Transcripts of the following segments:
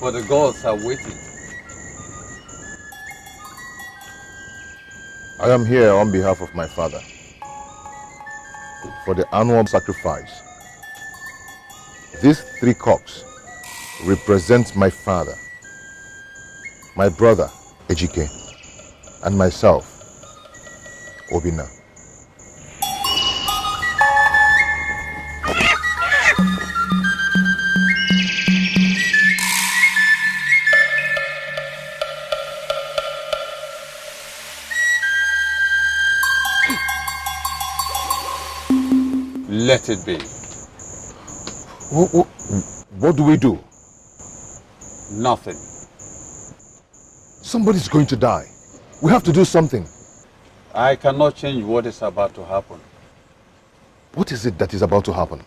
but the gods are waiting. I am here on behalf of my father for the annual sacrifice. These 3 cocks represent my father, my brother, Ejike, and myself, Obina. Let it be. What do we do? Nothing. Somebody's going to die. We have to do something. I cannot change what is about to happen. What is it that is about to happen?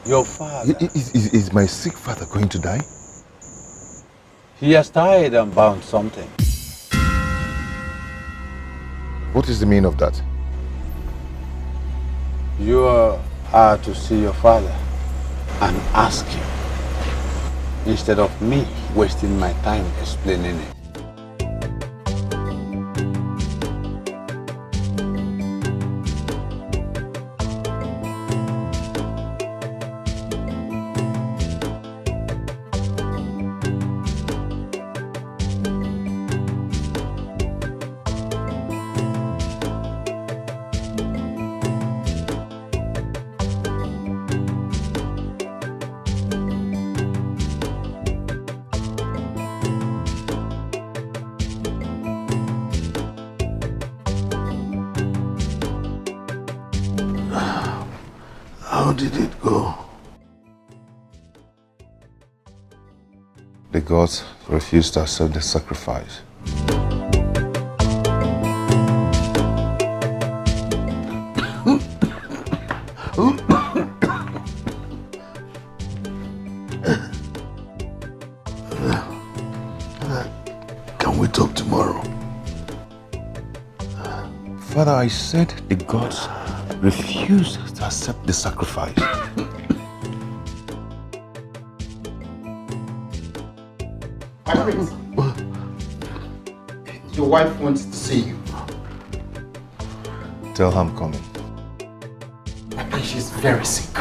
Your father. Is my sick father going to die? He has tied and bound something. What is the meaning of that? You are to see your father and ask him, instead of me wasting my time explaining it. How did it go? The gods refused to accept the sacrifice. Can we talk tomorrow? Father, I said the gods refused to accept the sacrifice. My prince, your wife wants to see you. Tell her I'm coming. My prince, she's very sick.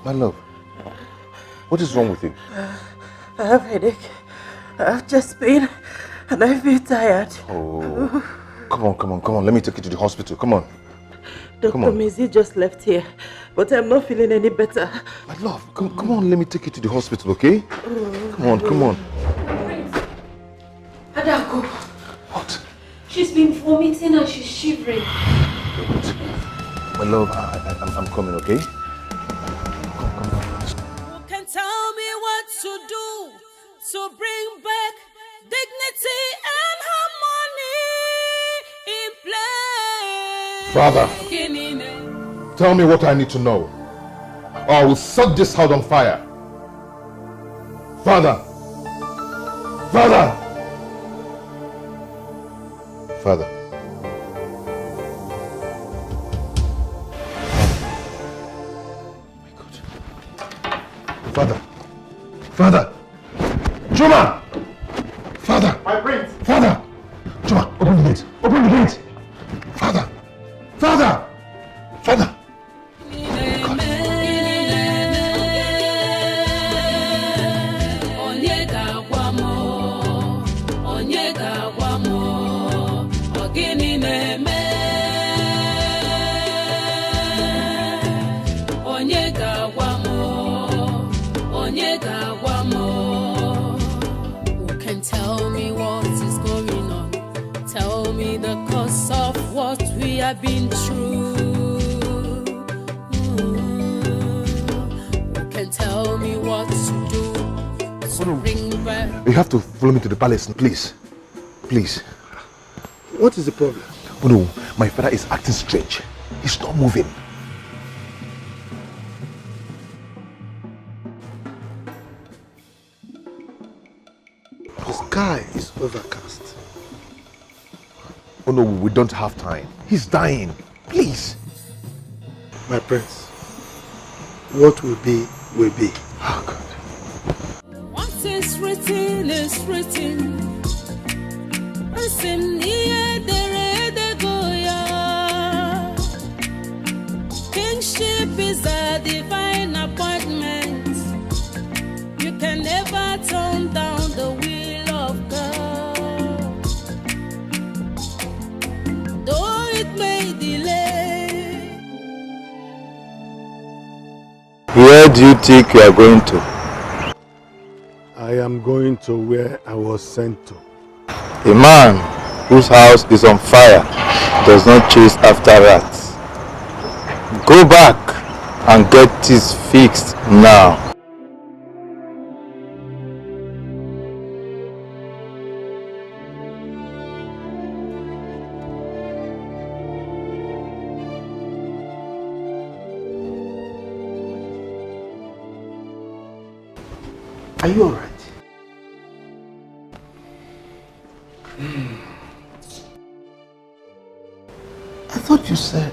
My love, what is wrong with you? I have a headache. I have chest pain and I feel tired. Oh, come on. Let me take you to the hospital. Come on. Dr. Mizi just left here, but I'm not feeling any better. My love, come on. Let me take you to the hospital, okay? Come on. Adako. What? She's been vomiting and she's shivering. My love, I'm coming, okay? Who can tell me what to do to bring back dignity and harmony in Father, tell me what I need to know, or I will set this house on fire. Father! Father! Juma! Father! My prince! Father! Juma, open the gate! Father! I've been through. Who can tell me what to do to bring back? You have to follow me to the palace, please. What is the problem? Oh no, my father is acting strange. He's not moving. The sky is overcast. Oh no, we don't have time. He's dying. Please. My prince, what will be, will be. Oh God. What is written is written. Kingship is a divine appointment. You can never turn down the will of God. Though it may delay. Where do you think you are going to? I am going to where I was sent to. A man whose house is on fire does not chase after rats. Go back and get this fixed now. Are you alright? I thought you said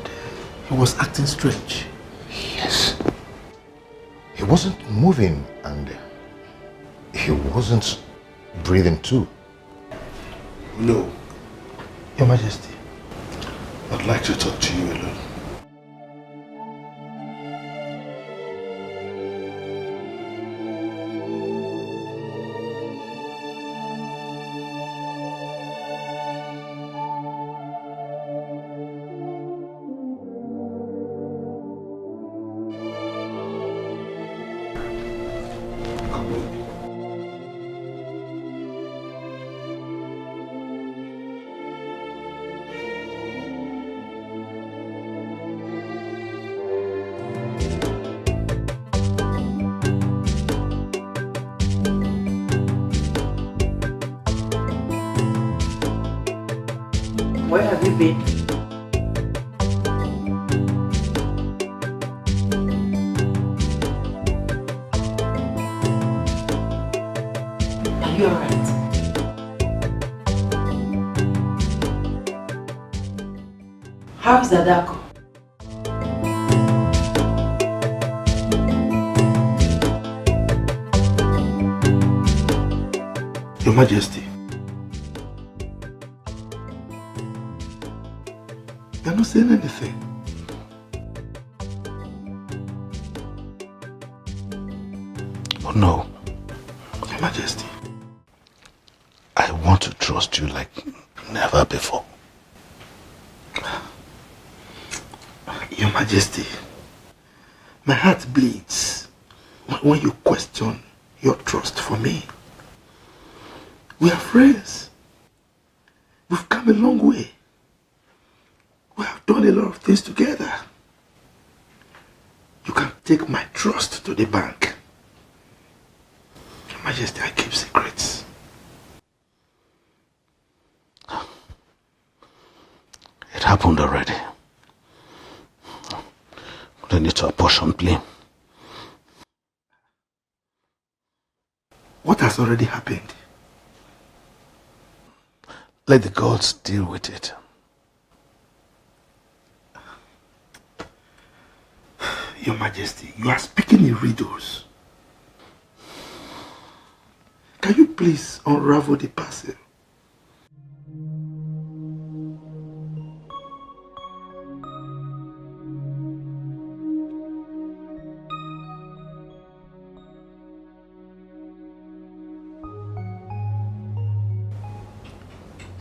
he was acting strange. Yes. He wasn't moving and he wasn't breathing too. No. Your Majesty, I'd like to talk to you alone. Where have you been? Are you alright? How is Adako? Your Majesty, you're not saying anything. Oh no. Your Majesty, I want to trust you like never before. Your Majesty, my heart bleeds when you question your trust for me. We are friends. We've come a long way. We have done a lot of things together. You can take my trust to the bank. Your Majesty, I keep secrets. It happened already. We need to apportion blame. What has already happened? Let the gods deal with it. Your Majesty, you are speaking in riddles. Can you please unravel the parcel?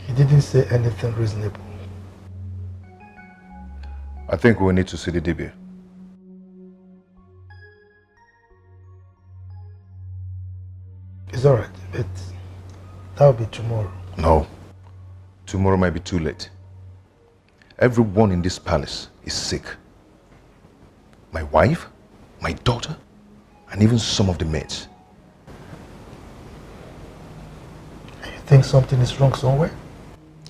He didn't say anything reasonable. I think we need to see the Dibia. It's alright, but that'll be tomorrow. No. Tomorrow might be too late. Everyone in this palace is sick. My wife, my daughter, and even some of the maids. You think something is wrong somewhere?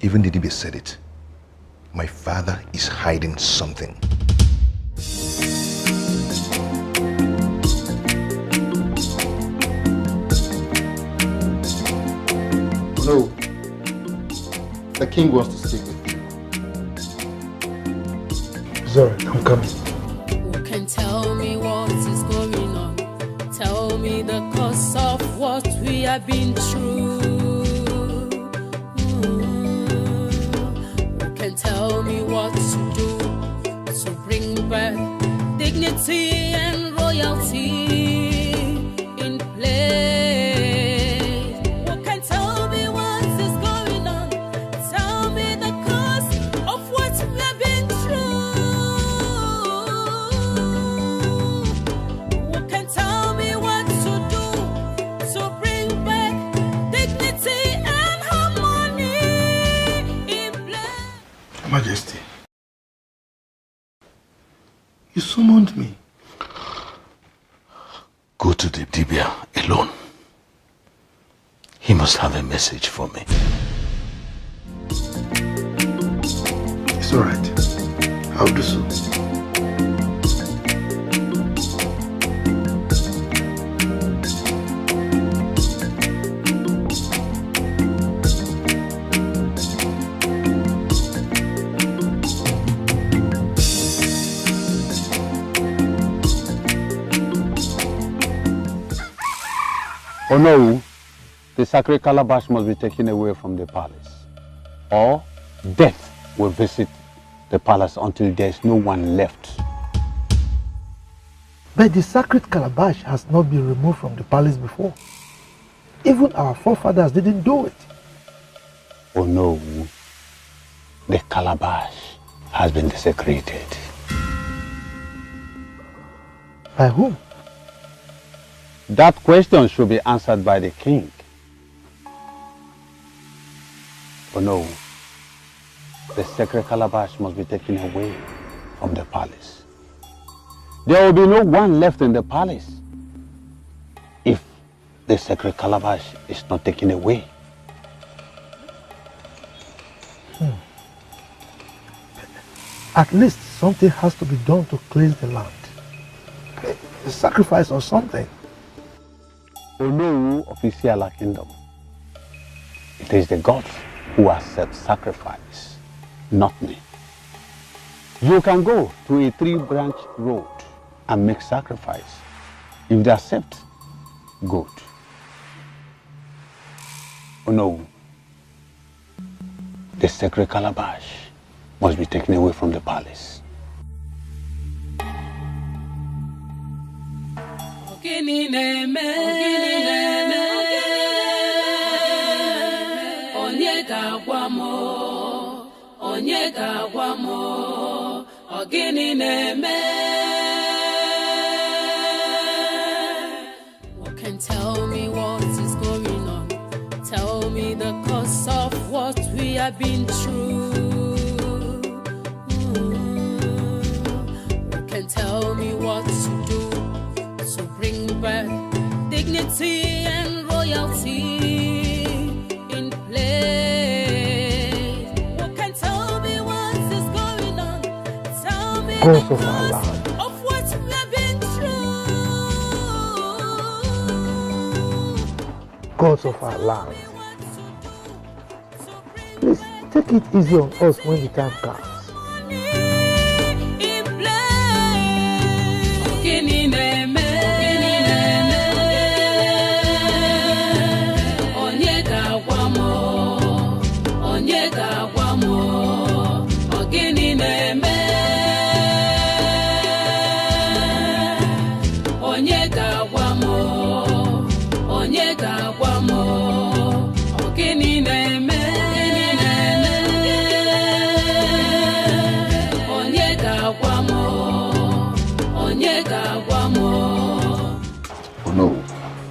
Even the Dibia said it. My father is hiding something. No. The king wants to speak with you. Sorry, I'm coming. Who can tell me what is going on? Tell me the cause of what we have been through. Who can tell me what to do to bring back dignity and royalty in place? Who can tell me what is going on? Tell me the cause of what we have been through. Who can tell me what to do to bring back dignity and harmony in place? Majesty, you summoned me. Go to the Dibia alone. He must have a message for me. It's all right. I'll do so. Oh no, the sacred calabash must be taken away from the palace, or death will visit the palace until there is no one left. But the sacred calabash has not been removed from the palace before. Even our forefathers didn't do it. Oh no, the calabash has been desecrated. By whom? That question should be answered by the king. Oh no, the sacred calabash must be taken away from the palace. There will be no one left in the palace if the sacred calabash is not taken away. At least something has to be done to cleanse the land. A sacrifice or something. Oh no, official kingdom. It is the gods who accept sacrifice, not me. You can go to a 3-branch road and make sacrifice. If they accept, good. Oh no, the sacred calabash must be taken away from the palace. Ogini na-eme, onye ga-agwa m, onye ga-agwa m, ogini na-eme. Who can tell me what is going on? Tell me the cause of what we have been through. Who can tell me what to do to bring back dignity and royalty in place? Who can tell me what is going on? Tell me the cause of what we have been through. Gods of our land. Please take it easy on us when the time comes.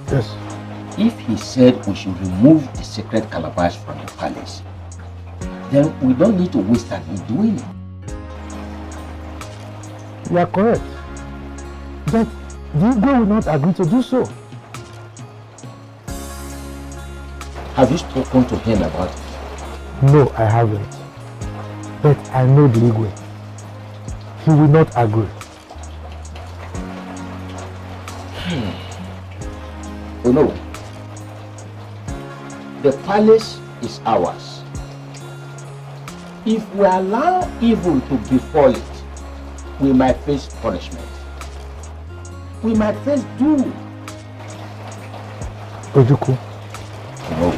Yes. If he said we should remove the sacred calabash from the palace, then we don't need to waste time in doing it. You are correct. But the Igwe will not agree to do so. Have you spoken to him about it? No, I haven't. But I know the Igwe. He will not agree. Oh no. The palace is ours. If we allow evil to befall it, we might face punishment. We might face doom. Ojuku, No.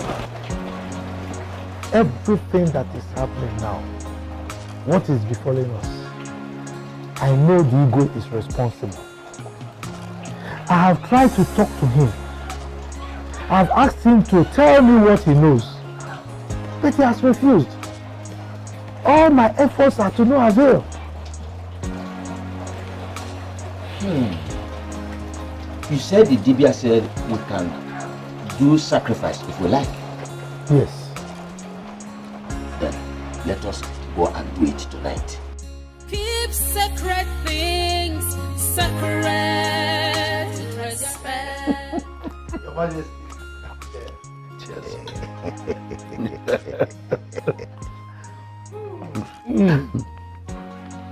everything that is happening now, what is befalling us, I know the Igwe is responsible. I have tried to talk to him. I have asked him to tell me what he knows, but he has refused. All my efforts are to no avail. You said the Dibia said we can do sacrifice if we like. Yes. Then let us go and do it tonight. Keep sacred things sacred. Respect. Your Majesty.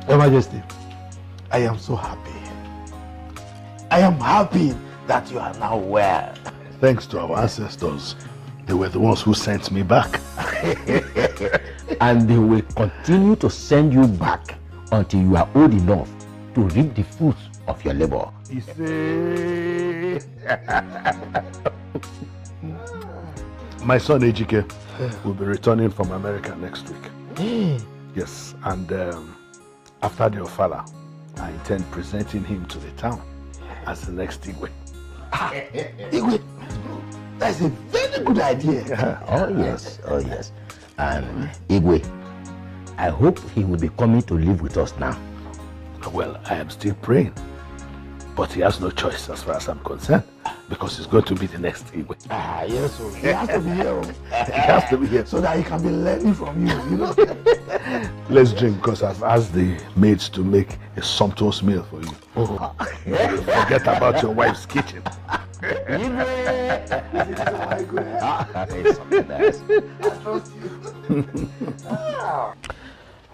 Your Majesty, I am so happy. I am happy that you are now well. Thanks to our ancestors. They were the ones who sent me back. And they will continue to send you back until you are old enough to reap the fruits of your labor. My son Ejike will be returning from America next week. Yes, and after the Ofala, I intend presenting him to the town as the next Igwe. Igwe, that's a very good idea. Oh yes, oh yes. And Igwe, I hope he will be coming to live with us now. Well, I am still praying, but he has no choice as far as I'm concerned, because he's going to be the next Igwe. Yes, so he has to be here. He has to be here. So that he can be learning from you, you know. Let's drink, because I've asked the maids to make a sumptuous meal for you. Forget about your wife's kitchen.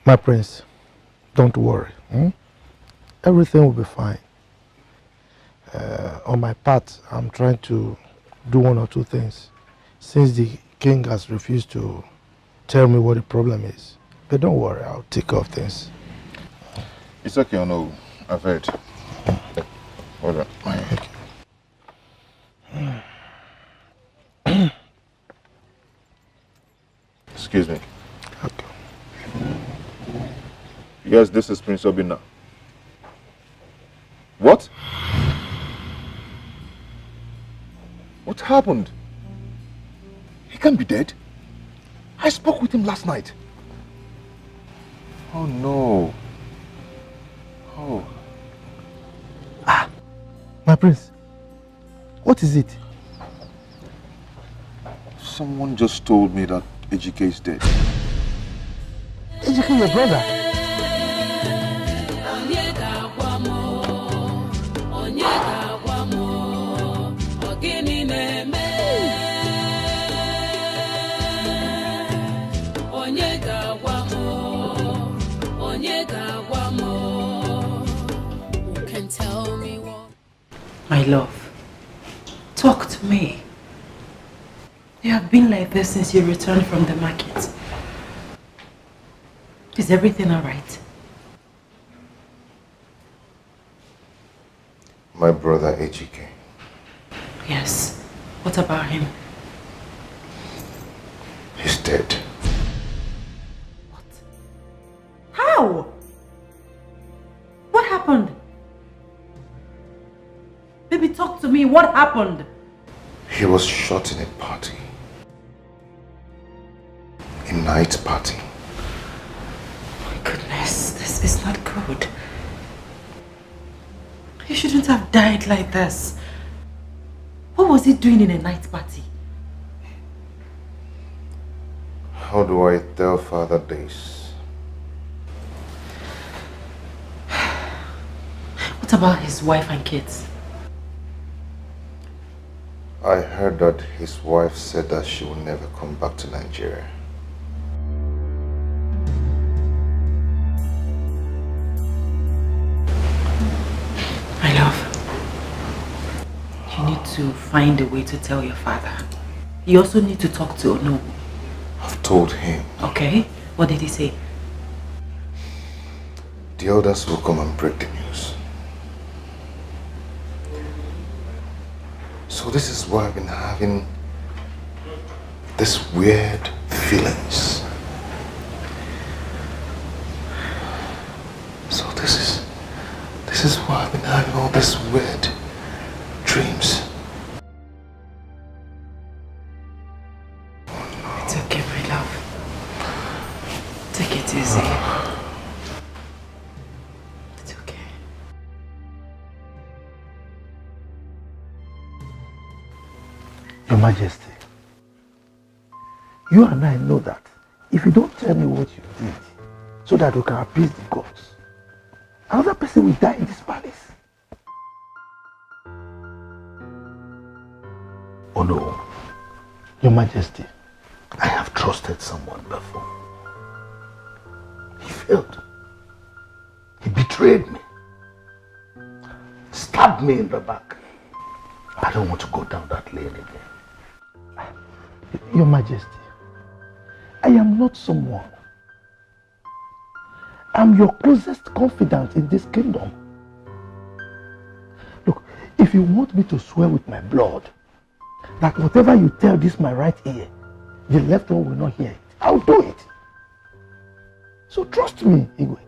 My prince, don't worry. Everything will be fine. On my part, I'm trying to do one or two things, since the king has refused to tell me what the problem is. But don't worry, I'll take care of things. It's okay, no. I've heard. Hold on. Excuse me. Okay. Yes, this is Prince Obina. What? What happened? He can't be dead. I spoke with him last night. Oh no. Oh. My prince, what is it? Someone just told me that Ejike is dead. Ejike, your brother? My love, talk to me. You have been like this since you returned from the market. Is everything all right? My brother Ejike. Yes. What about him? He's dead. What? How? What happened? Baby, talk to me. What happened? He was shot in a party. A night party. My goodness, this is not good. He shouldn't have died like this. What was he doing in a night party? How do I tell Father this? What about his wife and kids? I heard that his wife said that she will never come back to Nigeria. to find a way to tell your father. You also need to talk to Onowu. I've told him. Okay, what did he say? The elders will come and break the news. So this is why I've been having this weird feelings. So this is why I've been having all these weird dreams. It's okay, my love. Take it easy. It's okay. Your Majesty, you and I know that if you don't tell me what you did so that we can appease the gods, another person will die in this palace. Oh no, Your Majesty, I have trusted someone before. He failed. He betrayed me. Stabbed me in the back. I don't want to go down that lane again. Your Majesty, I am not someone. I'm your closest confidant in this kingdom. Look, if you want me to swear with my blood that whatever you tell this my right ear, the left one will not hear it, I'll do it. So trust me, Igwe.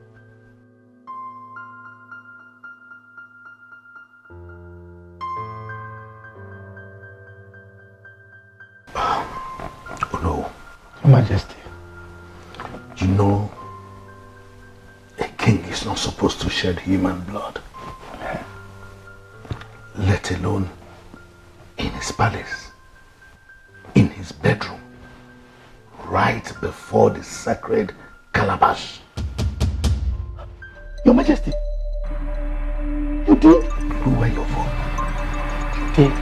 Oh no, Your Majesty, you know a king is not supposed to shed human blood, let alone in his palace, in his bedroom, right before the sacred calabash. Your Majesty, you did? Who were your phone? You did.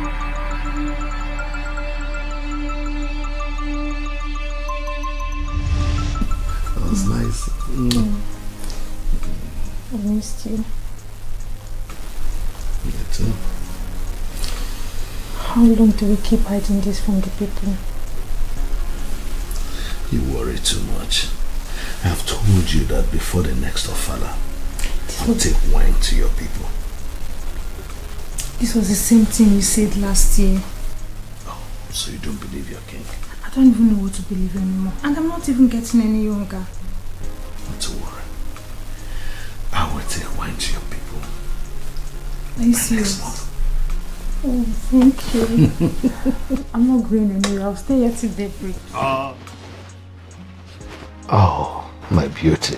That was nice. I missed you. Me too. How long do we keep hiding this from the people? You worry too much. I have told you that before the next Ofala, I'll take wine to your people. This was the same thing you said last year. Oh, so you don't believe your king? I don't even know what to believe anymore. And I'm not even getting any younger. Not to worry. I will take wine to your people. Are you serious? Oh, thank you. I'm not going anywhere. I'll stay here till daybreak. Oh, my beauty.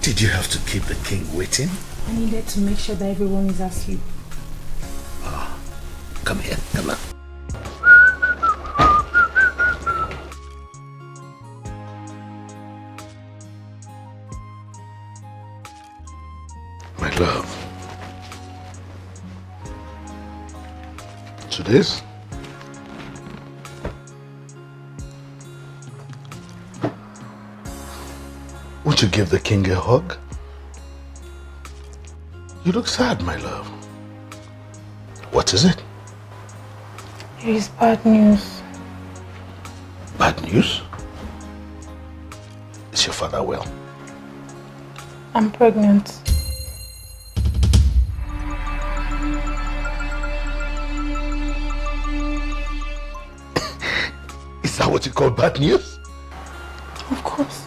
Did you have to keep the king waiting? I needed to make sure that everyone is asleep. Come here, come on. My love. To this? Won't you give the king a hug? You look sad, my love. What is it? It is bad news. Bad news? Is your father well? I'm pregnant. Is that what you call bad news? Of course.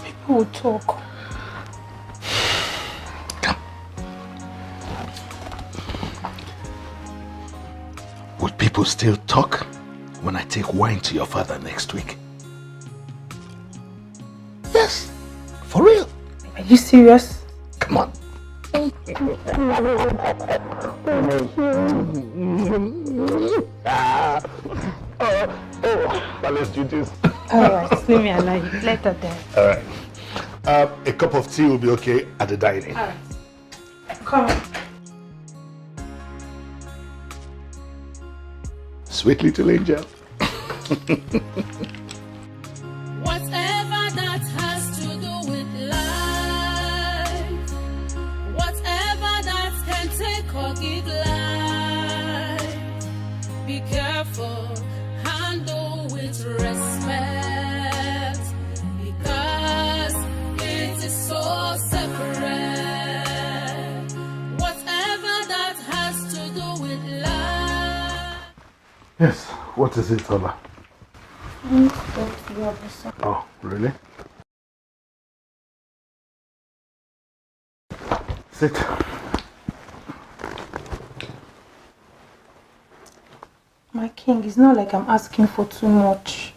People will talk. Would people still talk when I take wine to your father next week? Yes, for real. Are you serious? Come on. Palace duties. Alright, leave me alone. Later then. Alright. A cup of tea will be okay at the dining. Alright. Come on. Sweet little angel. Whatever that has to do with life, whatever that can take or give life. therefore handle with respect, because it is so separate. Whatever that has to do with love. Yes, what is it, Ola? Oh, really? Sit. My king, it's not like I'm asking for too much.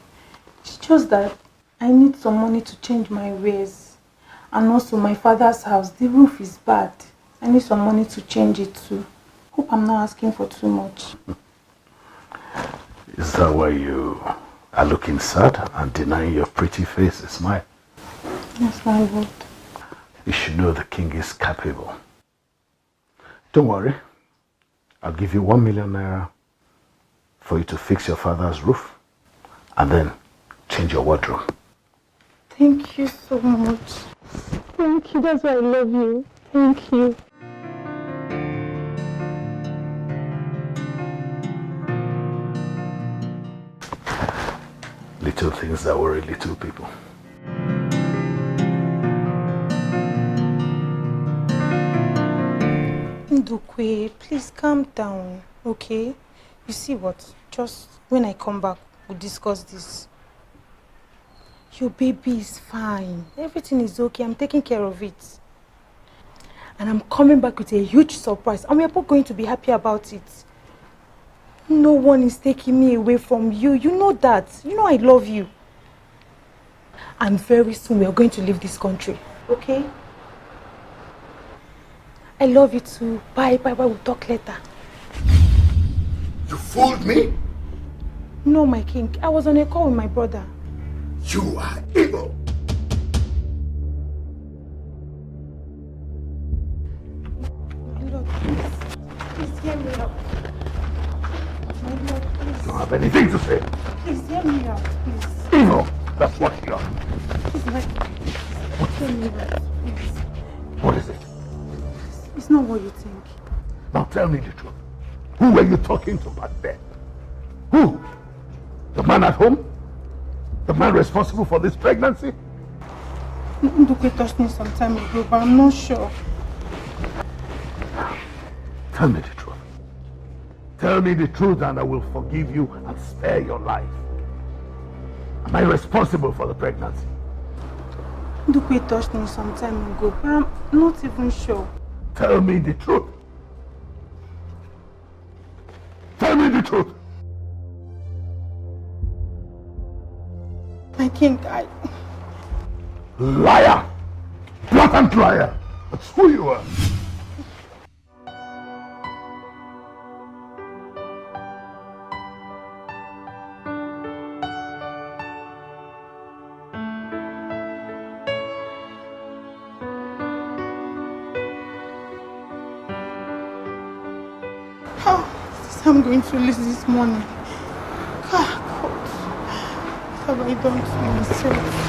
It's just that I need some money to change my ways. And also my father's house, the roof is bad. I need some money to change it too. Hope I'm not asking for too much. Is that why you are looking sad and denying your pretty face a smile? Yes, my lord. You should know the king is capable. Don't worry. I'll give you 1 million naira for you to fix your father's roof and then change your wardrobe. Thank you so much. Thank you. That's why I love you. Thank you. Little things that worry little people. Ndukwe, please calm down, okay? You see what? Just when I come back, we'll discuss this. Your baby is fine. Everything is okay. I'm taking care of it. And I'm coming back with a huge surprise. And we're both going to be happy about it. No one is taking me away from you. You know that. You know I love you. And very soon we are going to leave this country. Okay? I love you too. Bye, bye, bye. We'll talk later. You fooled me? No, my king. I was on a call with my brother. You are evil. My lord, please hear me out. My lord, please. You don't have anything to say. Please hear me out, please. Evil. That's what you are. Please, my hear me out, please. What is it? It's not what you think. Now tell me the truth. Who were you talking to back there? Who? The man at home? The man responsible for this pregnancy? Nduke touched me some time ago, but I'm not sure. Tell me the truth. Tell me the truth and I will forgive you and spare your life. Am I responsible for the pregnancy? Nduke touched me some time ago, but I'm not even sure. Tell me the truth. Tell me the truth. My king, I... Liar! Blatant liar! That's who you are. How I'm going to lose this money? God, what have I done to myself?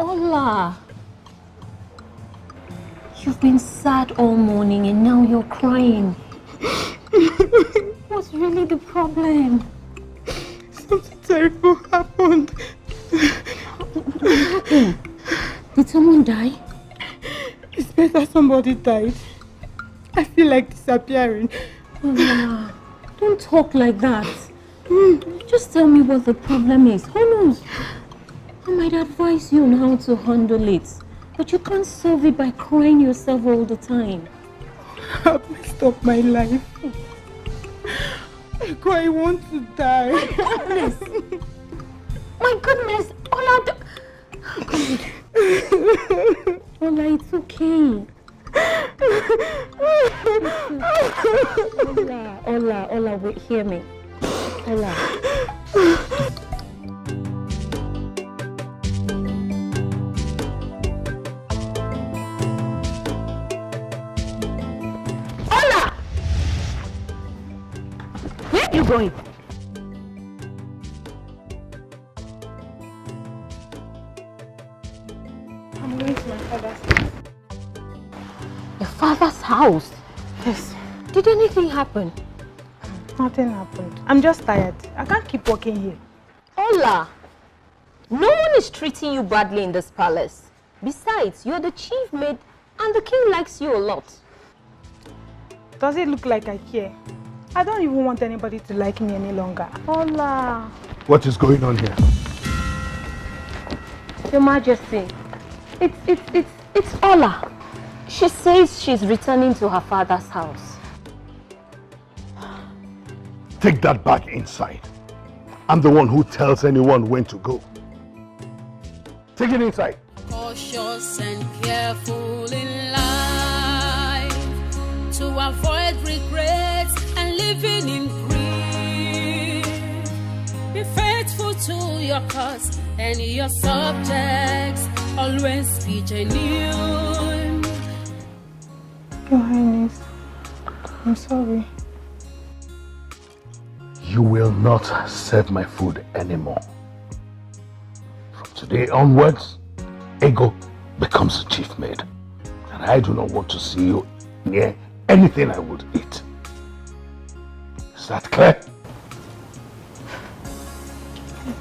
Ola, you've been sad all morning and now you're crying. What's really the problem? Something terrible happened. Did someone die? It's better somebody died. I feel like disappearing. Ola, don't talk like that. Just tell me what the problem is. Who knows? I might advise you on how to handle it, but you can't solve it by crying yourself all the time. I've messed up my life. I want to die. My goodness, Ola, Ola, it's okay. Ola, wait, hear me. Ola. Ola! Where are you going? I'm going to my father's house. Your father's house? Yes. Did anything happen? Nothing happened. I'm just tired. I can't keep working here. Ola, no one is treating you badly in this palace. Besides, you're the chief maid and the king likes you a lot. Does it look like I care? I don't even want anybody to like me any longer. Ola. What is going on here? Your Majesty, it's Ola. She says she's returning to her father's house. Take that back inside. I'm the one who tells anyone when to go. Take it inside. Cautious and careful in life to avoid regrets and living in grief. Be faithful to your cause and your subjects. Always be genuine. Your Highness, I'm sorry. You will not serve my food anymore. From today onwards, Ego becomes the chief maid. And I do not want to see you near anything I would eat. Is that clear?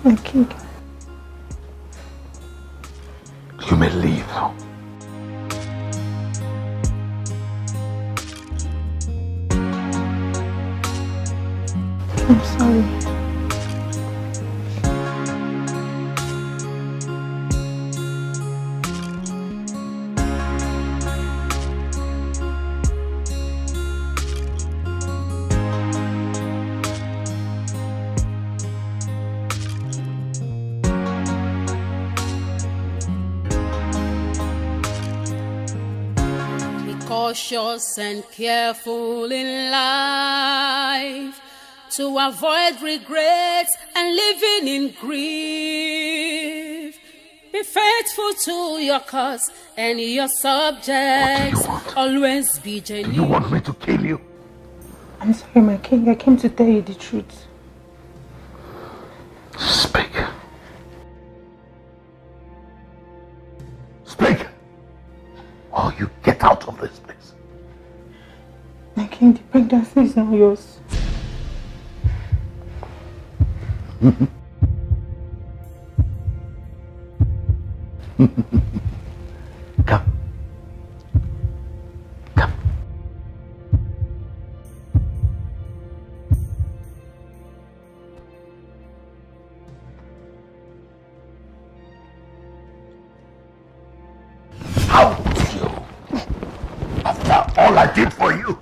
My king. You may leave now. I'm sorry. Cautious and careful in life to avoid regrets and living in grief. Be faithful to your cause and your subjects. Always be genuine. You want me to kill you? I'm sorry, my king. I came to tell you the truth. Speak. Speak! Or you get out of this place. My king, the pregnancy is not yours. Come. Come. How would you? After all I did for you.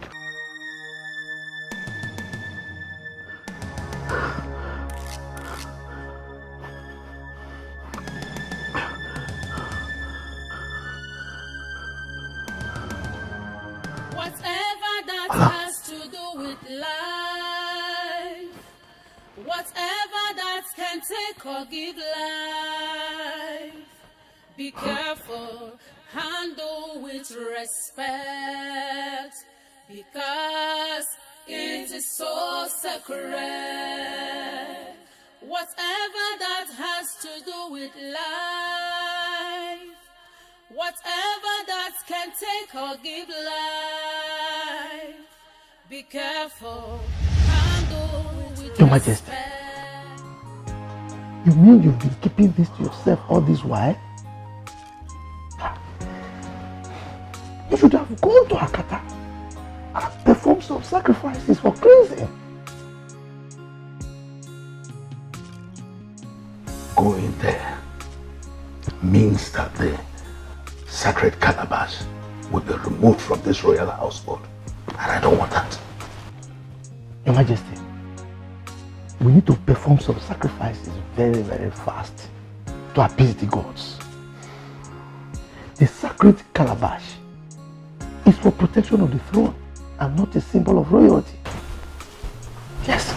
Whatever that has to do with life, whatever that can take or give life, be careful, handle with respect, because it is so sacred. Whatever that has to do with life, whatever that can take or give life, be careful, handle with Your Majesty, you mean you've been keeping this to yourself all this while? You should have gone to Hakata and performed some sacrifices for cleansing. Going there means that the sacred calabash will be removed from this royal household. And I don't want that. Your Majesty, we need to perform some sacrifices very, very fast to appease the gods. The sacred calabash is for protection of the throne and not a symbol of royalty. Yes.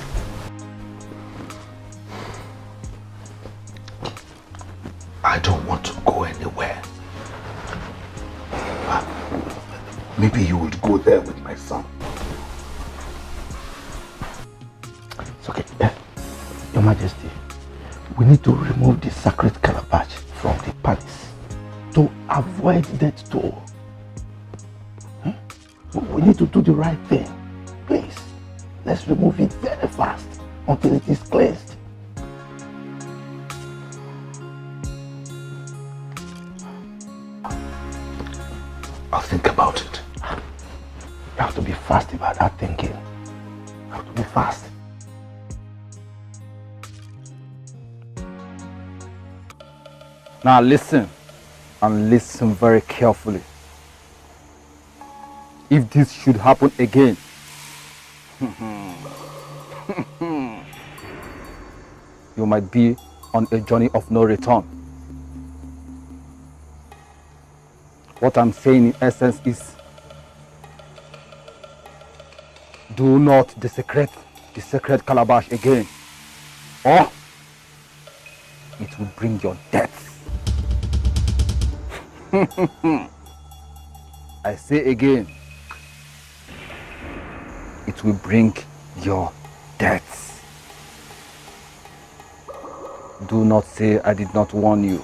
I don't want to go anywhere. Maybe you would go there with my son. It's okay. Your Majesty, we need to remove the sacred calabash from the palace to avoid death toll. We need to do the right thing. Please, let's remove it very fast until it is cleansed. I'll think about it. You have to be fast about that thinking. You have to be fast. Now listen, and listen very carefully. If this should happen again, you might be on a journey of no return. What I'm saying in essence is, do not desecrate the sacred calabash again, or it will bring your death. I say again, it will bring your death. Do not say I did not warn you.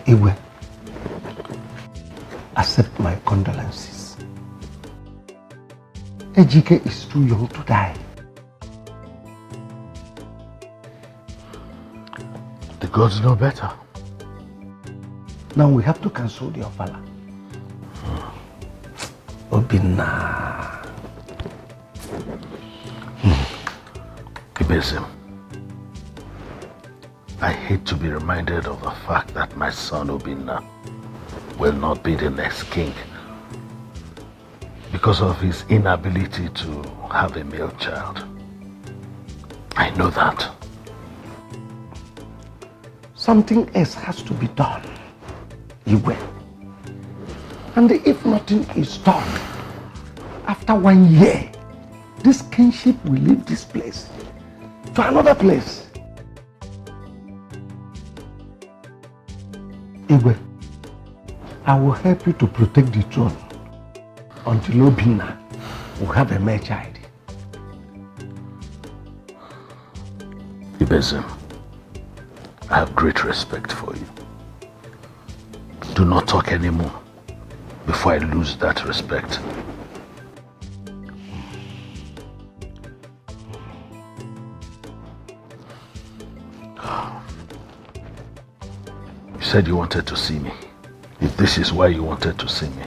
Iwe, accept my condolences. Ejike is too young to die. The gods know better. Now we have to cancel the ofala. Obina. Ibezim, I hate to be reminded of the fact that my son Obina will not be the next king because of his inability to have a male child. I know that. Something else has to be done. Iwe. And if nothing is done, after 1 year, this kingship will leave this place to another place. Iwe, I will help you to protect the throne until Obina will have a male child. Ibezim, I have great respect for you. Do not talk anymore before I lose that respect. You said you wanted to see me. If this is why you wanted to see me.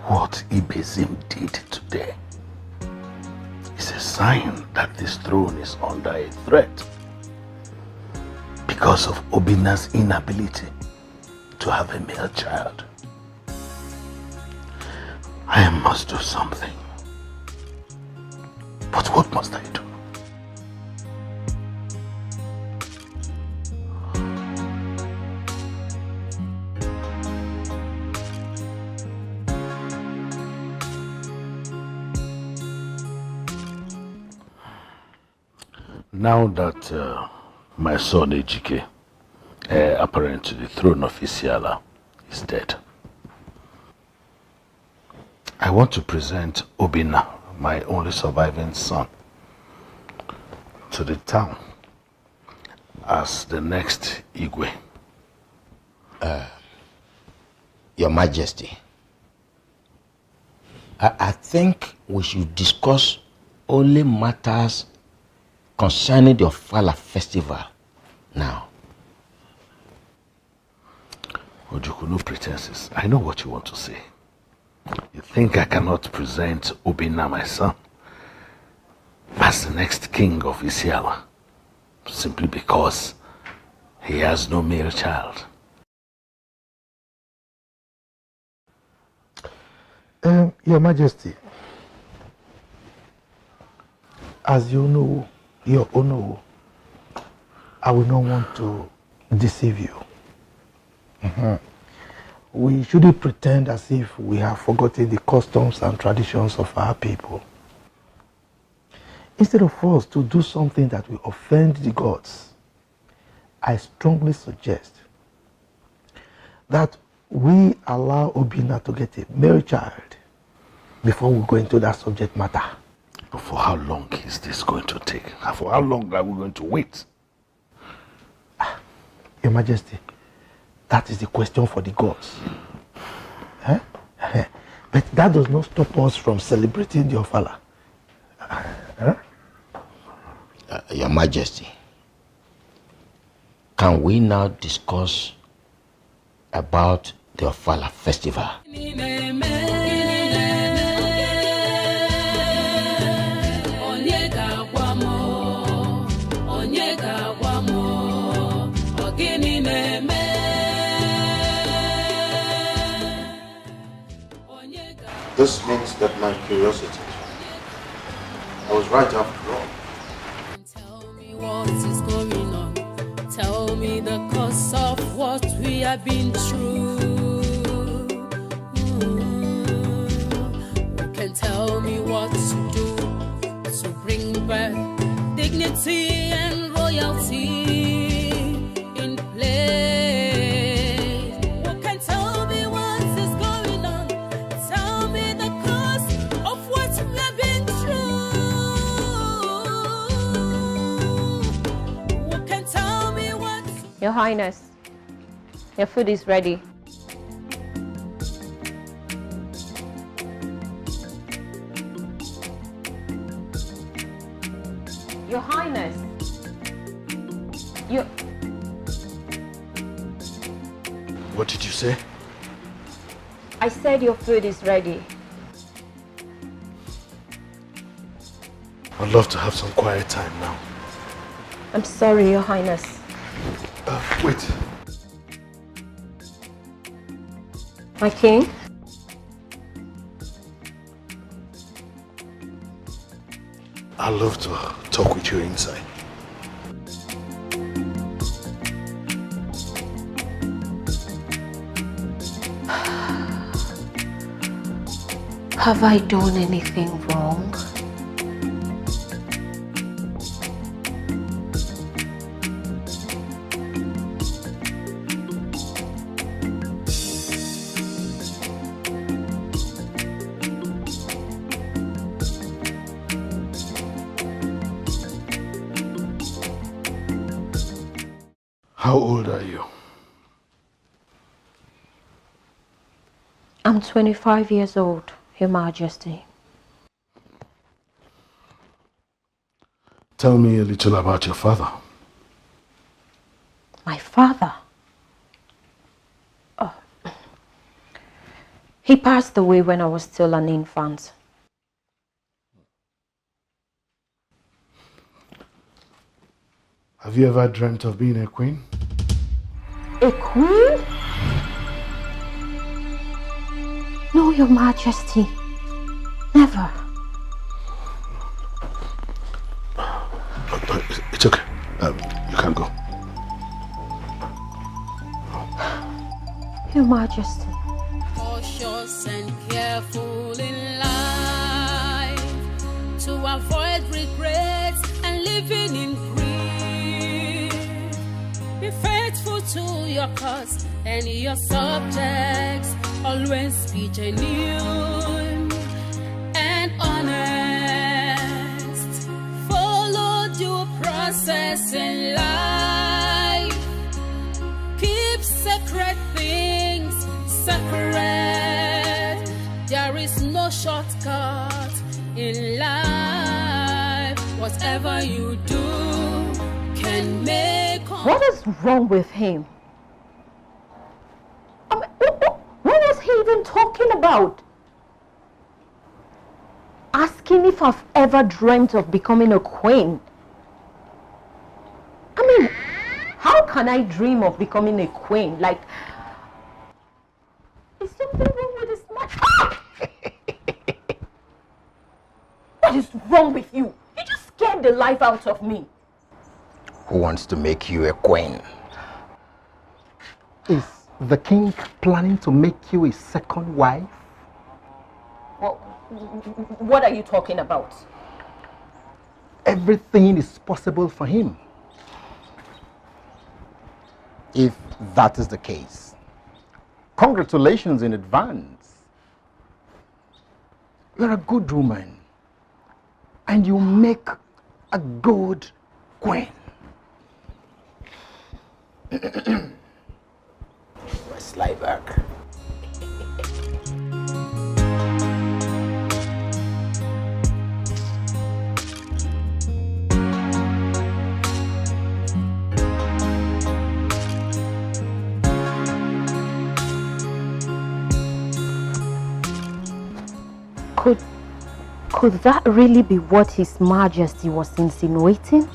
What Ibezim did today is a sign that this throne is under a threat because of Obina's inability to have a male child. I must do something. But what must I do? Now that my son Ejike, heir apparent to the throne of Isiala, is dead, I want to present Obina, my only surviving son, to the town as the next Igwe. Your Majesty, I think we should discuss only matters concerning the Ofala festival now. Ojuku, no pretenses. I know what you want to say. You think I cannot present Obina, my son, as the next king of Isiala simply because he has no male child? Your Majesty, as you know, your honor, I will not want to deceive you. We shouldn't pretend as if we have forgotten the customs and traditions of our people. Instead of us to do something that will offend the gods, I strongly suggest that we allow Obinna to get a male child before we go into that subject matter. But for how long is this going to take? And for how long are we going to wait? Your Majesty, that is the question for the gods. But that does not stop us from celebrating the Ofala. Your Majesty, can we now discuss about the Ofala festival? This means that my curiosity, I was right after all. Tell me what is going on. Tell me the cause of what we have been through. You can tell me what to do to bring back dignity and royalty in place. You can tell me what is going on. Tell me the cause of what we have been through. You can tell me what. Your Highness, your food is ready. Your Highness, you... What did you say? I said your food is ready. I'd love to have some quiet time now. I'm sorry, Your Highness. Wait. My king? I'd love to talk with you inside. Have I done anything wrong? How old are you? I'm 25 years old, Your Majesty. Tell me a little about your father. My father? Oh. He passed away when I was still an infant. Have you ever dreamt of being a queen? A queen? No, Your Majesty. Never. It's okay. You can go. Your Majesty. Cautious and careful in life to avoid regrets and living in grief. Be faithful to your cause and your subjects. Always be genuine and honest. Follow due process in life. Keep sacred things sacred. There is no shortcut in life. Whatever you do can make. What is wrong with him? I mean, what was he even talking about? Asking if I've ever dreamt of becoming a queen. I mean, how can I dream of becoming a queen? Like, is something wrong with this man? What is wrong with you? You just scared the life out of me. Who wants to make you a queen? Is the king planning to make you a second wife? What are you talking about? Everything is possible for him. If that is the case, congratulations in advance. You're a good woman, and you make a good queen. Let's lie back. Could that really be what His Majesty was insinuating?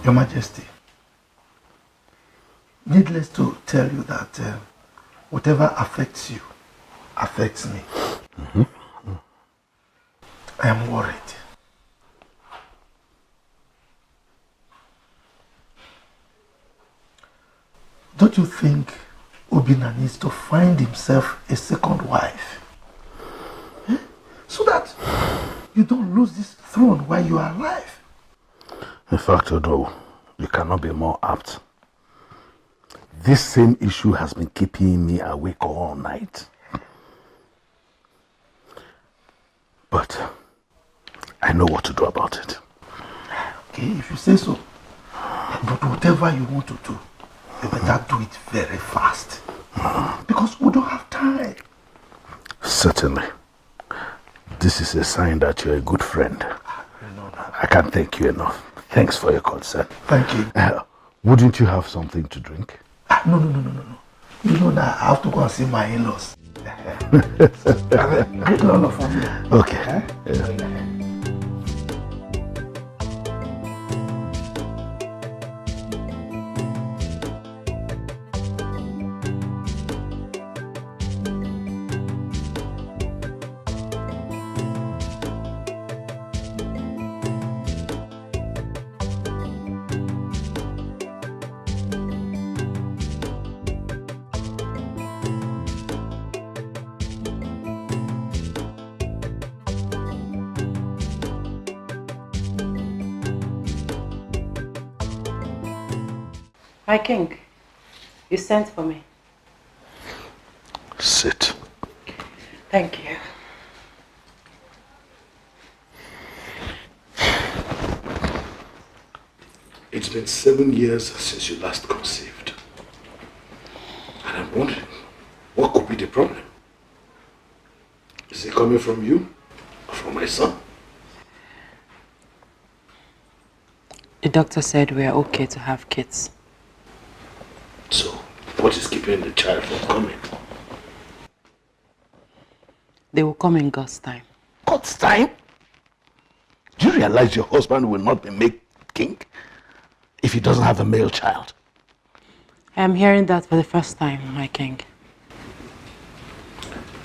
Your Majesty, needless to tell you that whatever affects you affects me. I am worried. Don't you think Obina needs to find himself a second wife? So that you don't lose this throne while you are alive. In fact, Odo, you cannot be more apt. This same issue has been keeping me awake all night. But I know what to do about it. Okay, if you say so. But whatever you want to do, you better do it very fast. Because we don't have time. Certainly. This is a sign that you're a good friend. I can't thank you enough. Thanks for your concern. Thank you. Wouldn't you have something to drink? No. You know that I have to go and see my in-laws. Great Lolo for me. Okay. My king, you sent for me. Sit. Thank you. It's been 7 years since you last conceived. And I'm wondering, what could be the problem? Is it coming from you or from my son? The doctor said we are okay to have kids. So, what is keeping the child from coming? They will come in God's time. God's time? Do you realize your husband will not be made king if he doesn't have a male child? I am hearing that for the first time, my king.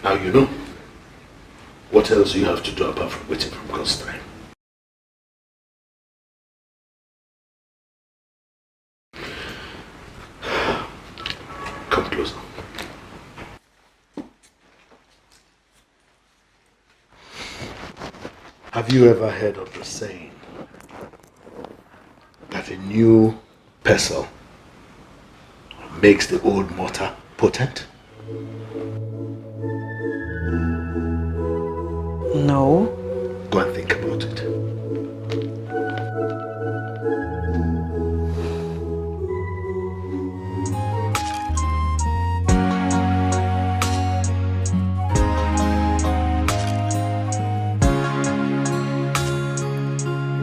Now you know. What else do you have to do apart from waiting for God's time? Come closer. Have you ever heard of the saying that a new pestle makes the old mortar potent? No. Go and think about it.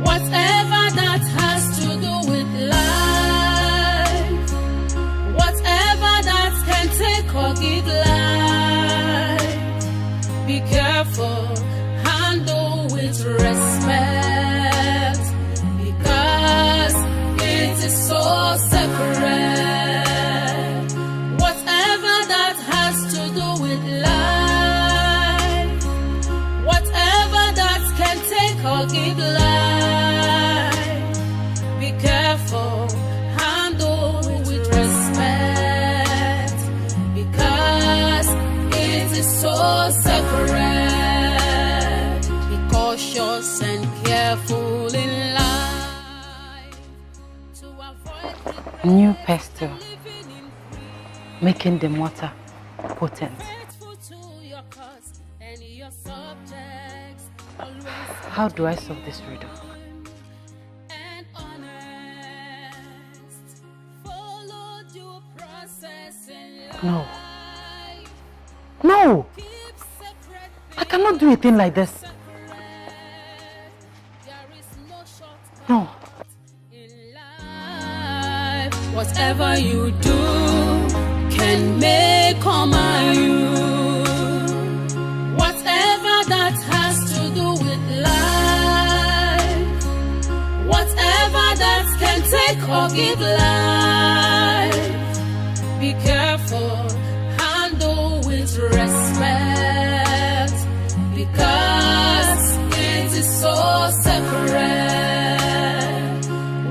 Whatever that has to do with life, whatever that can take or give life, be careful, handle with respect, because it is so sacred. New pestle. Making the mortar potent. How do I solve this riddle? No. No! I cannot do a thing like this. No. Whatever you do can make or mar you. Whatever that has to do with life, whatever that can take or give life, be careful, handle with respect, because it is so sacred.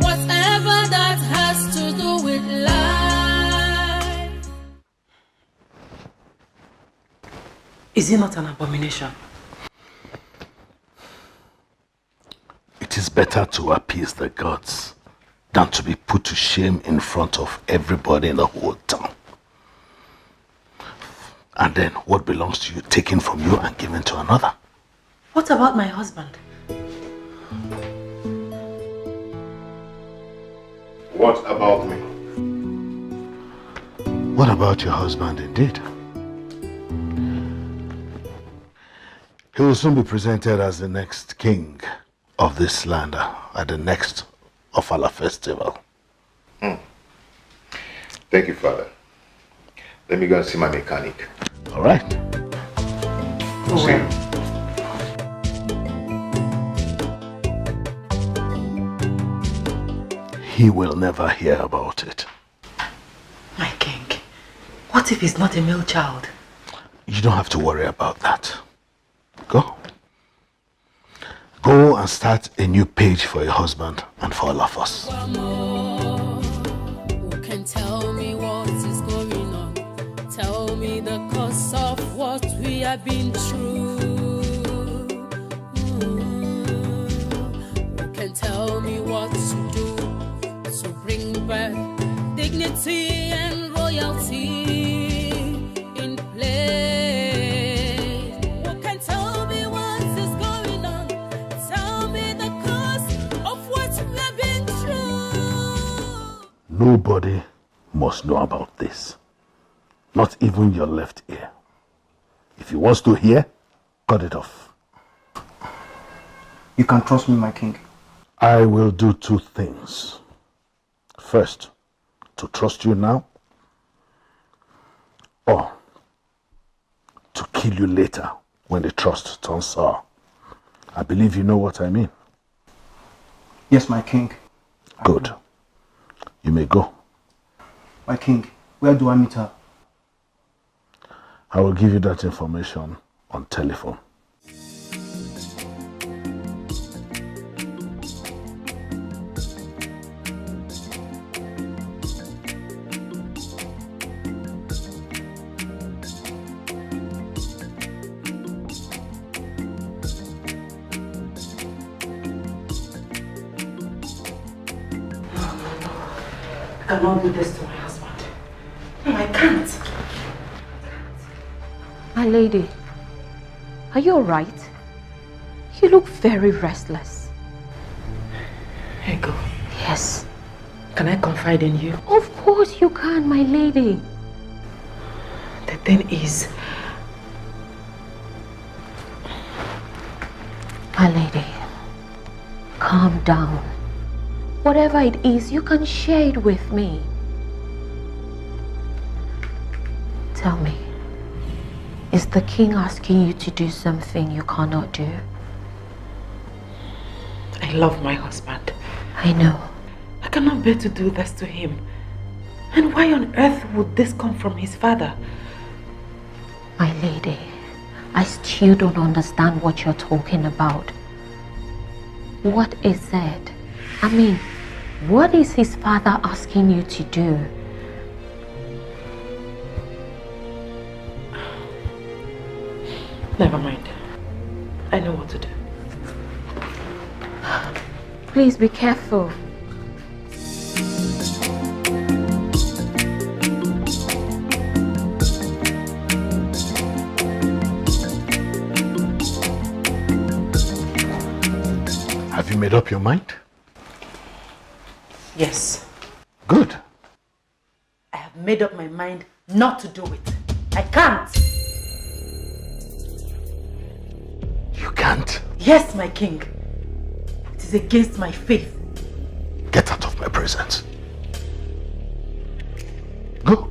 Whatever that has to do with life. Is it not an abomination? It is better to appease the gods than to be put to shame in front of everybody in the whole town. And then what belongs to you taken from you and given to another. What about my husband? What about me? What about your husband indeed? He will soon be presented as the next king of this land at the next Ofala festival. Thank you, Father. Let me go and see my mechanic. All right. See you. He will never hear about it. My king, what if he's not a male child? You don't have to worry about that. Go. Go and start a new page for your husband and for all of us. Who can tell me what is going on? Tell me the cause of what we have been through. Who can tell me what to do to bring back dignity and royalty in place? Who can tell me what is going on? Tell me the cause of what we have been through. Nobody must know about this. Not even your left ear. If he wants to hear, cut it off. You can trust me, my king. I will do two things. First, to trust you now, or to kill you later when the trust turns sour. I believe you know what I mean. Yes, my king. Good. You may go. My king, where do I meet her? I will give you that information on telephone. I cannot do this to my husband. No, I can't. My lady, are you alright? You look very restless. Ego. Yes. Can I confide in you? Of course you can, my lady. The thing is, my lady, calm down. Whatever it is, you can share it with me. Tell me, is the king asking you to do something you cannot do? I love my husband. I know. I cannot bear to do this to him. And why on earth would this come from his father? My lady, I still don't understand what you're talking about. What is it? I mean, what is his father asking you to do? Never mind. I know what to do. Please be careful. made up your mind? Yes. Good. I have made up my mind not to do it. I can't. You can't? Yes, my king. It is against my faith. Get out of my presence. Go.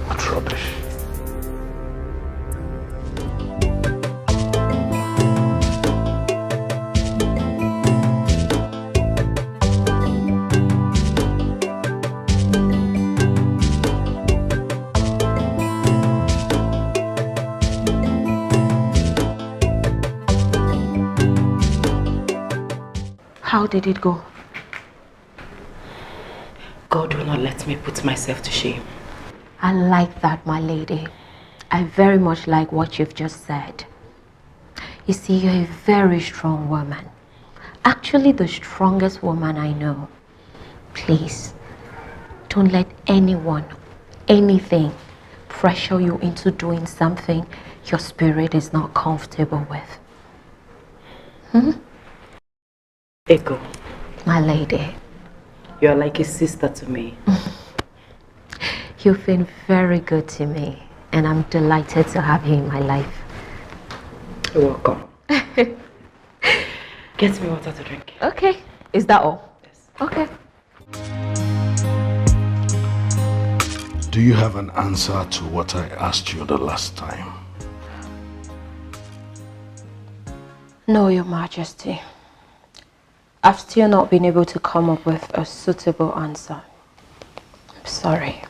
What rubbish. How did it go? God will not let me put myself to shame. I like that, my lady. I very much like what you've just said. You see, you're a very strong woman. Actually, the strongest woman I know. Please, don't let anyone, anything, pressure you into doing something your spirit is not comfortable with. Echo. My lady. You're like a sister to me. You've been very good to me, and I'm delighted to have you in my life. You're welcome. Get me water to drink. Okay. Is that all? Yes. Okay. Do you have an answer to what I asked you the last time? No, Your Majesty. I've still not been able to come up with a suitable answer. I'm sorry.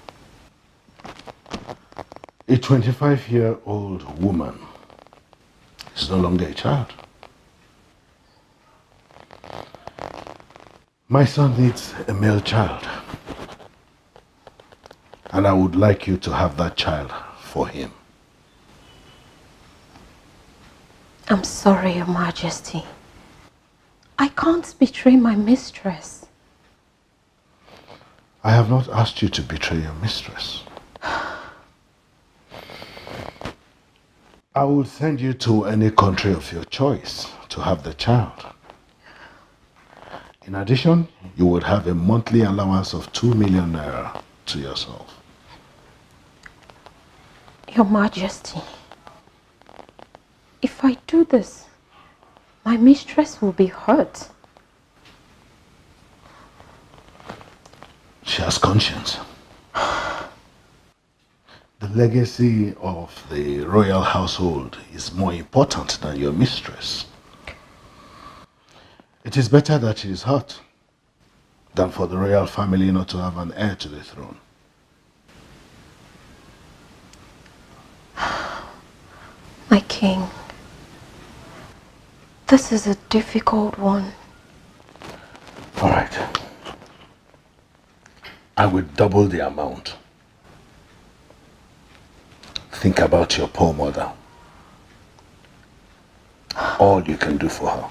A 25-year-old woman is no longer a child. My son needs a male child. And I would like you to have that child for him. I'm sorry, Your Majesty. I can't betray my mistress. I have not asked you to betray your mistress. I will send you to any country of your choice to have the child. In addition, you would have a monthly allowance of 2 million naira to yourself. Your Majesty, if I do this, my mistress will be hurt. She has conscience. The legacy of the royal household is more important than your mistress. It is better that she is hurt than for the royal family not to have an heir to the throne. My king, this is a difficult one. All right. I will double the amount. Think about your poor mother. All you can do for her.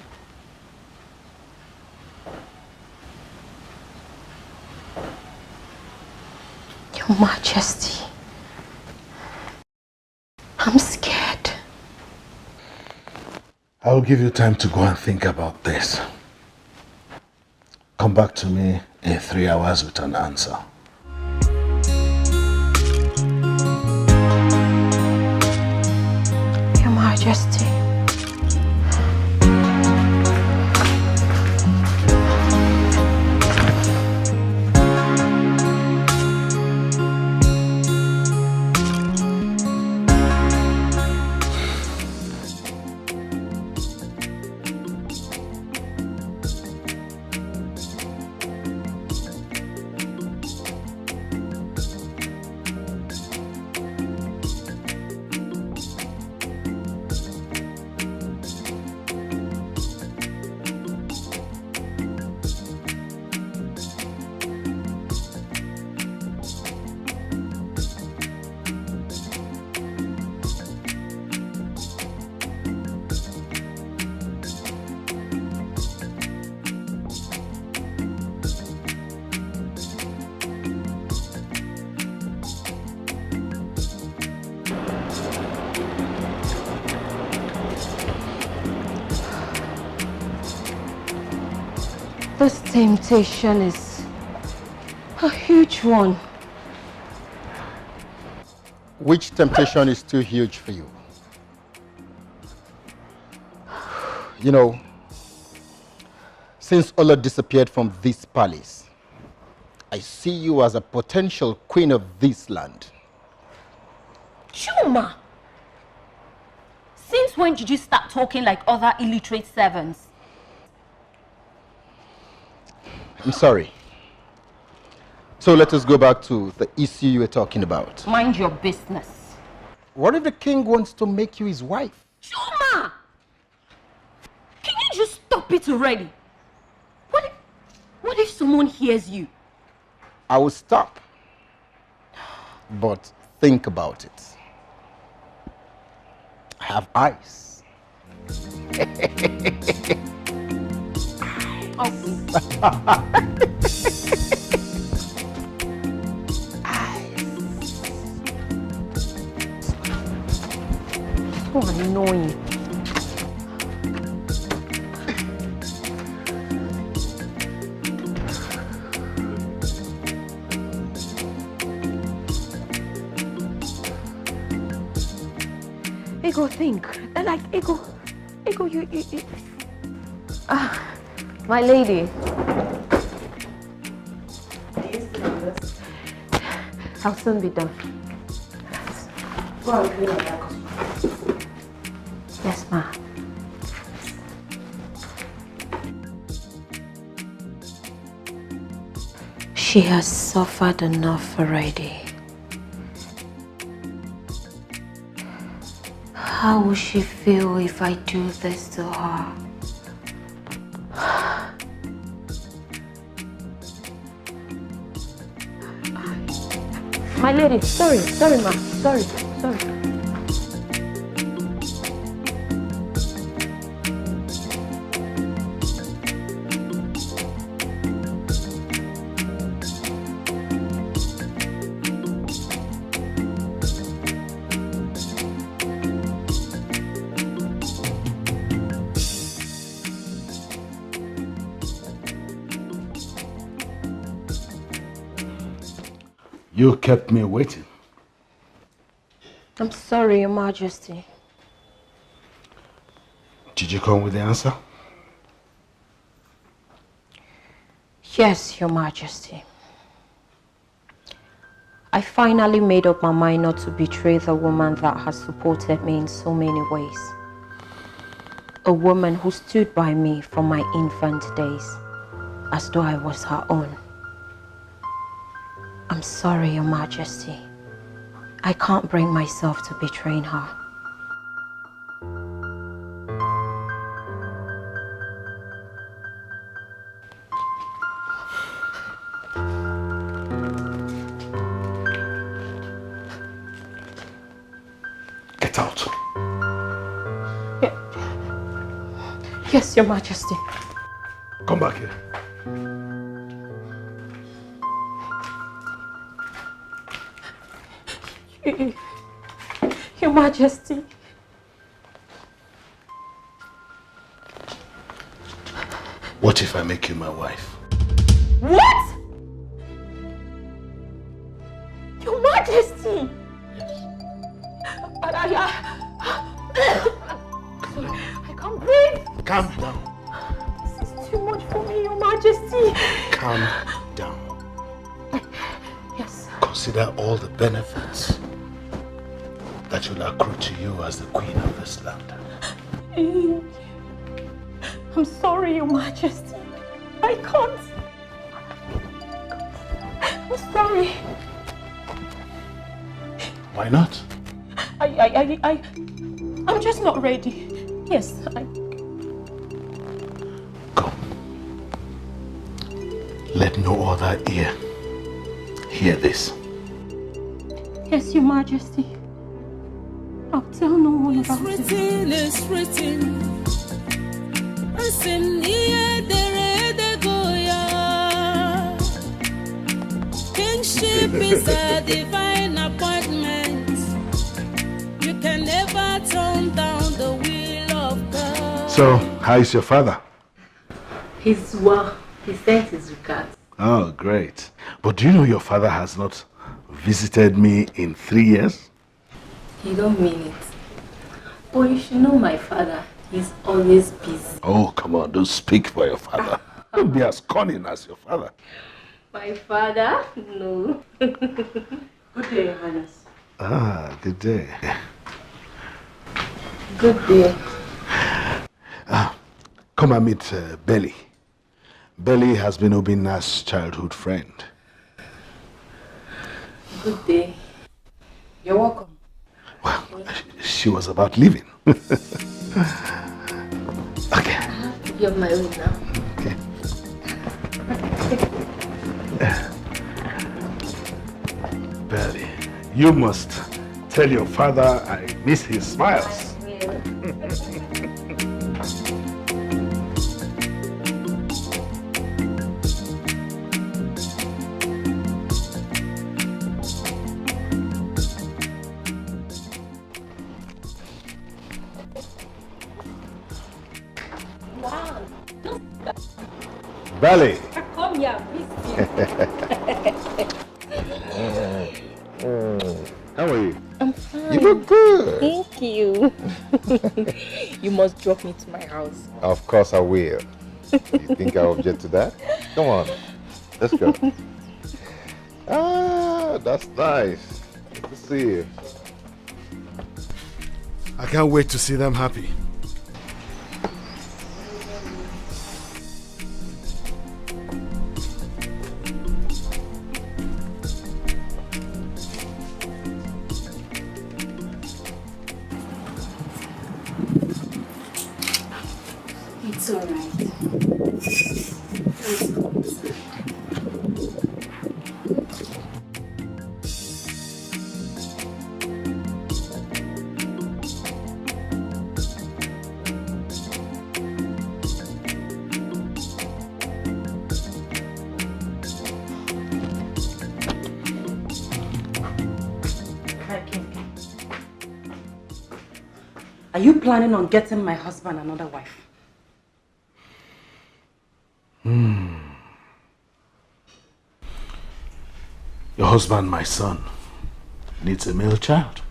Your Majesty, I'm scared. I will give you time to go and think about this. Come back to me in 3 hours with an answer. Your Majesty. This temptation is a huge one. Which temptation is too huge for you? You know, since Ola disappeared from this palace, I see you as a potential queen of this land. Chuma! Since when did you start talking like other illiterate servants? I'm sorry. So let us go back to the issue you were talking about. Mind your business. What if the king wants to make you his wife? Chuma! Can you just stop it already? What if someone hears you? I will stop. But think about it. I have eyes. So annoying. Ego, think. Like, Ego, you. My lady. I'll soon be done. Go and clean up that costume. Yes, ma. She has suffered enough already. How will she feel if I do this to her? My lady, sorry, ma, sorry. You kept me waiting. I'm sorry, Your Majesty. Did you come with the answer? Yes, Your Majesty. I finally made up my mind not to betray the woman that has supported me in so many ways. A woman who stood by me from my infant days, as though I was her own. I'm sorry, Your Majesty. I can't bring myself to betraying her. Get out. Yes, Your Majesty. Come back here. Your Majesty. What if I make you my wife? What? Your Majesty! Yes. But I can't breathe. Calm down. This is too much for me, Your Majesty. Calm down. Yes. Consider all the benefits that will accrue to you as the queen of this land. I'm sorry, Your Majesty. I can't. I'm sorry. Why not? I'm just not ready. Yes, Go. Let no other ear hear this. Yes, Your Majesty. I'll tell no one about it. It's written. Kingship is a divine appointment. You can never turn down the will of God. So, how is your father? He's well. He sent his regards. Oh, great. But do you know your father has not visited me in 3 years? You don't mean it. But you should know my father. He's always busy. Oh, come on, don't speak for your father. Don't be as cunning as your father. My father? No. Good day, Your Highness. Ah, good day. Good day. Come and meet Belly. Belly has been Obinna's childhood friend. Good day. You're welcome. Well, she was about leaving. Okay. I have to be on my own now. Okay. Belly, you must tell your father I miss his smiles. Wow. Belly. Come here, How are you? I'm fine. You look good. Thank you. You must drop me to my house. Of course I will. You think I'll object to that? Come on, let's go. Ah, that's nice. Good to see you. I can't wait to see them happy. It's all right. Are you planning on getting my husband another wife? Your husband, my son, needs a male child.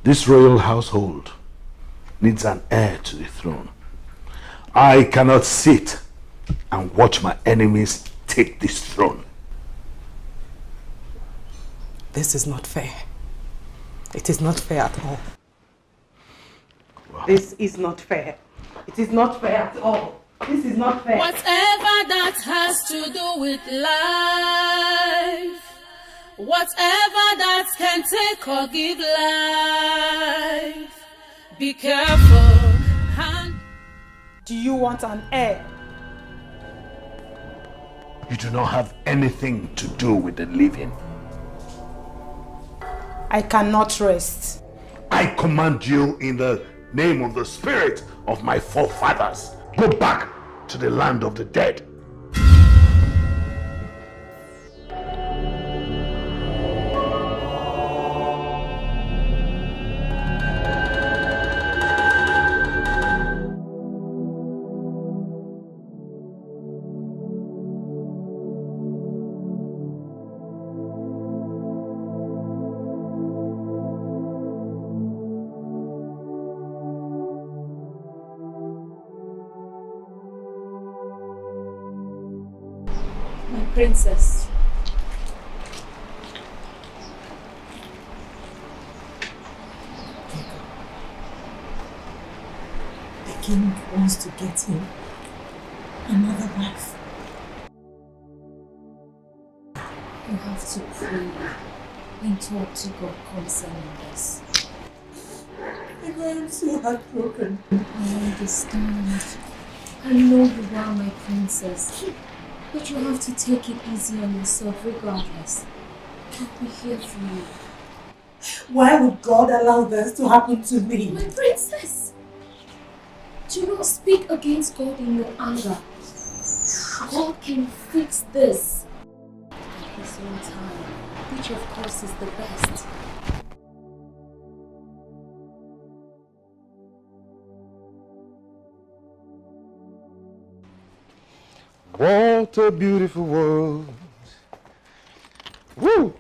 This royal household needs an heir to the throne. I cannot sit and watch my enemies take this throne. This is not fair. It is not fair at all. This is not fair. It is not fair at all. This is not fair. Whatever that has to do with life, whatever that can take or give life, be careful. Do you want an heir? You do not have anything to do with the living. I cannot rest. I command you in the name of the spirit of my forefathers. Go back to the land of the dead. Princess. The king wants to get him another wife. You have to pray and talk to God concerning this. I am so heartbroken. I understand. I know you are my princess. But you have to take it easy on yourself regardless. I'll be here for you. Why would God allow this to happen to me? My princess! Do not speak against God in your anger. God can fix this at His own time, which of course is the best. What a beautiful world. Woo!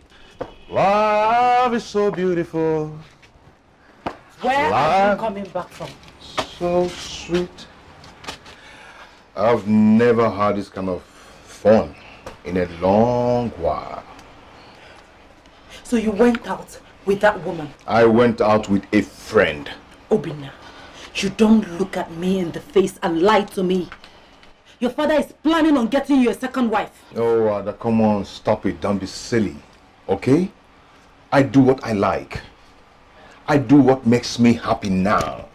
Love is so beautiful. Where are you coming back from? So sweet. I've never had this kind of fun in a long while. So you went out with that woman? I went out with a friend. Obina, you don't look at me in the face and lie to me. Your father is planning on getting you a second wife. Oh, Ada, come on, stop it. Don't be silly, okay? I do what I like. I do what makes me happy now.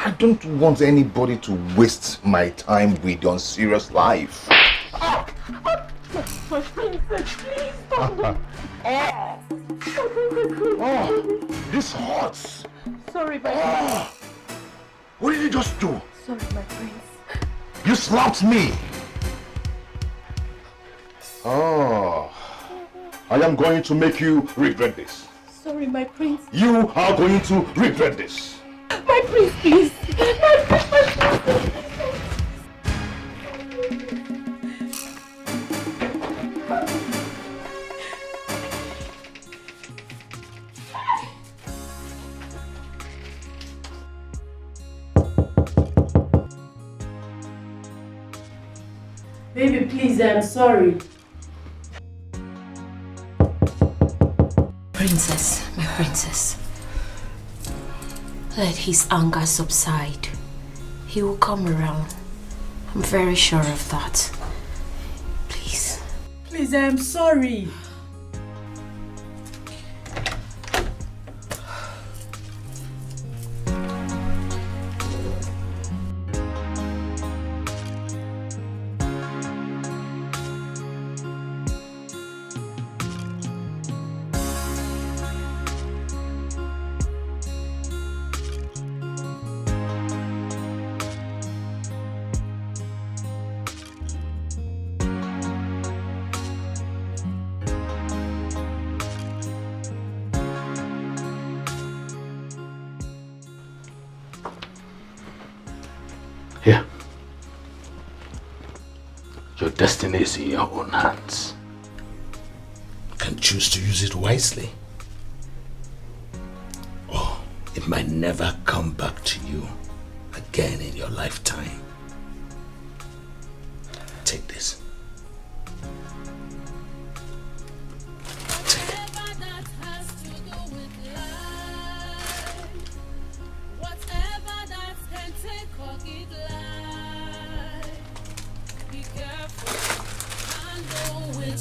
I don't want anybody to waste my time with on serious life. My princess, please don't. Oh, this hurts. Sorry, my prince. What did you just do? Sorry, my prince. You slapped me. Oh, I am going to make you regret this. Sorry, my prince. You are going to regret this. My prince, please. My prince, my prince. Baby, please, I'm sorry. Princess, my princess. Let his anger subside. He will come around. I'm very sure of that. Please. Please, I'm sorry. Here. Your destiny is in your own hands. You can choose to use it wisely. Or it might never come back to you again in your lifetime. Take this.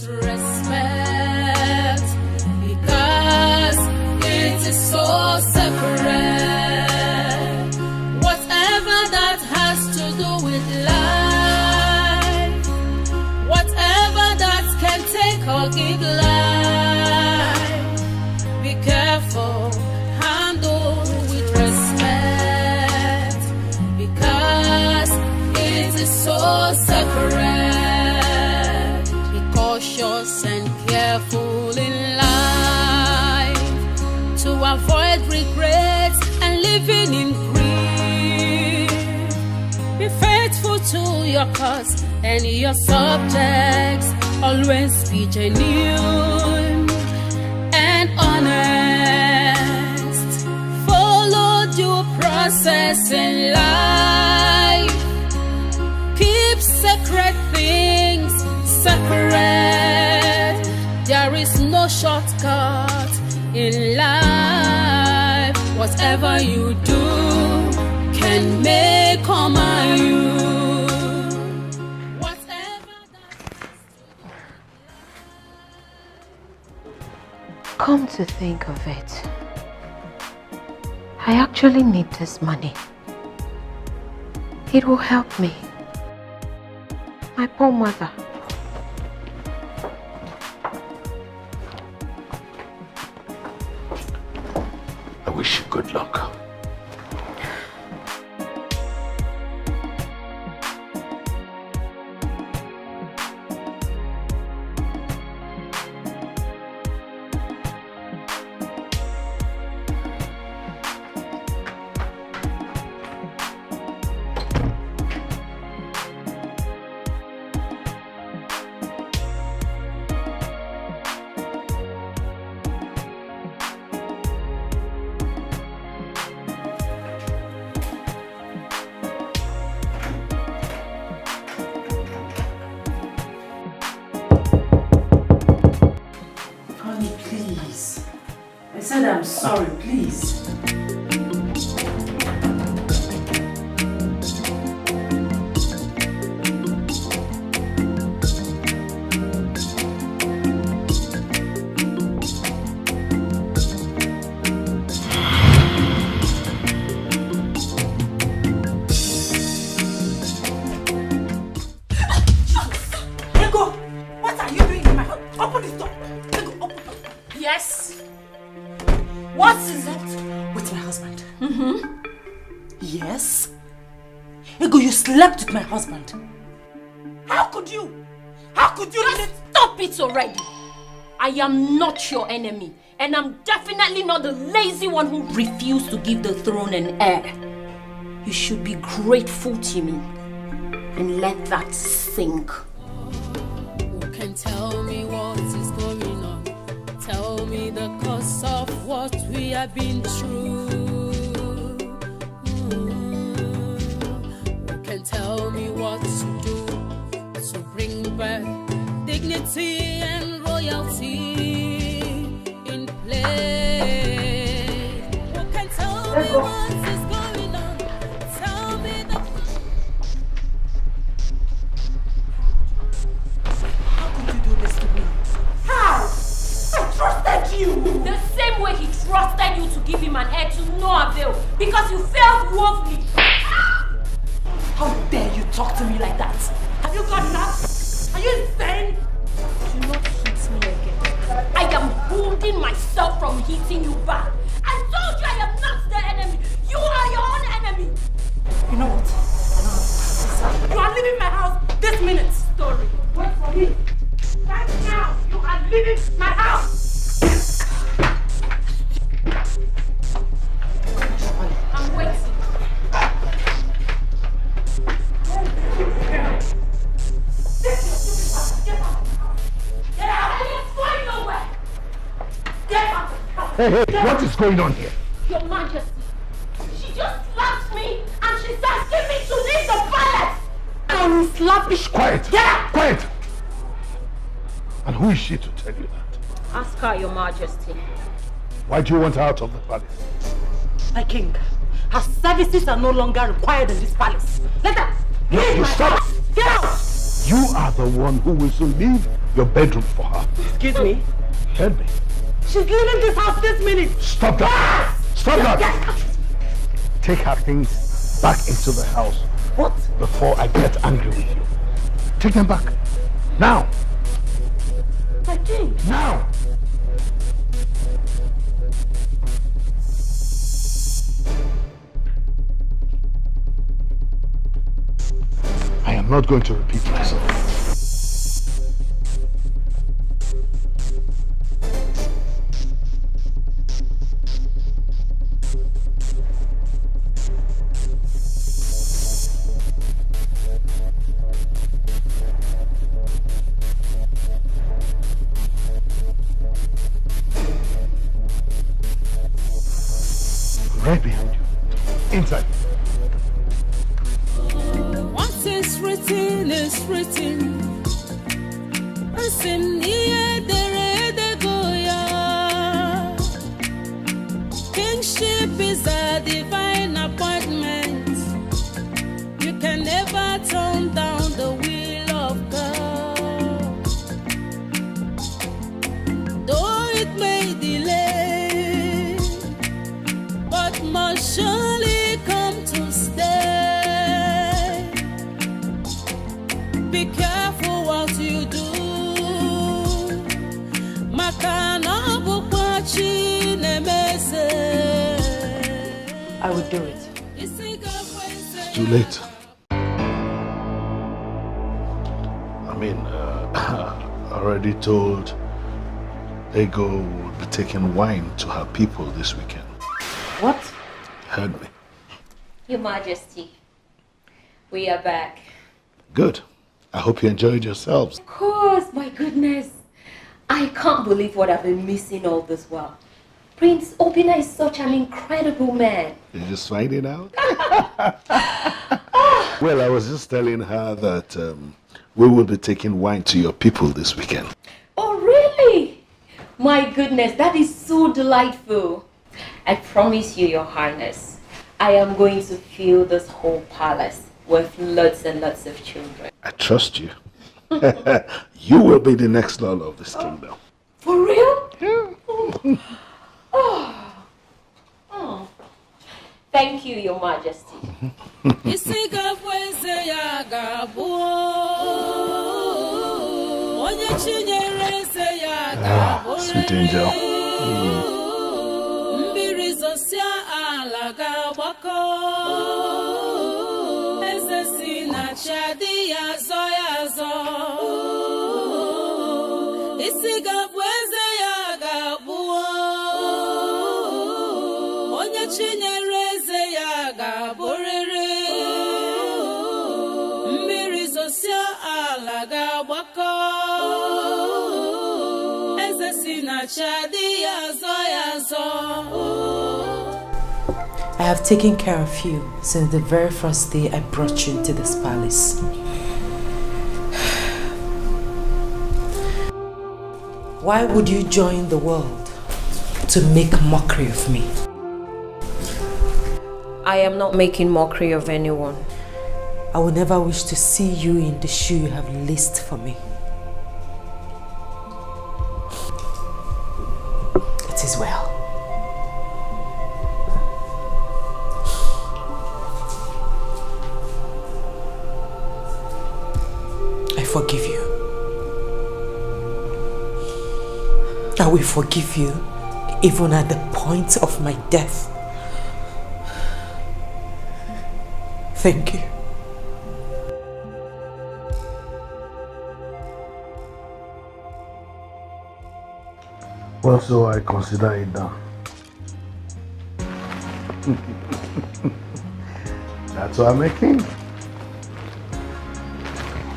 Respect, because it is so separate. Whatever that has to do with life, whatever that can take or give life, be careful, handle with respect, because it is so separate. Cautious and careful in life to avoid regrets and living in grief. Be faithful to your cause and your subjects. Always be genuine and honest. Follow due process in life. Keep sacred things separate. There is no shortcut in life. Whatever you do can make or mar you. Come to think of it, I actually need this money. It will help me. My poor mother. I wish you good luck. said I'm sorry, please. Yes. What is it with my husband? Yes. Ego, you slept with my husband. How could you? How could you? Just stop it already. I am not your enemy. And I'm definitely not the lazy one who refused to give the throne an heir. You should be grateful to me. And let that sink. Who can tell me what is going on? Tell me the cause of what we have been through. Who can tell me what to do to bring back dignity and royalty in play? Who can tell me what is going on? Tell me the... How could you do this to me? How? I trusted you! The same way he trusted you to give him an heir to no avail because you failed woefully. How dare you talk to me like that? Have you got enough? Are you insane? Do not hit me again. I am wounding myself from hitting you back. I told you I am not the enemy. You are your own enemy. You know what? You are leaving my house this minute. Story. Wait for me. Right now, you are leaving my house. I'm waiting. Get out! I ain't going nowhere! Get out! Hey, what is going on here? Your Majesty, she just slapped me and she's asking me to leave the palace! I will slap you! Quiet! Yeah! Quiet! And who is she to tell you that? Ask her, Your Majesty. Why do you want her out of the palace? My king, her services are no longer required in this palace. Let her leave my stop! house. Get out! You are the one who will soon leave your bedroom for her. Excuse me? Tell me. She's leaving this house this minute. Stop that! Yes! Stop that! Yes! Take her things back into the house. What? Before I get angry with you. Take them back. Now! My king! Now! I am not going to repeat myself. Right behind you. Inside. What is written is written. Kingship is a divine appointment. You can never turn down the will of God. Though it may delay, but must surely come to stay. Be careful what you do. I would do it. It's too late. I mean, I already told Ego would be taking wine to her people this weekend. What? Heard me. Your Majesty, we are back. Good. I hope you enjoyed yourselves. Of course, my goodness. I can't believe what I've been missing all this while. Prince Obina is such an incredible man. You're just finding out? Well, I was just telling her that we will be taking wine to your people this weekend. Oh, really? My goodness, that is so delightful. I promise you, Your Highness, I am going to fill this whole palace with lots and lots of children. I trust you. You will be the next Lord of this kingdom. For real? Yeah. Oh. Thank you, Your Majesty. Sweet angel. I have taken care of you since the very first day I brought you into this palace. Why would you join the world to make mockery of me? I am not making mockery of anyone. I will never wish to see you in the shoe you have laced for me. It is well. I forgive you. I will forgive you even at the point of my death. Thank you. Well, so I consider it done. That's why I'm a king.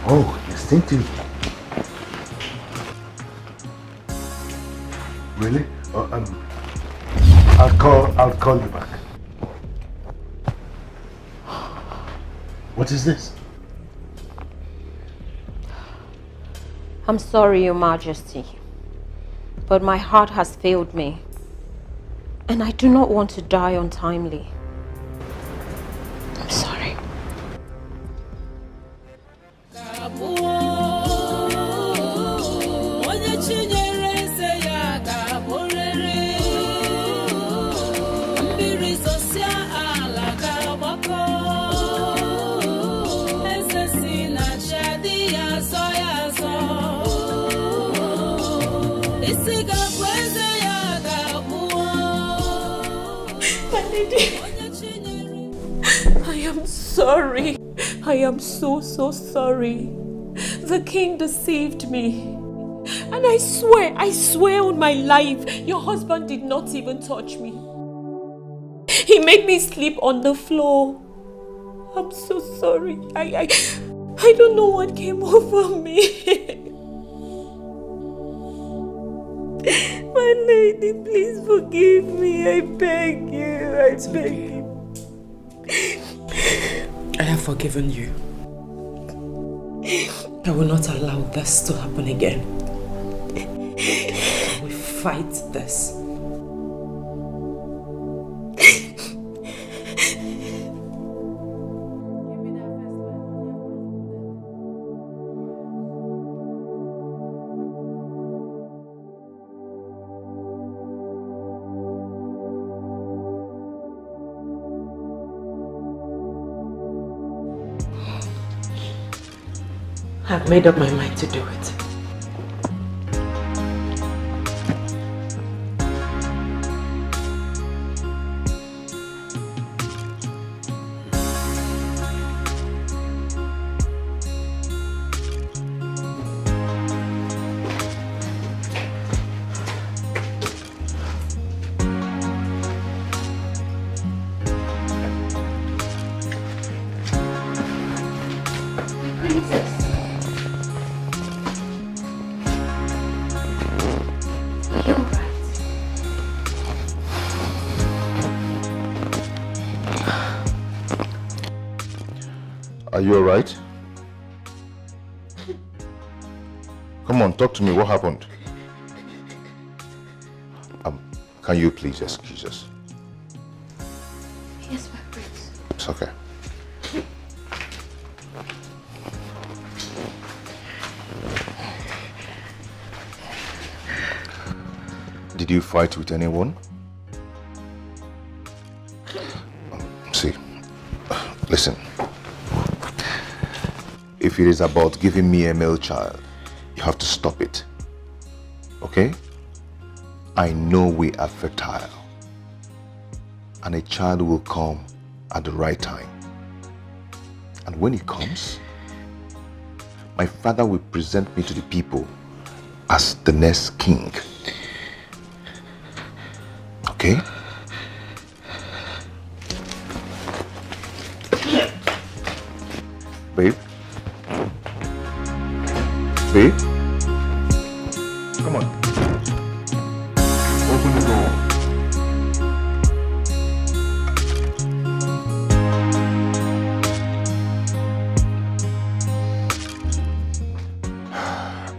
Oh, instinctive. Really? I'll call you back. What is this? I'm sorry, Your Majesty, but my heart has failed me, and I do not want to die untimely. I'm sorry. I am sorry. I am so sorry. The king deceived me. And I swear on my life, your husband did not even touch me. He made me sleep on the floor. I'm so sorry. I don't know what came over me. My lady, please forgive me. I beg you. I beg you. I have forgiven you. I will not allow this to happen again. I will fight this. I've made up my mind to do it. Are you alright? Come on, talk to me. What happened? Can you please excuse us? Yes, my prince. It's okay. Did you fight with anyone? See, listen. If it is about giving me a male child, you have to stop it. Okay? I know we are fertile. And a child will come at the right time. And when it comes, my father will present me to the people as the next king. Okay? Babe? Babe? Come on. Open the door.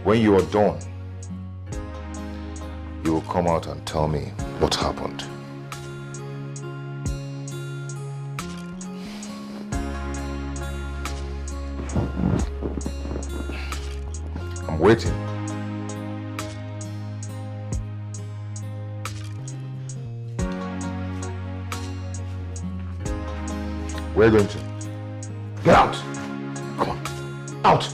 When you are done, you will come out and tell me what happened. I'm waiting. We're going to. Get out! Come on. Out!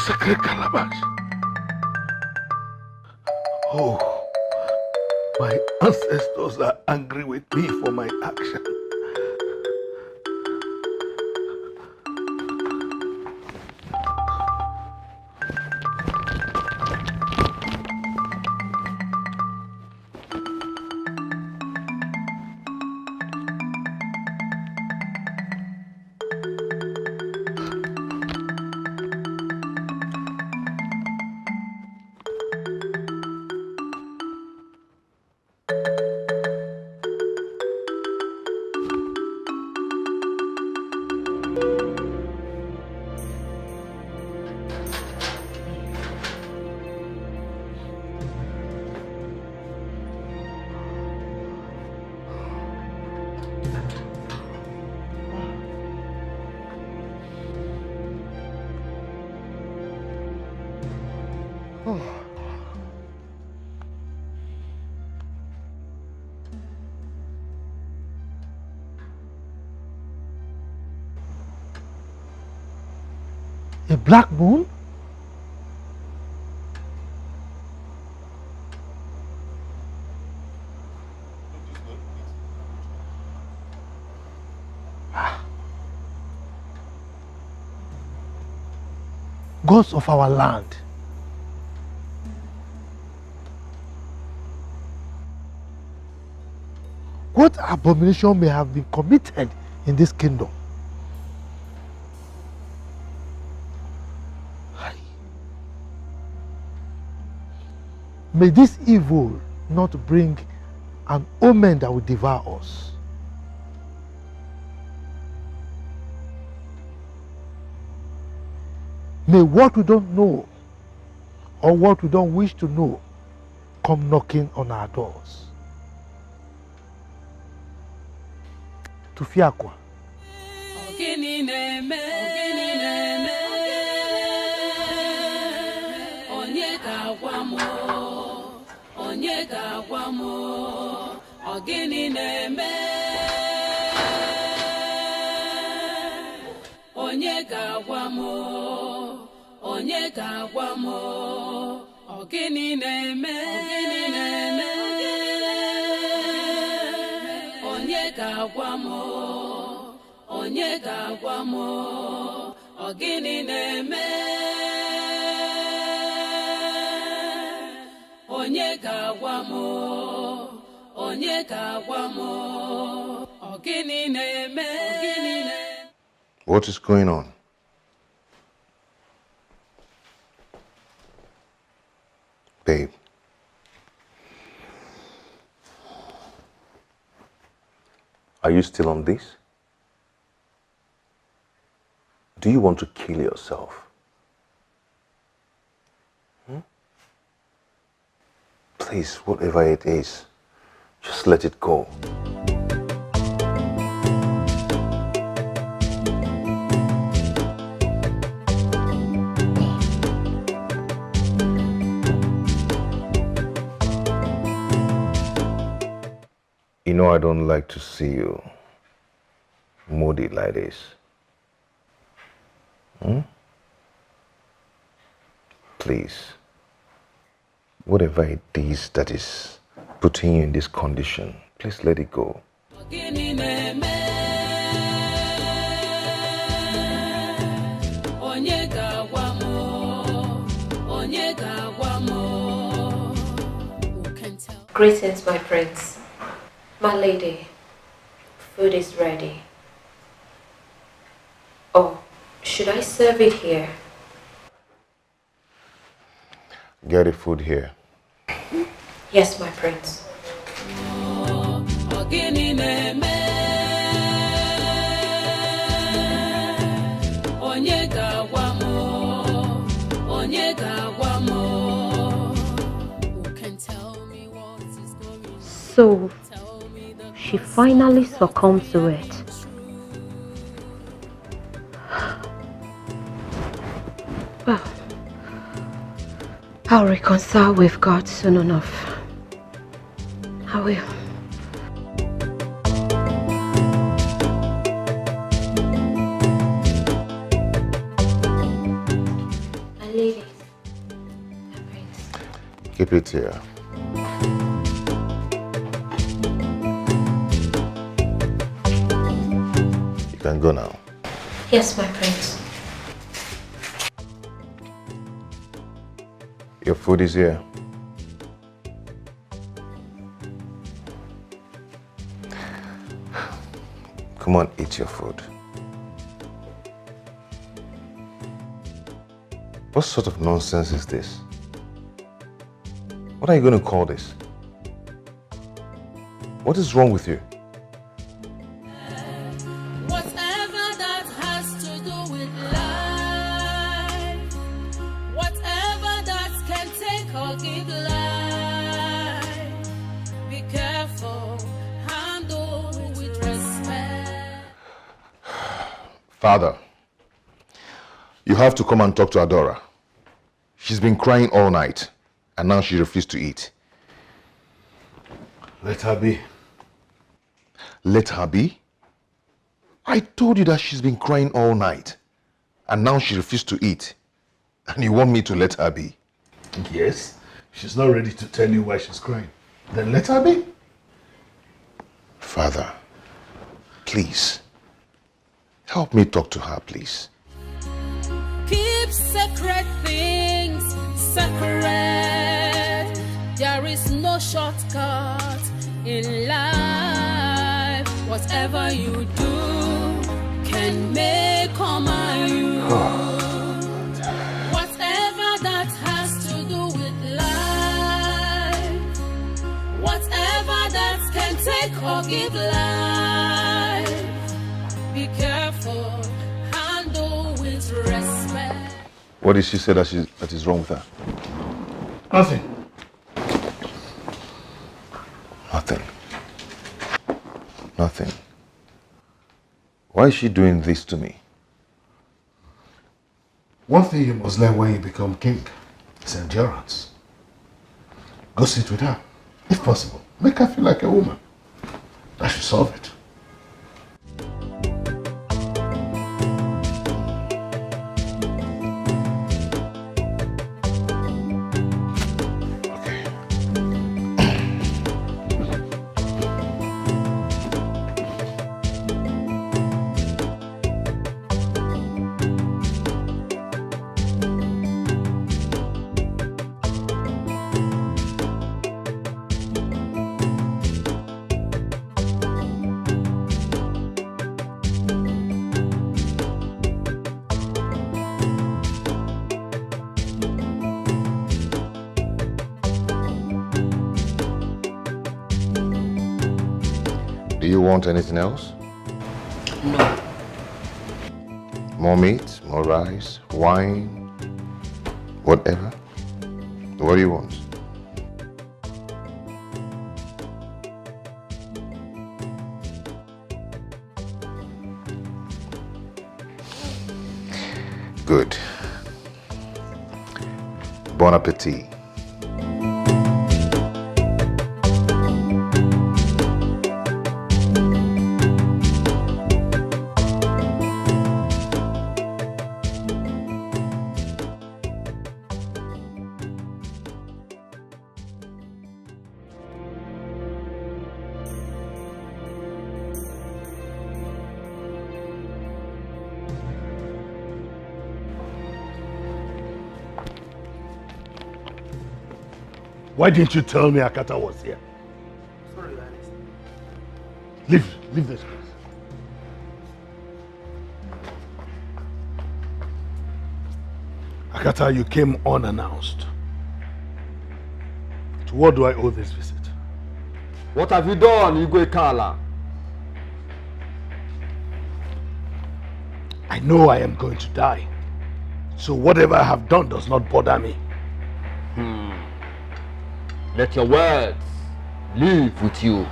Sacred calabash. Oh, my ancestors are angry with me for my action. A black moon? Gods of our land. What abomination may have been committed in this kingdom? May this evil not bring an omen that will devour us. May what we don't know or what we don't wish to know come knocking on our doors. Tufiakwa. Onye ga-agwa m ọ gịnị na-eme? Onye ga-agwa m onye ga-agwa m ọ gịnị na-eme? Onye ga-agwa m onye ga-agwa m ọ gịnị na-eme? Onye ga-agwa m onye ga-agwa m ọ gịnị na-eme? What is going on? Babe. Are you still on this? Do you want to kill yourself? Please, whatever it is, just let it go. You know I don't like to see you moody like this. Please, whatever it is that is putting you in this condition, please let it go. Greetings, my prince. My lady, food is ready. Oh, should I serve it here? Get the food here. Yes, my prince. So, she finally succumbed to it. Well, I'll reconcile with God soon enough. I will. My lady. Keep it here. You can go now. Yes, my prince. Your food is here. Come on, eat your food. What sort of nonsense is this? What are you going to call this? What is wrong with you? Whatever that has to do with life, whatever that can take or give life, be careful, handle with respect. Father, you have to come and talk to Adora. She's been crying all night, and now she refused to eat. Let her be. Let her be? I told you that she's been crying all night, and now she refused to eat. And you want me to let her be? Yes. She's not ready to tell you why she's crying. Then let her be. Father, please, help me talk to her, please. Keep sacred things sacred. There is no shortcut in life. Whatever you do can make or mar you. Whatever that has to do with life, whatever that can take or give life, be careful, handle with respect. What did she say that is wrong with her? Nothing. Nothing. Nothing. Why is she doing this to me? One thing you must learn when you become king is endurance. Go sit with her, if possible. Make her feel like a woman. That should solve it. Do you want anything else? No. More meat, more rice, wine, whatever? What do you want? Good. Bon appetit. Why didn't you tell me Akata was here? Sorry, Your Highness. Leave this place. Akata, you came unannounced. To what do I owe this visit? What have you done, Igwe Kala? I know I am going to die. So whatever I have done does not bother me. Let your words live with you.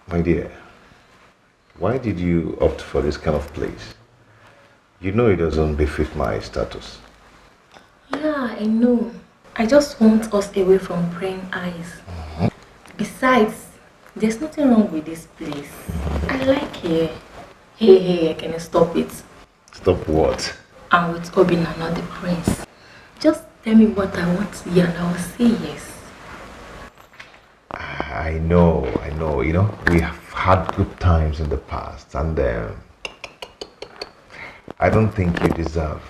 My dear, why did you opt for this kind of place? You know it doesn't befit my status. Yeah, I know. I just want us away from prying eyes. Besides, there's nothing wrong with this place. I like it. Hey, can you stop it? Stop what? I'm with Obina, not the prince. Just tell me what I want to hear and I will say yes. I know. You know, we have had good times in the past, and I don't think you deserve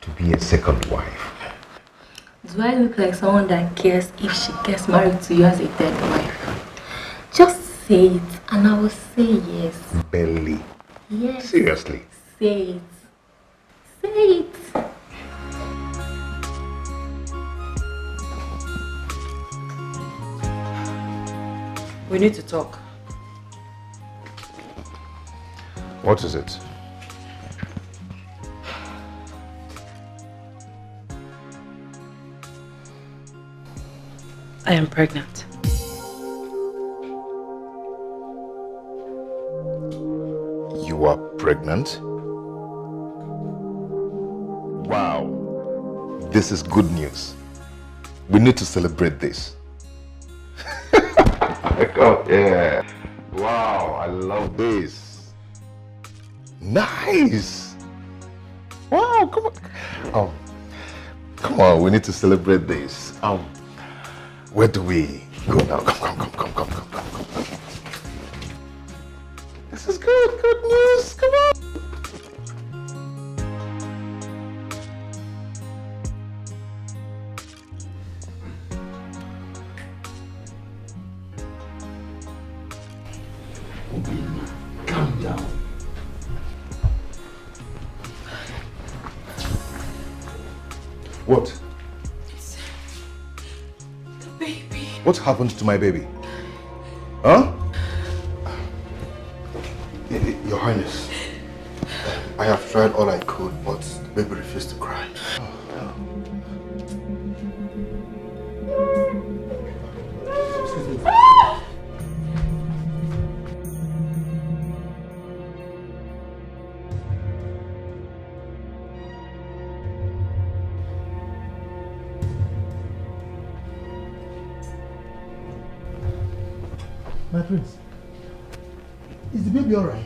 to be a second wife. Do I look like someone that cares if she gets married to you as a third wife? Just say it and I will say yes. Belly. Yes. Seriously. Say it. Say it. We need to talk. What is it? I am pregnant. You are pregnant? Wow. This is good news. We need to celebrate this. Oh, yeah. Wow, I love this. Nice. Wow, come on. Come on, we need to celebrate this. Where do we go now? Come. This is good news. Come on. Calm down. What? The baby. What happened to my baby? Huh? Your Highness, I have tried all I could, but the baby refused to cry. My prince, is the baby alright?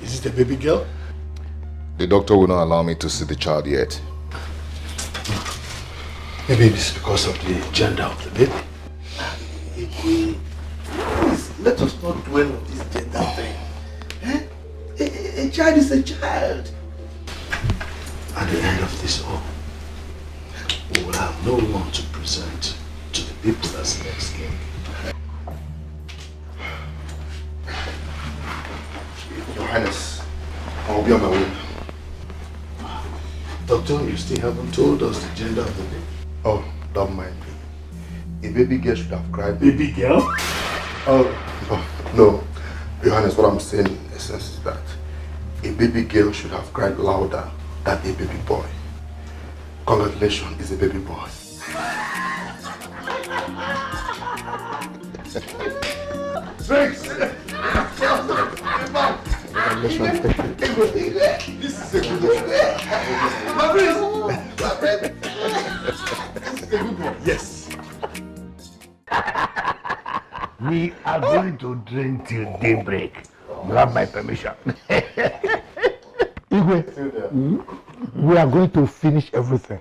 Is it a baby girl? The doctor will not allow me to see the child yet. Maybe it is because of the gender of the baby. Please, let us not dwell on this gender thing. A child is a child. At the end of this all, we will have no one to present to the people as next king. Your Highness, I'll be on my way. Doctor, you still haven't told us the gender of the baby. Oh, don't mind me. A baby girl should have cried. Baby girl? Oh, no. Your Highness, what I'm saying in essence is that a baby girl should have cried louder than a baby boy. Congratulations, is a baby boy. Thanks! This is a good one. My friend! This is a good one. Yes. We are going to drink till daybreak. You have my permission. Igwe, we are going to finish everything.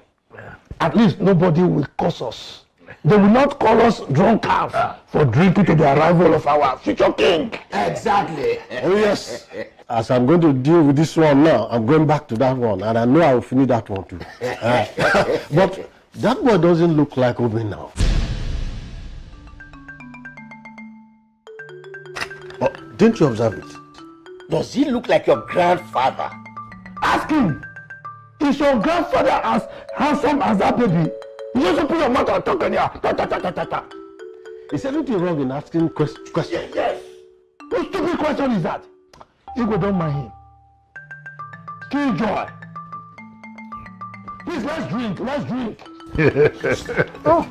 At least nobody will curse us. They will not call us drunkards for drinking to the arrival of our future king. Exactly. Oh yes. As I'm going to deal with this one now, I'm going back to that one, and I know I will finish that one too. But that boy doesn't look like Obi now. Oh, didn't you observe it? Does he look like your grandfather? Ask him. Is your grandfather as handsome as that baby? You just open your mouth and talk on here. Ta ta ta ta ta ta. Is anything wrong in asking questions? Yes. What stupid question is that? Igwe, don't mind him. Killjoy. Please, let's drink. Let's drink. Oh.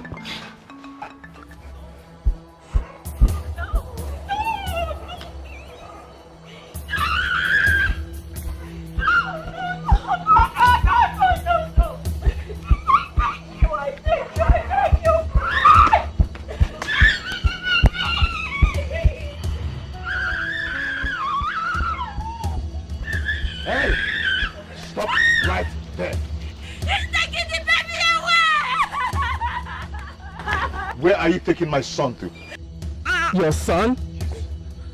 Hey! Stop right there. He's taking the baby away! Where are you taking my son to? Your son?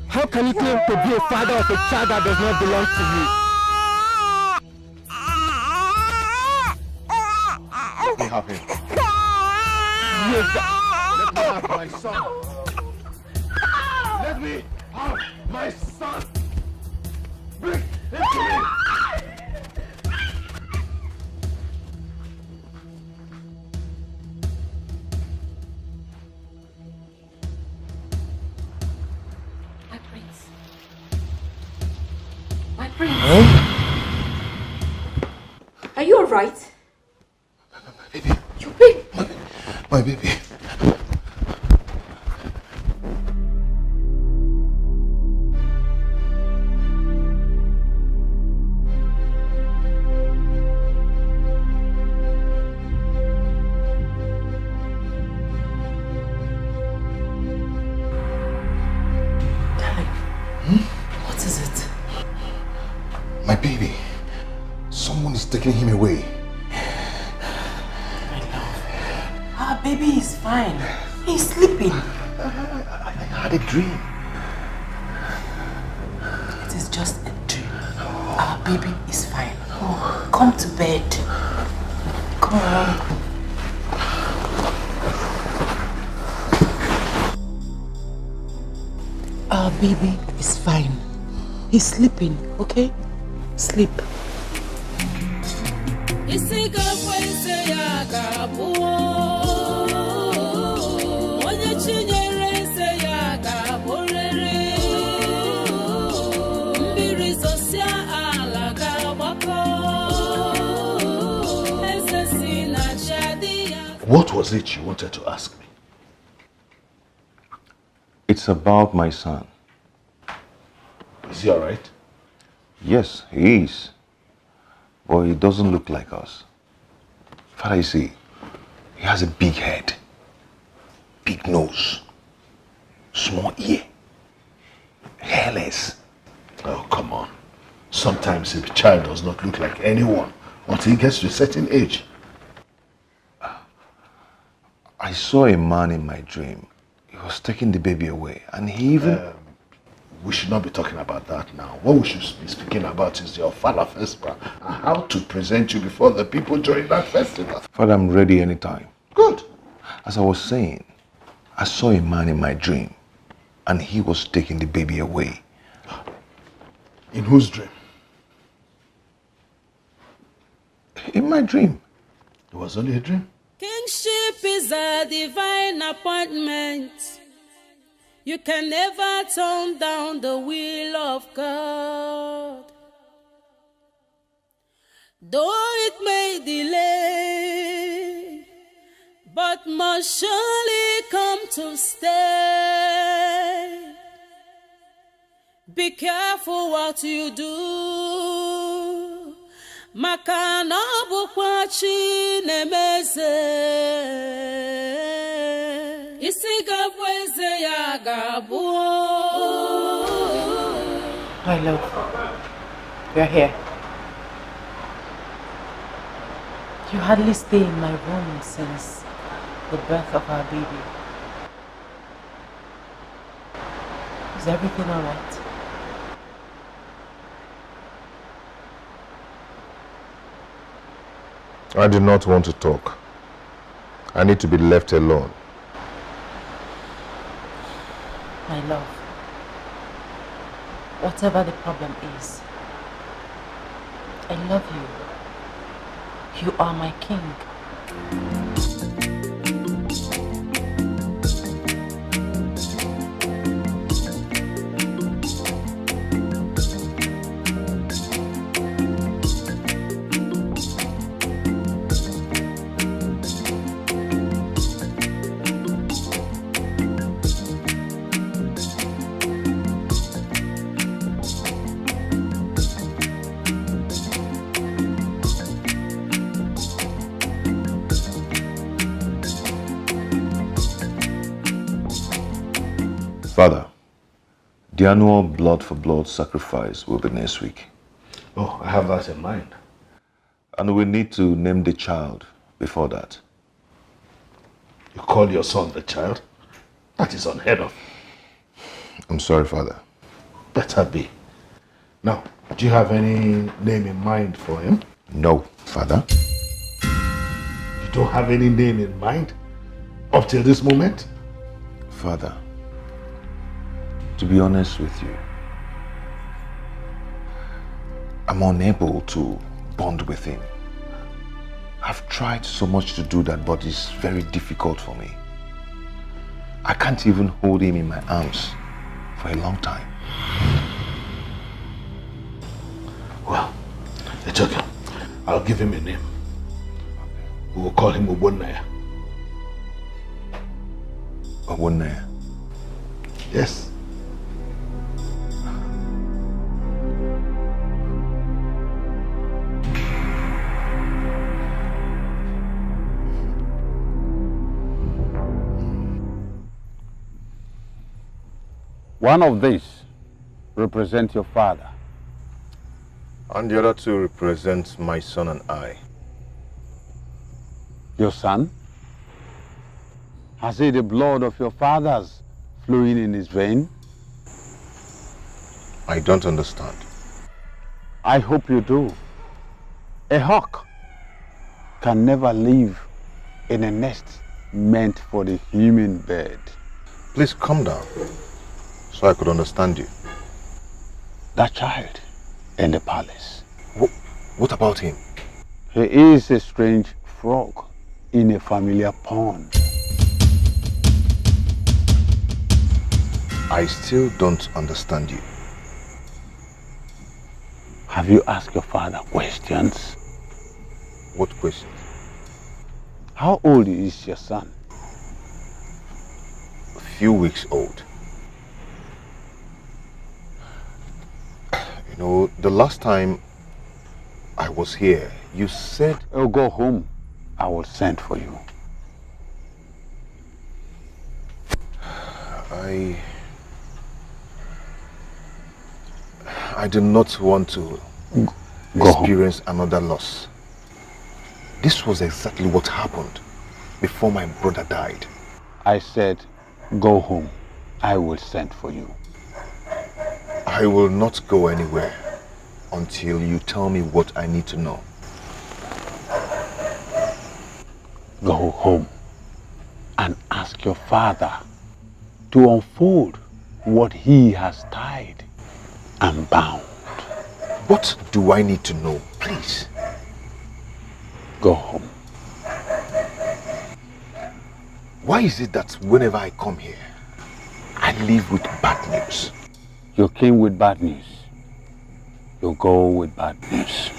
How can you claim to be a father of a child that does not belong to you? Let me have him. Yes, Let me have my son. Let me have my son. Bring him to me. My prince. My prince. Huh? Are you alright? My baby. Your baby. My baby. What is it? My baby. Someone is taking him away. My love. Our baby is fine. He's sleeping. I had a dream. It is just a dream. Our baby is fine. Oh, come to bed. Come on. Our baby is fine. He's sleeping, okay? Sleep. What was it you wanted to ask me? It's about my son. Is he alright? Yes, he is. But he doesn't look like us. Father, you see, he has a big head, big nose, small ear, hairless. Oh, come on. Sometimes a child does not look like anyone until he gets to a certain age. I saw a man in my dream. He was taking the baby away, and he even... we should not be talking about that now. What we should be speaking about is your Fala festival and how to present you before the people during that festival. Father, I'm ready anytime. Good. As I was saying, I saw a man in my dream and he was taking the baby away. In whose dream? In my dream. It was only a dream. Kingship is a divine appointment. You can never turn down the will of God. Though it may delay, but must surely come to stay. Be careful what you do. Maka na ọ bụkwa Chinemeze. Isi ga-abụ eze ya ga-abụ. My love, we are here. You hardly stay in my room since the birth of our baby. Is everything all right? I do not want to talk. I need to be left alone. My love, whatever the problem is, I love you. You are my king. Father, the annual blood for blood sacrifice will be next week. Oh, I have that in mind. And we need to name the child before that. You call your son the child? That is unheard of. I'm sorry, Father. Better be. Now, do you have any name in mind for him? No, Father. You don't have any name in mind up till this moment? Father, to be honest with you, I'm unable to bond with him. I've tried so much to do that, but it's very difficult for me. I can't even hold him in my arms for a long time. Well, it's okay. I'll give him a name. We will call him Obonaya. Obonaya? Yes. One of these represents your father. And the other two represent my son and I. Your son? Has he the blood of your fathers flowing in his vein? I don't understand. I hope you do. A hawk can never live in a nest meant for the human bird. Please calm down, so I could understand you. That child in the palace. What about him? He is a strange frog in a familiar pond. I still don't understand you. Have you asked your father questions? What questions? How old is your son? A few weeks old. You know, the last time I was here, you said... Oh, go home. I will send for you. I do not want to experience another loss. This was exactly what happened before my brother died. I said, go home. I will send for you. I will not go anywhere until you tell me what I need to know. Go home and ask your father to unfold what he has tied and bound. What do I need to know, please? Go home. Why is it that whenever I come here, I leave with bad news? You came with bad news. You go with bad news.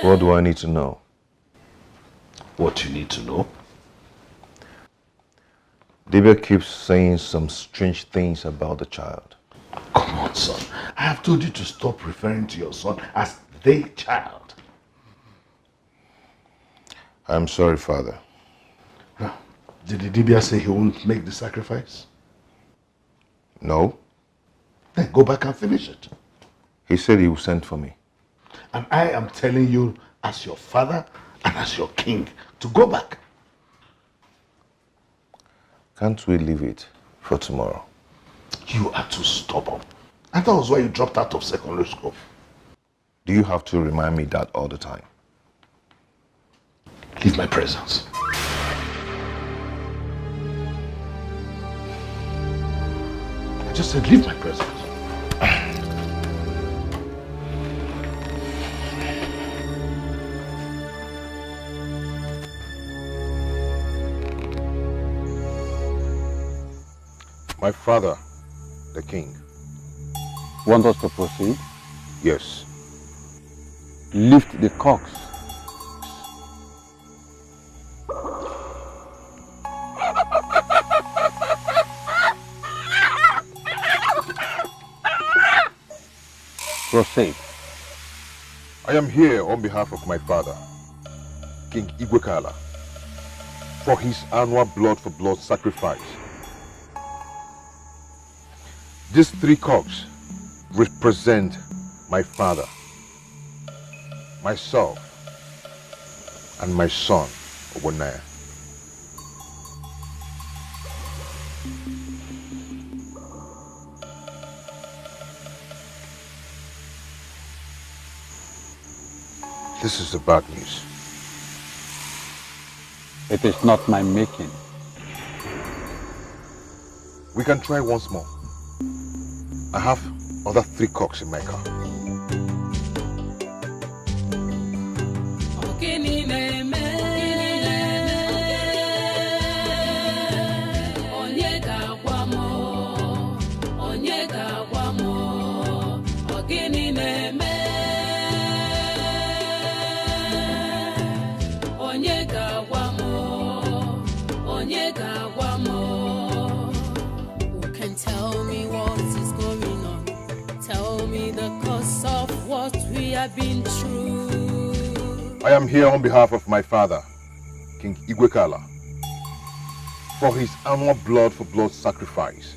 What do I need to know? What you need to know? Dibia keeps saying some strange things about the child. Come on, son. I have told you to stop referring to your son as the child. I'm sorry, Father. Now, did the Dibia say he won't make the sacrifice? No. Then go back and finish it. He said he will send for me. And I am telling you, as your father and as your king, to go back. Can't we leave it for tomorrow? You are too stubborn. And that was why you dropped out of secondary school. Do you have to remind me that all the time? Leave my presence. I just said leave my presence. My father, the king. Want us to proceed? Yes. Lift the cocks. Proceed. I am here on behalf of my father, King Igwekala, for his annual blood for blood sacrifice. These 3 cocks represent my father, myself, and my son, Obonaya. This is the bad news. It is not my making. We can try once more. I have other 3 cocks in my car. Tell me what is going on. Tell me the cause of what we have been through. I am here on behalf of my father, King Igwekala, for his annual blood for blood sacrifice.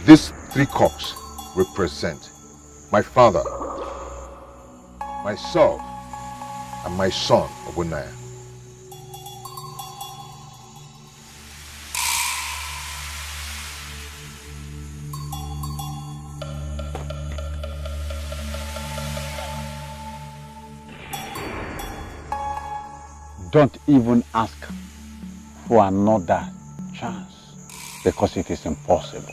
These 3 cocks represent my father, myself, and my son, Obonaya. Don't even ask for another chance, because it is impossible.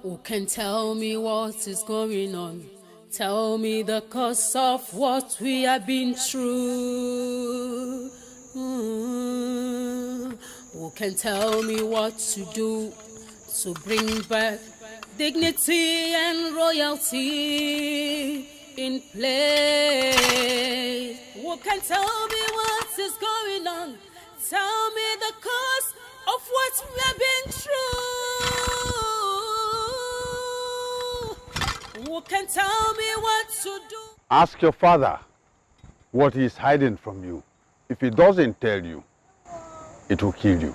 Who can tell me what is going on? Tell me the cause of what we have been through. Who can tell me what to do to bring back dignity and royalty in place. Who can tell me what is going on? Tell me the cause of what we have been through. Who can tell me what to do? Ask your father what he is hiding from you. If he doesn't tell you, it will kill you.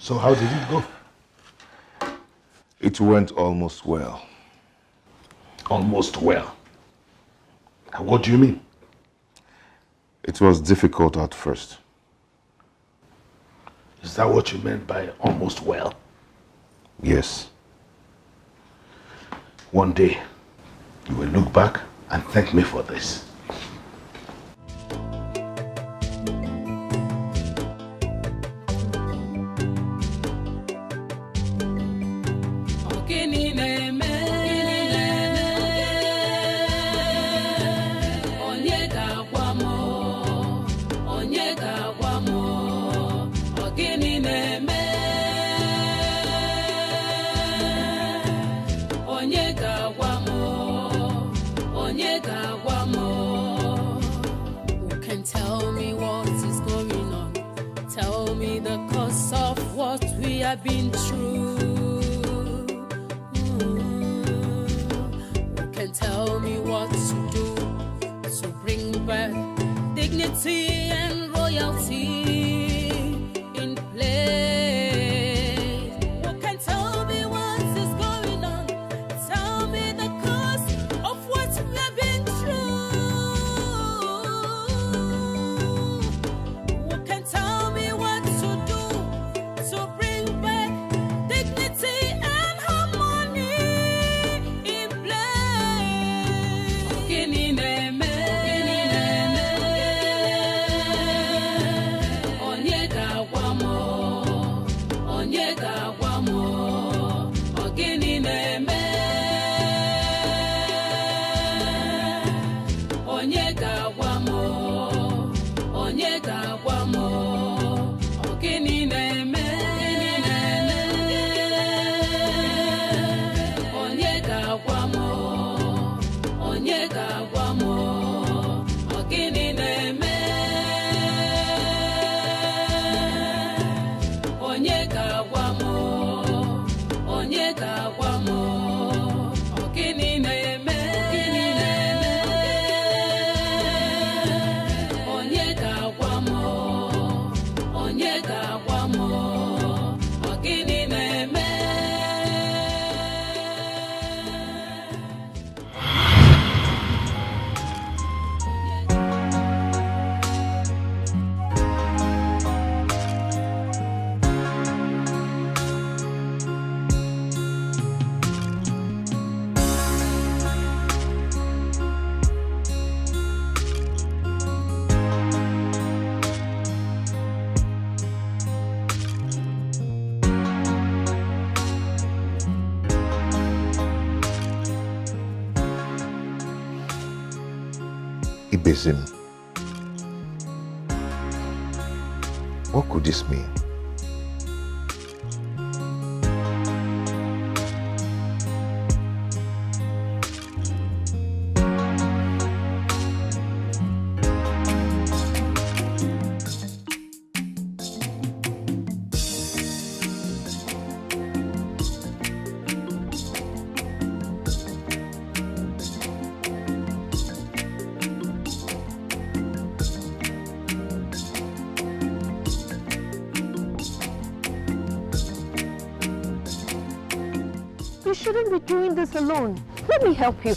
So how did it go? It went almost well. Almost well? And what do you mean? It was difficult at first. Is that what you meant by almost well? Yes. One day, you will look back and thank me for this. I've been through. Who can tell me what to do to bring back dignity and royalty in place? Who can tell me what is going on? Tell me the cause of what we have been through. Who can tell me what to do to bring back dignity and harmony in place? Onye ga-agwa m? Onye ga-agwa m? Ọ gịnị na-eme? Onye ga-agwa m? Onye ga-agwa m? Ọ gịnị na-eme? Onye ga-agwa m? Onye ga-agwa m? Ọ gịnị na-eme? Onye ga-agwa m? Onye ga-agwa m? Ọ gịnị na-eme? Onye ga-agwa m? Onye ga-agwa m? Ọ gịnị na-eme? Ibezim. What could this mean? shouldn't be doing this alone. Let me help you.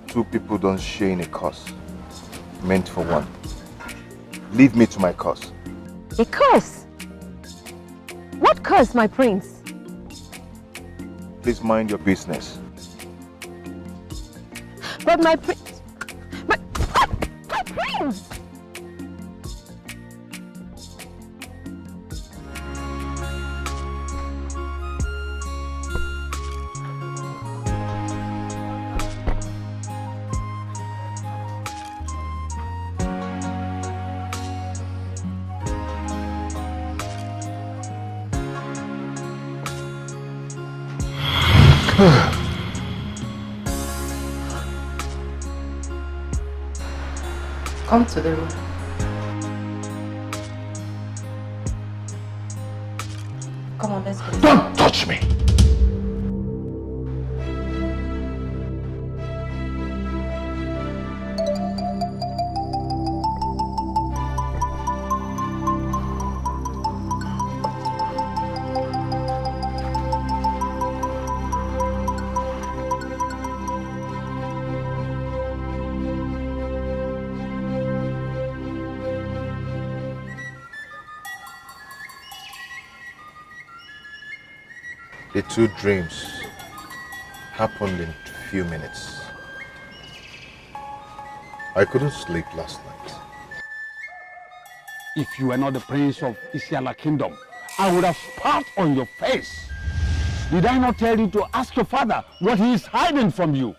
Two people don't share in a cause meant for one. Leave me to my cause. A curse? What curse, my prince? Please mind your business. But my prince... My prince! Come to the room. Come on, let's go. Don't touch me! The two dreams happened in a few minutes. I couldn't sleep last night. If you were not the prince of Isiala kingdom, I would have spat on your face. Did I not tell you to ask your father what he is hiding from you?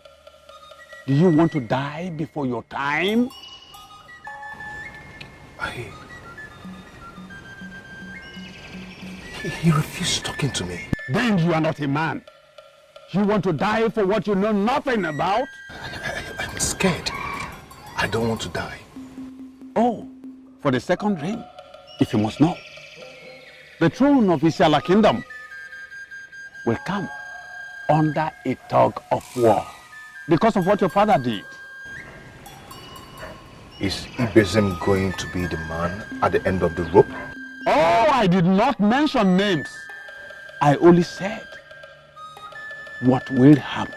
Do you want to die before your time? He refused talking to me. Then you are not a man. You want to die for what you know nothing about? I'm scared. I don't want to die. Oh, for the second dream, if you must know. The throne of Isiala kingdom will come under a tug of war because of what your father did. Is Ibezem going to be the man at the end of the rope? Oh, I did not mention names. I only said what will happen.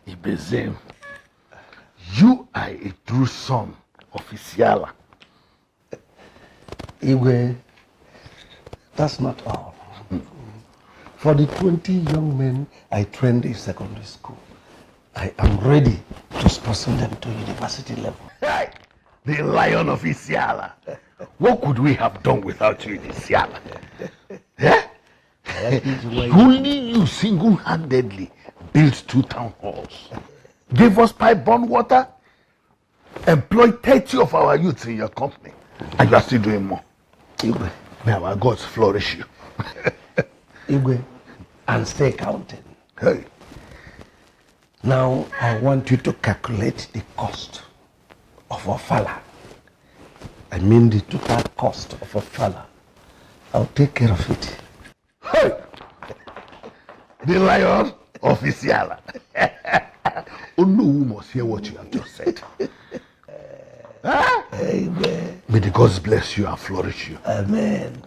Ibezem, you are a true son of Isiala. Igwe, that's not all. For the 20 young men I trained in secondary school, I am ready to sponsor them to university level. Hey, the lion of Isiala. What could we have done without you in Isiala? Eh? Only you single-handedly built 2 town halls, gave us pipe-borne water, employed 30 of our youths in your company, and you are still doing more. Igwe. May our gods flourish you. Igwe, and stay counting. Hey. Now, I want you to calculate the cost of a fella. I mean the total cost of a fella. I'll take care of it. Hey! The lion of Isiala. Unu must hear what you have just said. Huh? Amen. May the gods bless you and flourish you. Amen.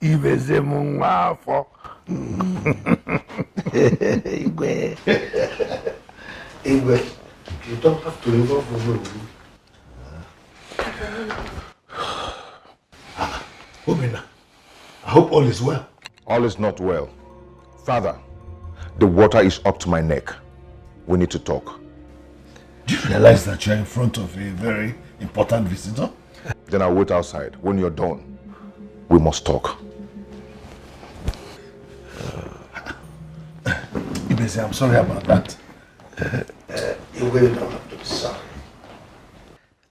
Ibezem nwafọ. Igwe. Igwe, you don't have to involve me. Omena, I hope all is well. All is not well. Father, the water is up to my neck. We need to talk. Do you realize that you're in front of a very important visitor? Then I'll wait outside. When you're done, we must talk. Ibeze, I'm sorry about that. You don't have to be sorry.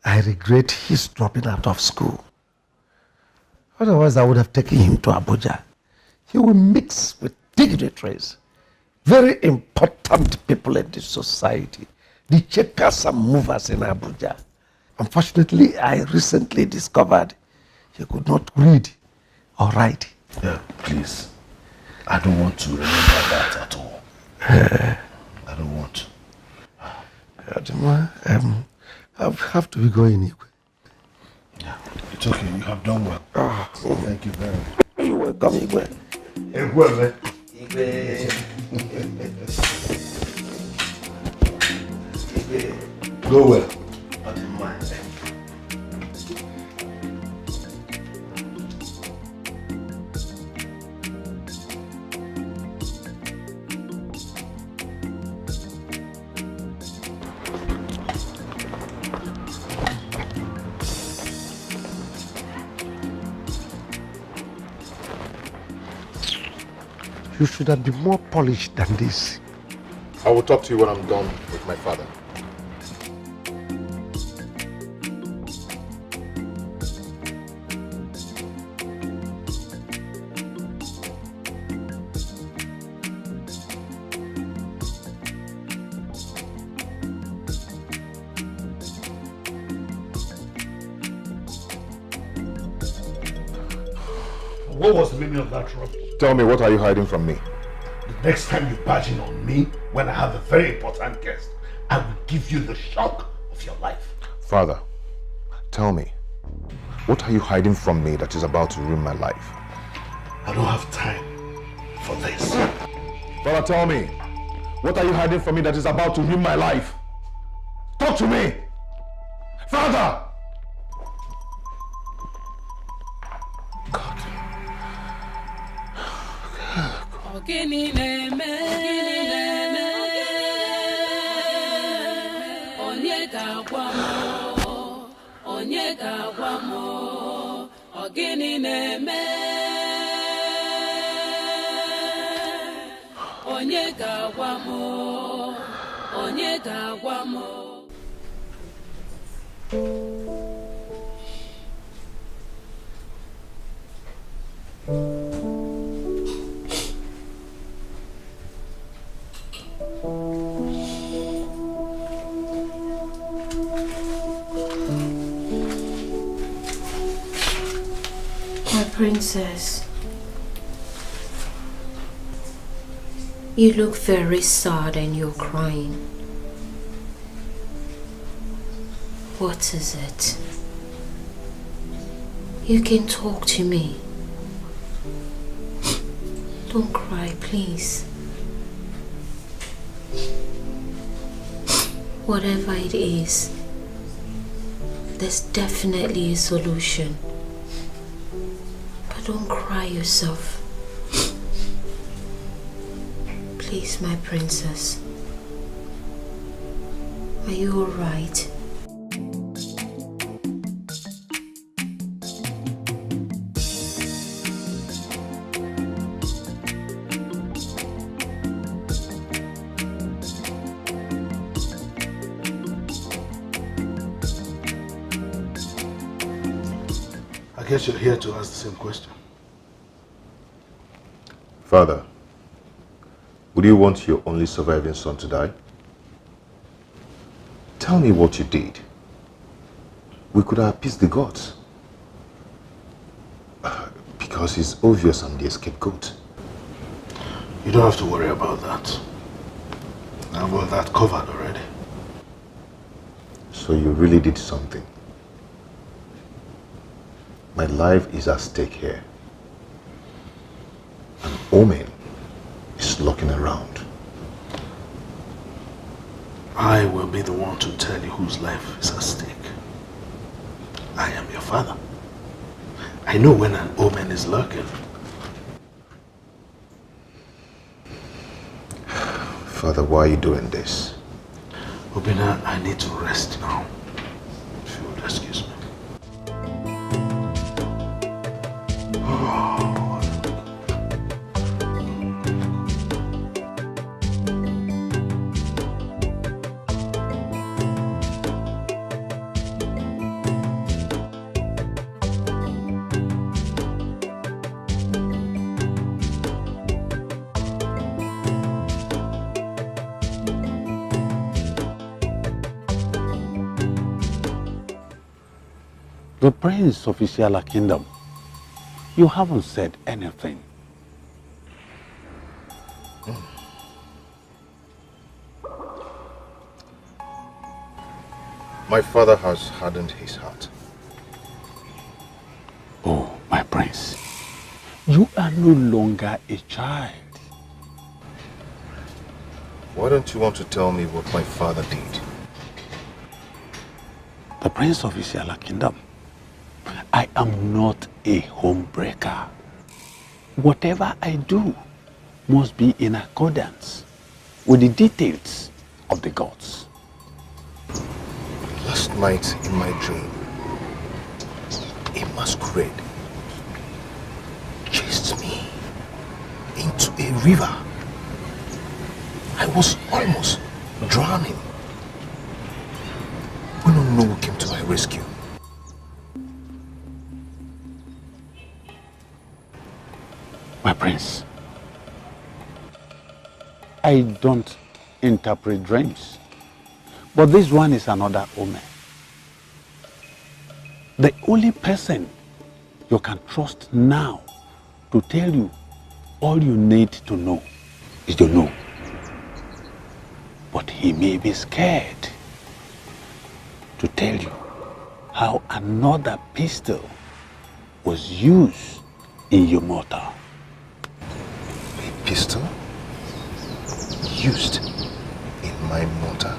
I I regret his dropping out of school. Otherwise, I would have taken him to Abuja. He will mix with dignitaries, very important people in the society, the checkers and movers in Abuja. Unfortunately, I recently discovered he could not read or write. Yeah, please. I don't want to remember that at all. I don't want to. I have to be going. Yeah, it's okay. You have done well. Thank you very much. You're welcome, Igwe. Igwe. Igwe. Go well. Not in mind. You should have been more polished than this. I will talk to you when I'm done with my father. What was the meaning of that rubbish? Tell me, what are you hiding from me? The next time you barge in on me when I have a very important guest, I will give you the shock of your life. Father, tell me, what are you hiding from me that is about to ruin my life? I don't have time for this. Father, tell me, what are you hiding from me that is about to ruin my life? Talk to me! Father! Gịnị na-eme? Onye ga-agwa m? Onye ga-agwa m? Ọ gịnị na-eme? Onye ga-agwa m? Onye ga-agwa m? Princess, you look very sad and you're crying. What is it? You can talk to me. Don't cry, please. Whatever it is, there's definitely a solution. Don't cry yourself. Please, my princess. Are you all right? I guess you're here to ask the same question. Father, would you want your only surviving son to die? Tell me what you did. We could have appeased the gods. Because it's obvious I'm the scapegoat. You don't have to worry about that. I've got that covered already. So you really did something. My life is at stake here. An Omen is looking around. I will be the one to tell you whose life is at stake. I am your father. I know when an Omen is lurking. Father, why are you doing this? Obina, I need to rest now. If you would excuse me. The Prince of Isiala Kingdom, you haven't said anything. My father has hardened his heart. Oh, my prince, you are no longer a child. Why don't you want to tell me what my father did? The Prince of Isiala Kingdom, I am not a homebreaker. Whatever I do must be in accordance with the details of the gods. Last night in my dream, a masquerade chased me into a river. I was almost drowning when Ono came to my rescue. My prince, I don't interpret dreams, but this one is another omen. The only person you can trust now to tell you all you need to know is to know. But he may be scared to tell you how another pistol was used in your mortar. A pistol used in my mortar?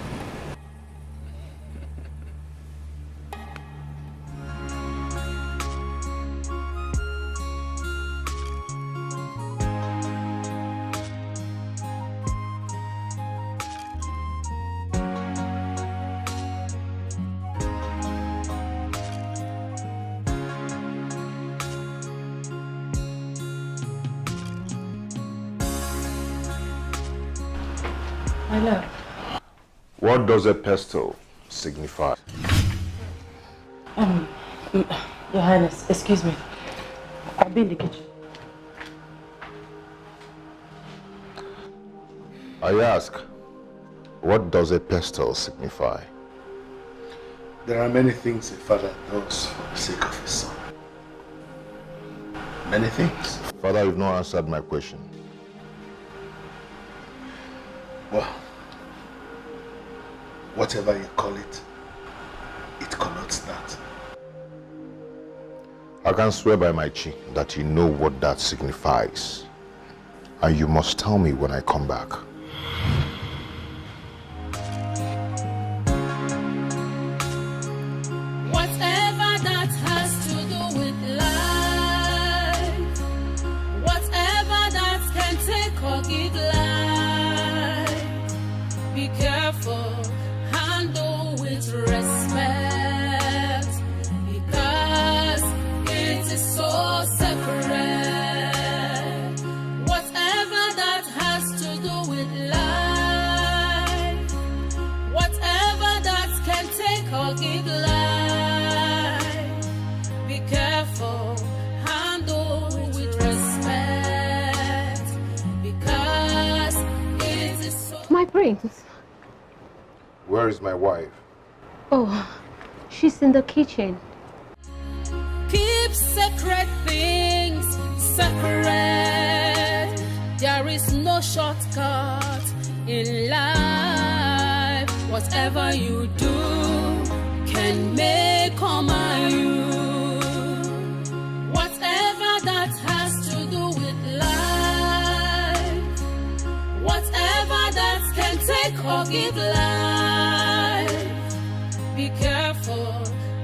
My love. What does a pestle signify? Your Highness, excuse me. I'll be in the kitchen. I ask, what does a pestle signify? There are many things a father does for the sake of his son. Many things. Father, you've not answered my question. Well, whatever you call it, it connotes that. I can swear by my chi that you know what that signifies. And you must tell me when I come back. Whatever that has to do with life, whatever that can take or give life, be careful, handle with respect, because it is so sacred. Whatever that has to do with life, whatever that can take or give life, be careful, handle with respect, because it is so... My prince. Where is my wife? Oh, she's in the kitchen. Keep sacred things sacred. There is no shortcut in life. Whatever you do can make or mar you. Whatever that has to do with life, whatever that can take or give life, be careful,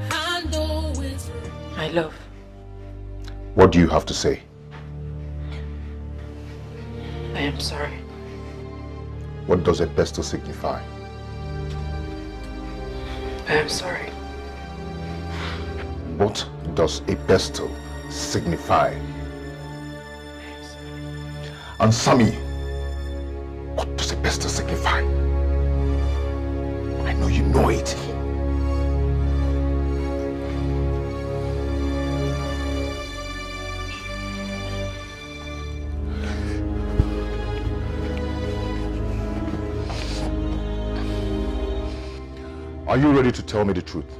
handle with... My love. What do you have to say? I am sorry. What does a pestle signify? I am sorry. What does a pestle signify? Answer me. What does a pestle signify? I know you know it. Are you ready to tell me the truth?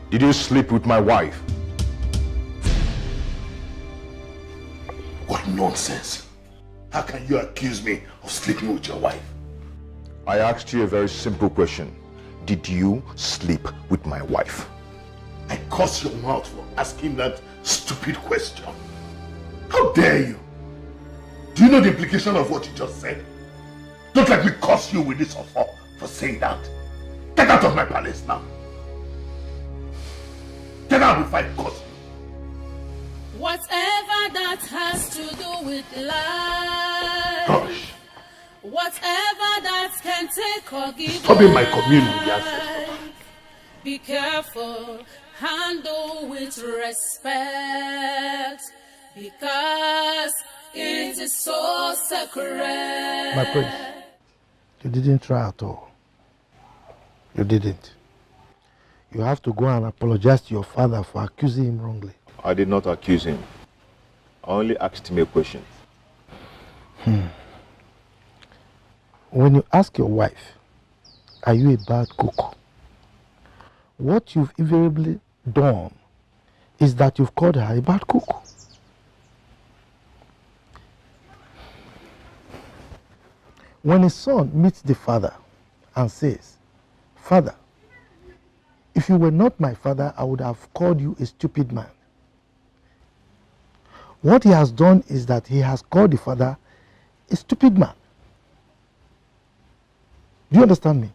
Did you sleep with my wife? What nonsense. How can you accuse me of sleeping with your wife? I asked you a very simple question. Did you sleep with my wife? I curse your mouth for asking that stupid question. How dare you? Do you know the implication of what you just said? Don't let me curse you with this offer for saying that. Get out of my palace now. Get out before I curse you. Whatever that has to do with life. Gosh. Whatever that can take or give. Stop in my community, yes. Be careful, handle with respect, because it is so sacred. My prince, you didn't try at all. You didn't. You have to go and apologize to your father for accusing him wrongly. I did not accuse him. I only asked him a question. When you ask your wife, are you a bad cook? What you've invariably done is that you've called her a bad cook. When a son meets the father and says, "Father, if you were not my father, I would have called you a stupid man." What he has done is that he has called the father a stupid man. Do you understand me?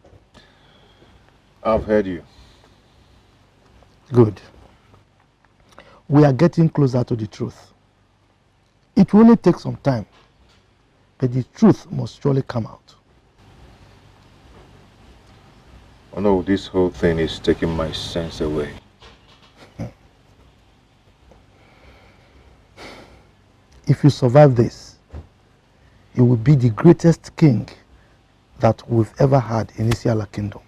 I've heard you. Good. We are getting closer to the truth. It will only take some time, but the truth must surely come out. Oh no, this whole thing is taking my sense away. If you survive this, you will be the greatest king that we've ever had in Isiala Kingdom.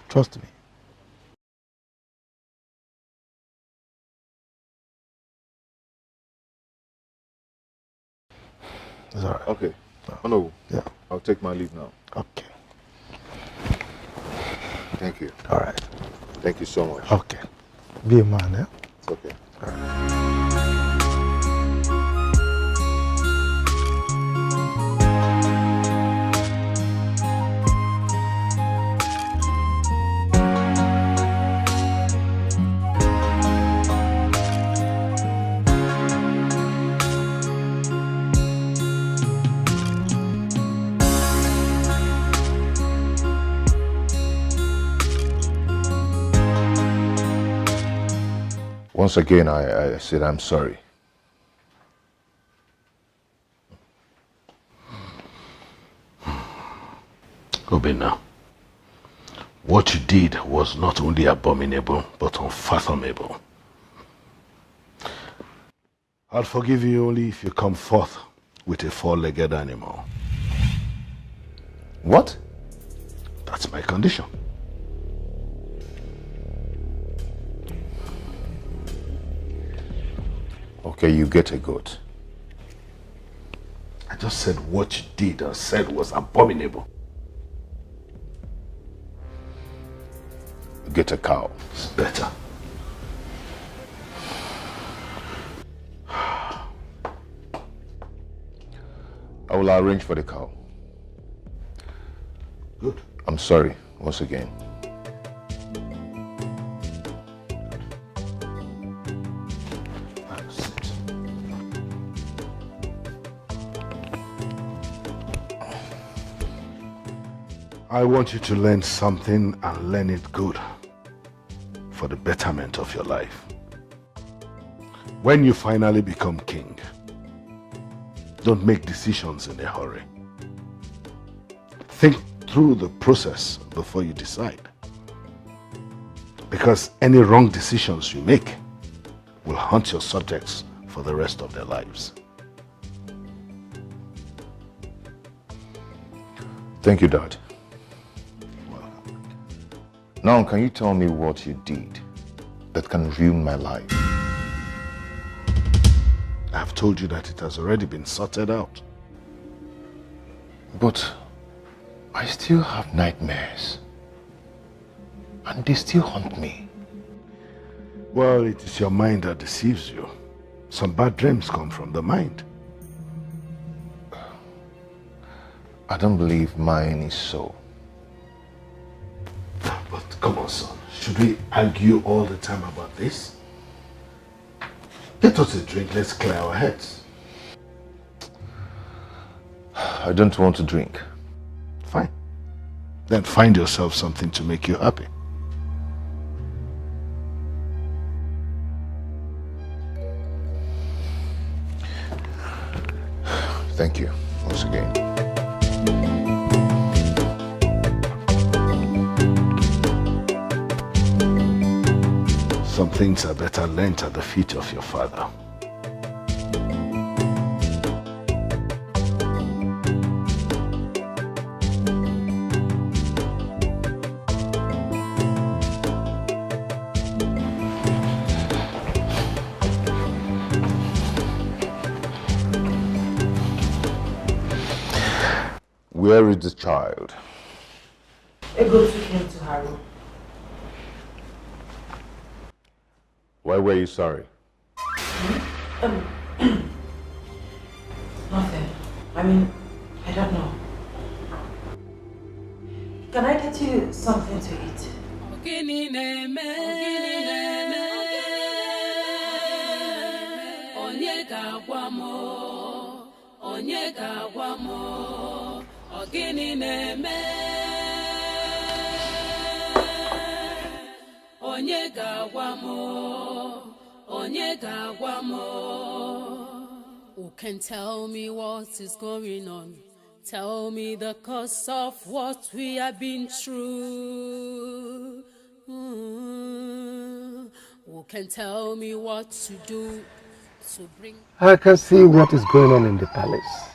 Trust me. It's all right. Okay. Oh no. Yeah. I'll take my leave now. Okay. Thank you. All right. Thank you so much. Okay. Be a man, yeah? It's okay. All right. Once again, I said I'm sorry. Obina, what you did was not only abominable, but unfathomable. I'll forgive you only if you come forth with a four-legged animal. What? That's my condition. Okay, you get a goat. I just said what you did and said was abominable. You get a cow. It's better. I will arrange for the cow. Good. I'm sorry, once again. I want you to learn something and learn it good for the betterment of your life. When you finally become king, don't make decisions in a hurry. Think through the process before you decide. Because any wrong decisions you make will haunt your subjects for the rest of their lives. Thank you, Dad. Now, can you tell me what you did that can ruin my life? I've told you that it has already been sorted out. But I still have nightmares. And they still haunt me. Well, it is your mind that deceives you. Some bad dreams come from the mind. I don't believe mine is so. But come on, son. Should we argue all the time about this? Get us a drink. Let's clear our heads. I don't want to drink. Fine. Then find yourself something to make you happy. Thank you once again. Some things are better learnt at the feet of your father. Where is the child? Ego took him to her room. Why were you sorry? Nothing. I mean, I don't know. Can I get you something to eat? Ogini na-eme onye ga-agwa m onye ga-agwa m who can tell me what is going on, tell me the cause of what we have been through. Who can tell me what to do to bring I can see what is going on in the palace.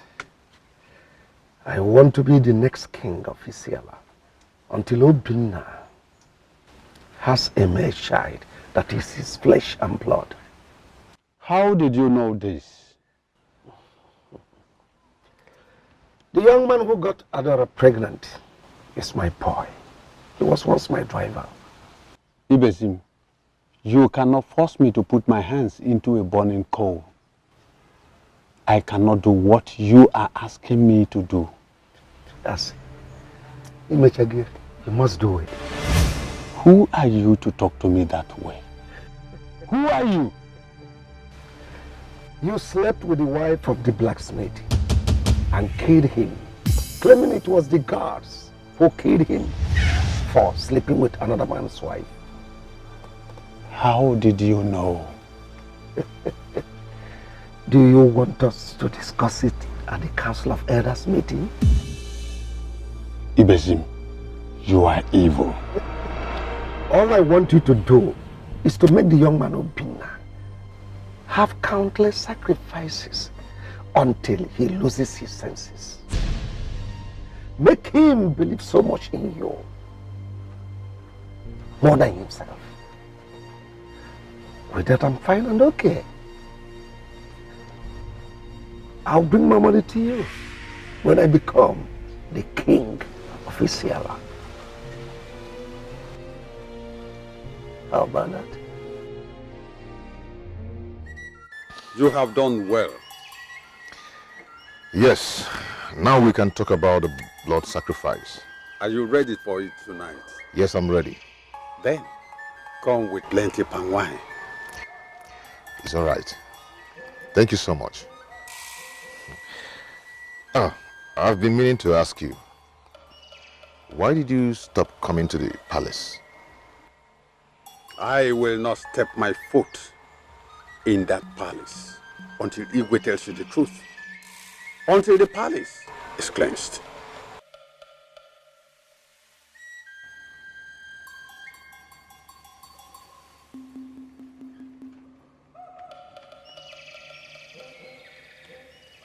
I want to be the next king of Isiala until Obinna has a male child that is his flesh and blood. How did you know this? The young man who got Adora pregnant is my boy. He was once my driver. Ibezim, you cannot force me to put my hands into a burning coal. I cannot do what you are asking me to do. Yes. Imechage, you must do it. Who are you to talk to me that way? Who are you? You slept with the wife of the blacksmith and killed him, claiming it was the guards who killed him for sleeping with another man's wife. How did you know? Do you want us to discuss it at the Council of Elders meeting? Ibezim, you are evil. All I want you to do is to make the young man Obinna have countless sacrifices until he loses his senses. Make him believe so much in you, more than himself. With that, I'm fine and okay. I'll bring my money to you when I become the king of Isiala. How about that? You have done well. Yes, now we can talk about the blood sacrifice. Are you ready for it tonight? Yes, I'm ready. Then, come with plenty palm wine. It's all right. Thank you so much. I've been meaning to ask you, why did you stop coming to the palace? I will not step my foot in that palace until Igwe tells you the truth. Until the palace is cleansed.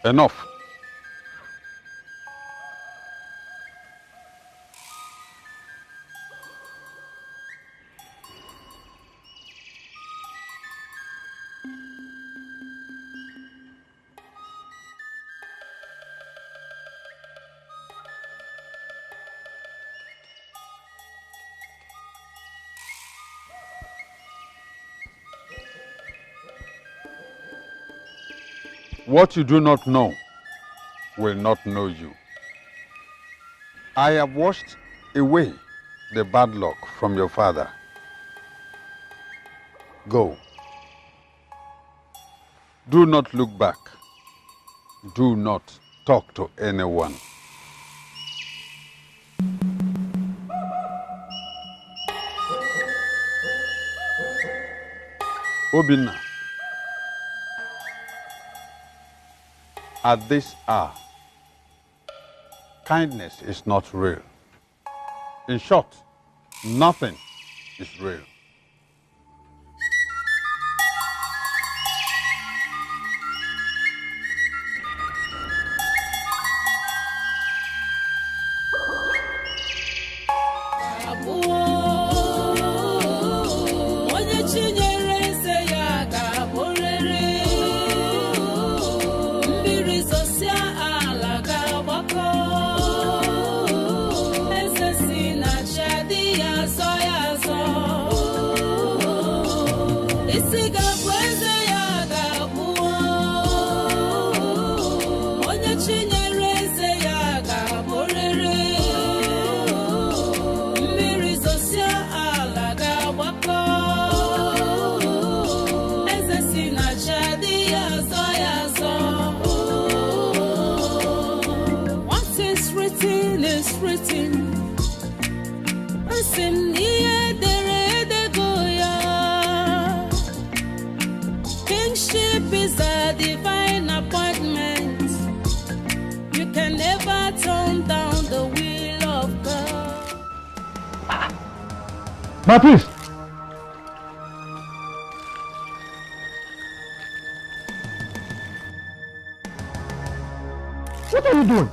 Enough. What you do not know will not know you. I have washed away the bad luck from your father. Go. Do not look back. Do not talk to anyone. Obinna, at this hour, kindness is not real. In short, nothing is real. Kingship is a divine appointment. You can never turn down the will of God. My priest! What are you doing?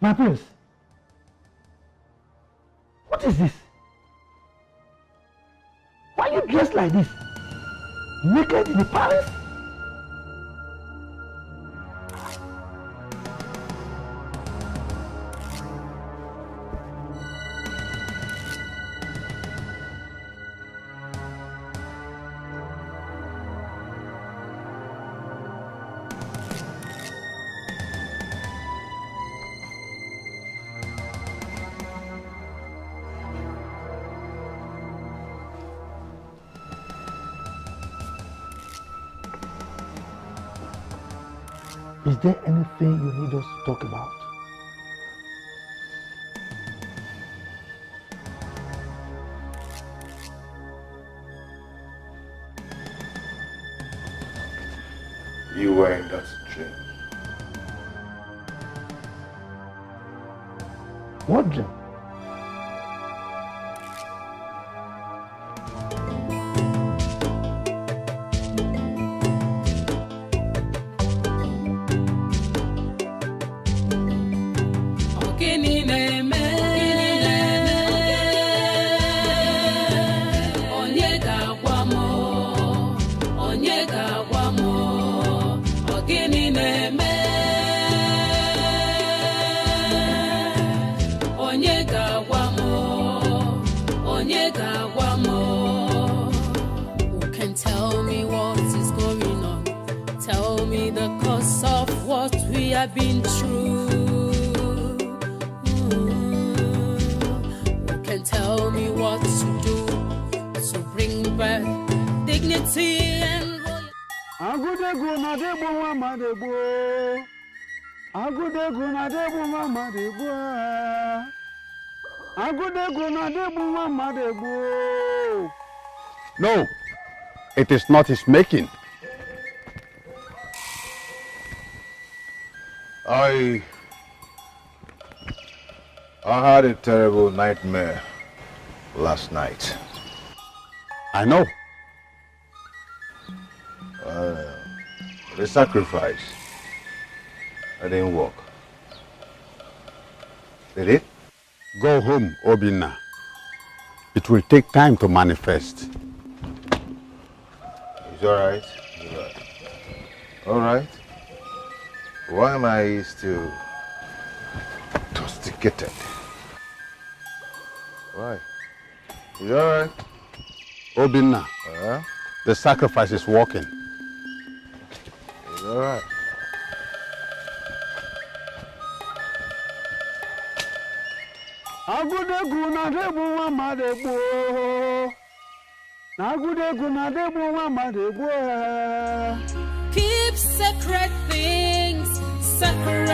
My prince, what is this? Why are you dressed like this? Naked in the palace? Is there anything you need us to talk about? You were in that dream. What dream? Been through. Who can tell me what to do to bring back dignity and No, it is not his making. I had a terrible nightmare last night. I know. The sacrifice. I didn't work. Did it? Go home, Obinna. It will take time to manifest. It's alright. Alright. Why am I still tosticated? Why? It's alright. Obinna, the sacrifice is working. It's alright. Keep sacred things sacred.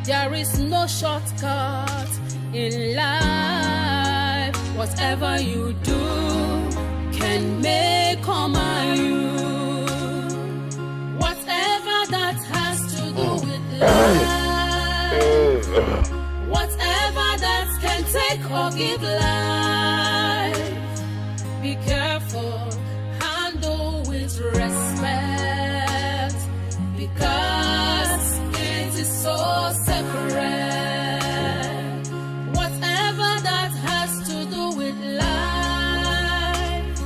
There is no shortcut in life. Whatever you do can make or mar you. Whatever that has to do with life. Whatever that can take or give life. Be careful, handle with respect, because it is so sacred. Whatever that has to do with life,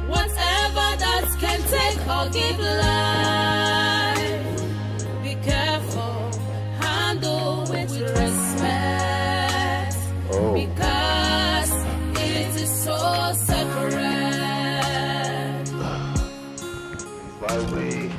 whatever that can take or give life, be careful, handle with respect, because it is so sacred. My way.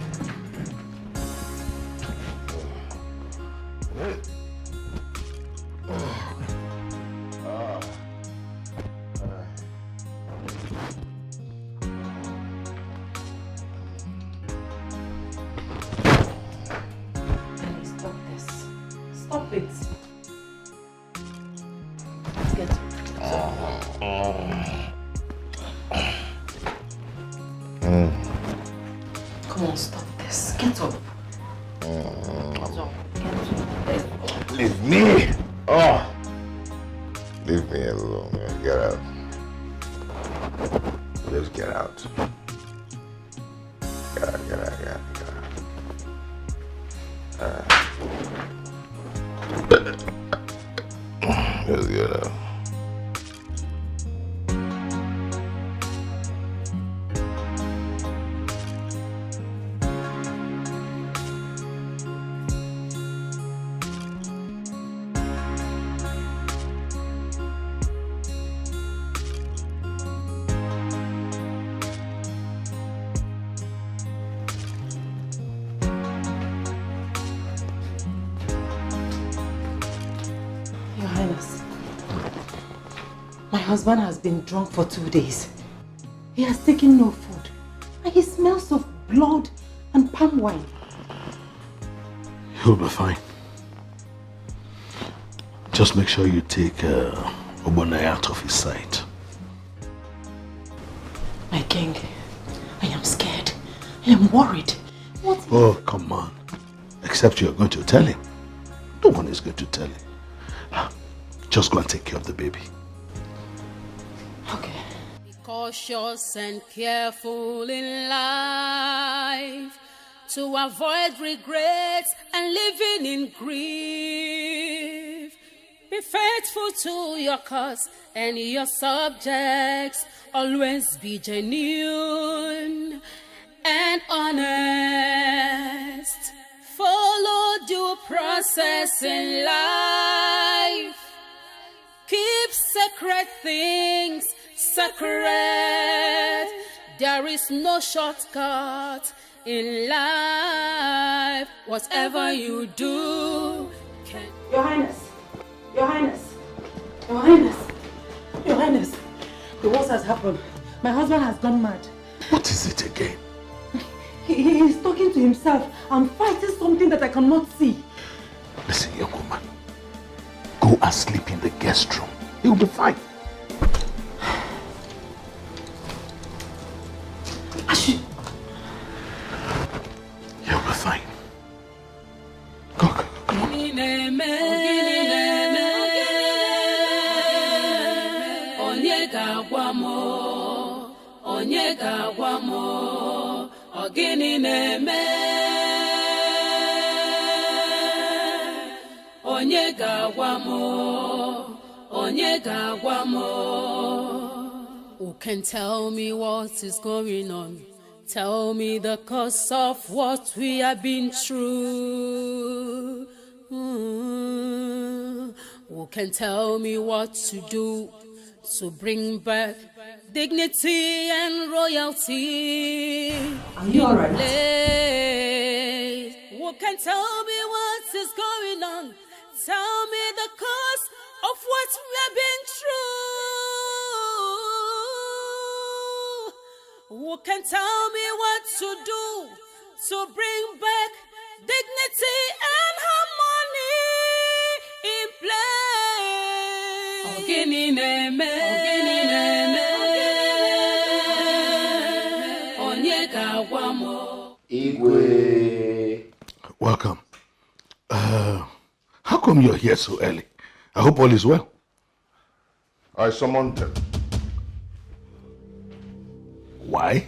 Stop this. Stop it. Get Come on, stop this. Get up. Get up. Leave me. Oh. Leave me alone, man. Get out. Just get out. Get out. Just get out. Your Highness, my husband has been drunk for 2 days. He has taken no food, and he smells of blood and palm wine. He'll be fine. Just make sure you take Obonai out of his sight. My king, I am scared. I am worried. What? Oh, come on. Except you're going to tell him. No one is going to tell him. Just go and take care of the baby. Be cautious and careful in life to avoid regrets and living in grief. Be faithful to your cause and your subjects. Always be genuine and honest. Follow due process in life. Keep sacred things sacred. There is no shortcut in life. Whatever you do can... Your Highness, Your Highness, Your Highness, Your Highness. The worst has happened. My husband has gone mad. What is it again? He is talking to himself and fighting something that I cannot see. Listen, young woman. Go and sleep in the guest room. He'll be fine. You'll be fine. Go. Onye ga-agwa m Ogini neme Onyega wamo Onyega wamo. Who can tell me what is going on? Tell me the cause of what we have been through. Who can tell me what to do to bring back dignity and royalty? Are you alright? Who can tell me what is going on? Tell me the cause of what we have been through. Who can tell me what to do to bring back dignity and harmony in place? Ogini neme, Onyega wamo. Igwe. Welcome. How come you're here so early? I hope all is well. I summoned them. Why?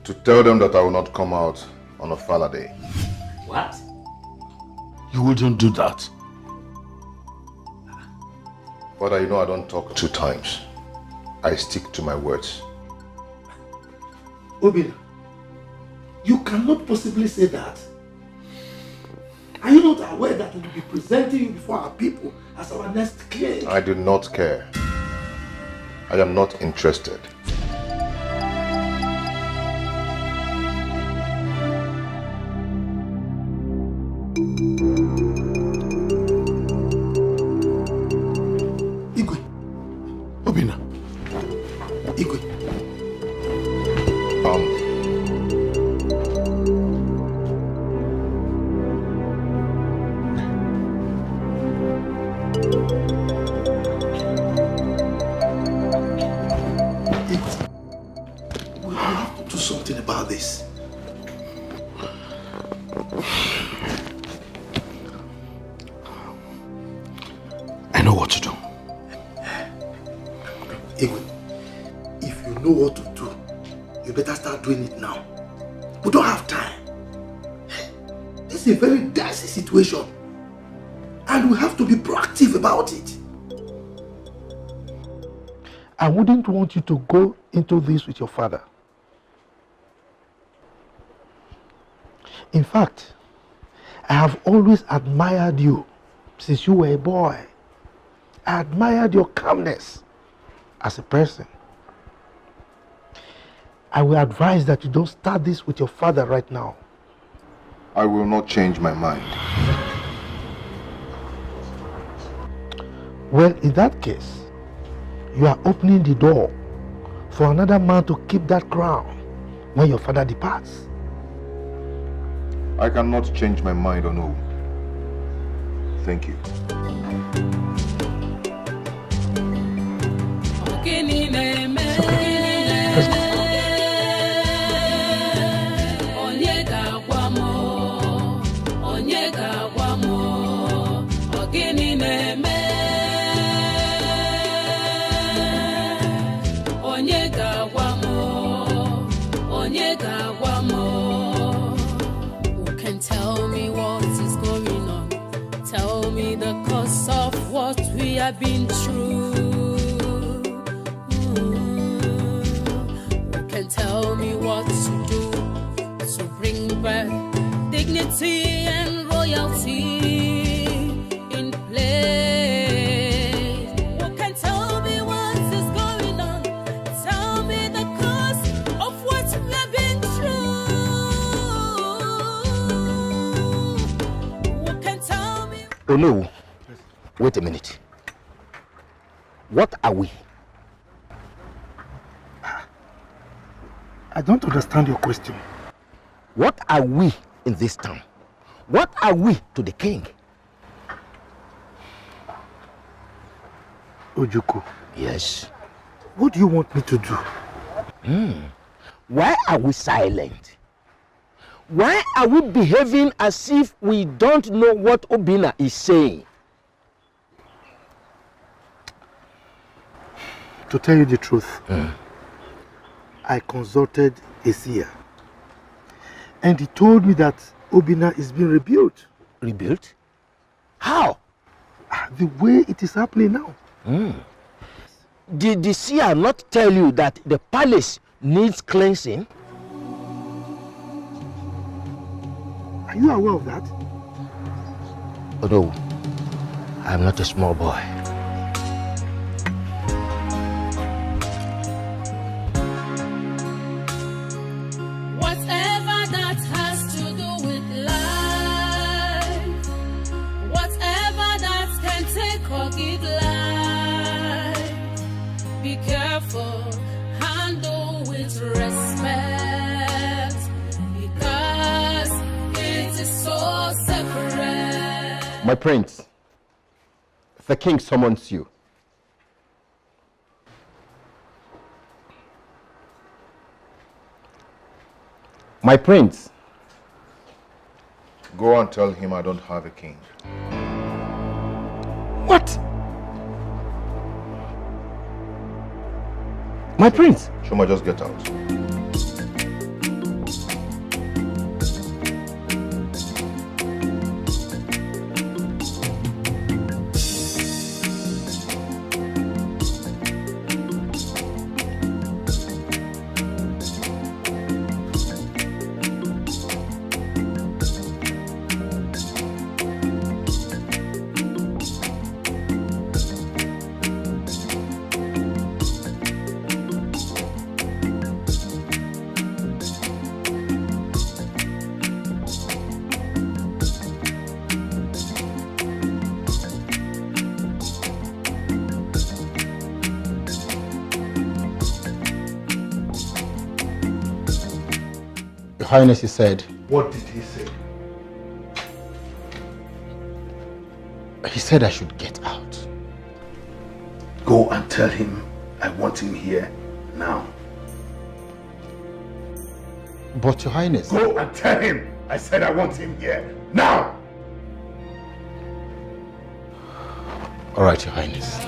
To tell them that I will not come out on a Fala day. What? You wouldn't do that. Father, you know I don't talk 2 times. I stick to my words. Obina, you cannot possibly say that. Are you not aware that we will be presenting you before our people as our next king? I do not care. I am not interested. Igwe. Obina. Igwe. We have to do something about this. I know what to do. Igwe, if you know what to do, you better start doing it now. We don't have time. This is a very dicey situation. And we have to be proactive about it. I wouldn't want you to go into this with your father. In fact, I have always admired you since you were a boy. I admired your calmness as a person. I will advise that you don't start this with your father right now. I will not change my mind. Well, in that case, you are opening the door for another man to keep that crown when your father departs. I cannot change my mind on who. Thank you. Who can tell me what is going on? Tell me the cause of what we have been through. Who can tell me what to do to bring back dignity and royalty in place? Who can tell me what is going on? Tell me the cause of what we have been through. Who can tell me? Oh no. Wait a minute. What are we? I don't understand your question. What are we in this town? What are we to the king? Ojuku. Yes. What do you want me to do? Why are we silent? Why are we behaving as if we don't know what Obina is saying? To tell you the truth, I consulted a seer And he told me that Obina is being rebuilt. Rebuilt? How? The way it is happening now. Did the seer not tell you that the palace needs cleansing? Are you aware of that? Oh no, I'm not a small boy. Whatever that has to do with life, whatever that can take or give life, be careful, handle with respect, because it is so sacred. My prince, the king summons you. My prince. Go and tell him I don't have a king. What? My prince. Shoma, just get out. Your Highness, he said. What did he say? He said I should get out. Go and tell him I want him here now. But Your Highness. Go and tell him I said I want him here now. All right, Your Highness.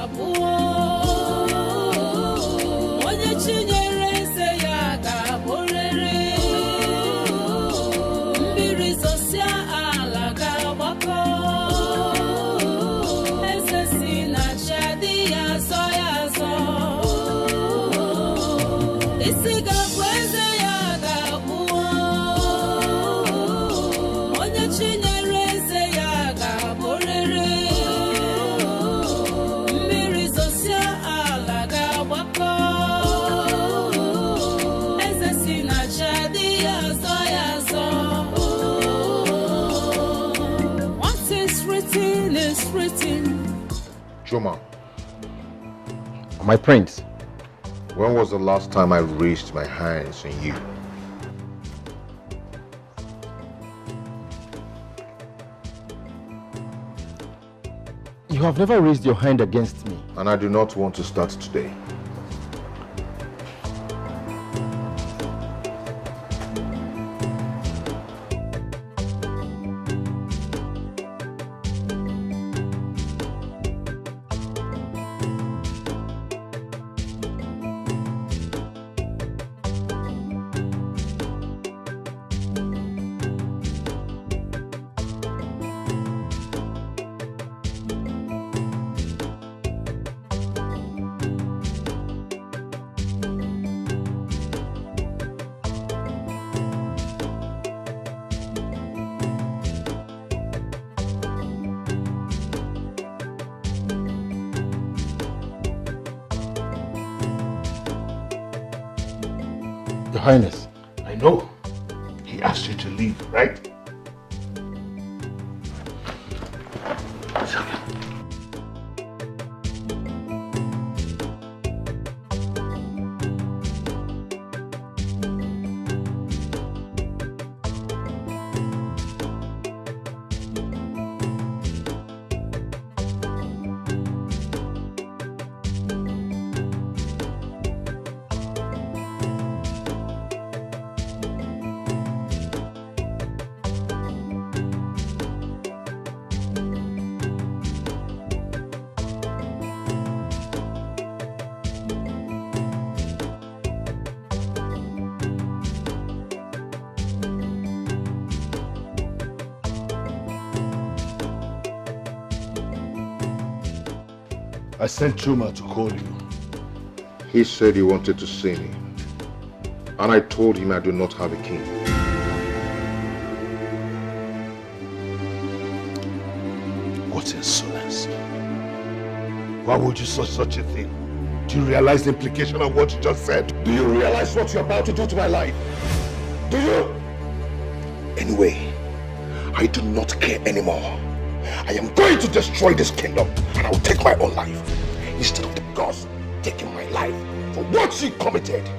Joma. My prince. When was the last time I raised my hands on you? You have never raised your hand against me. And I do not want to start today. Your Highness. I know. He asked you to leave, right? I sent Chuma to call you. He said he wanted to see me. And I told him I do not have a king. What insolence. Why would you say such a thing? Do you realize the implication of what you just said? Do you realize what you're about to do to my life? Do you? Anyway, I do not care anymore. I am going to destroy this kingdom and I will take my own life instead of the gods taking my life for what she committed.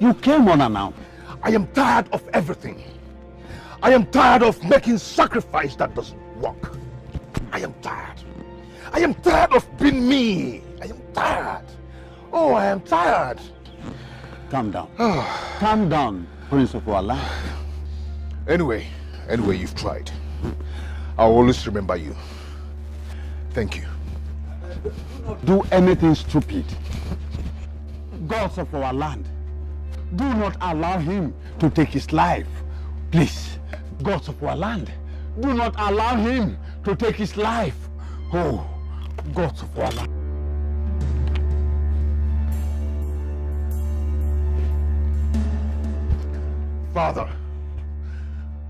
You came unannounced. I am tired of everything. I am tired of making sacrifice that doesn't work. I am tired. I am tired of being me. I am tired. Oh, I am tired. Calm down. Calm down, Prince of our land. Anyway, you've tried. I'll always remember you. Thank you. Do anything stupid. Gods of our land, do not allow him to take his life. Please, gods of our land, do not allow him to take his life. Oh, gods of our land.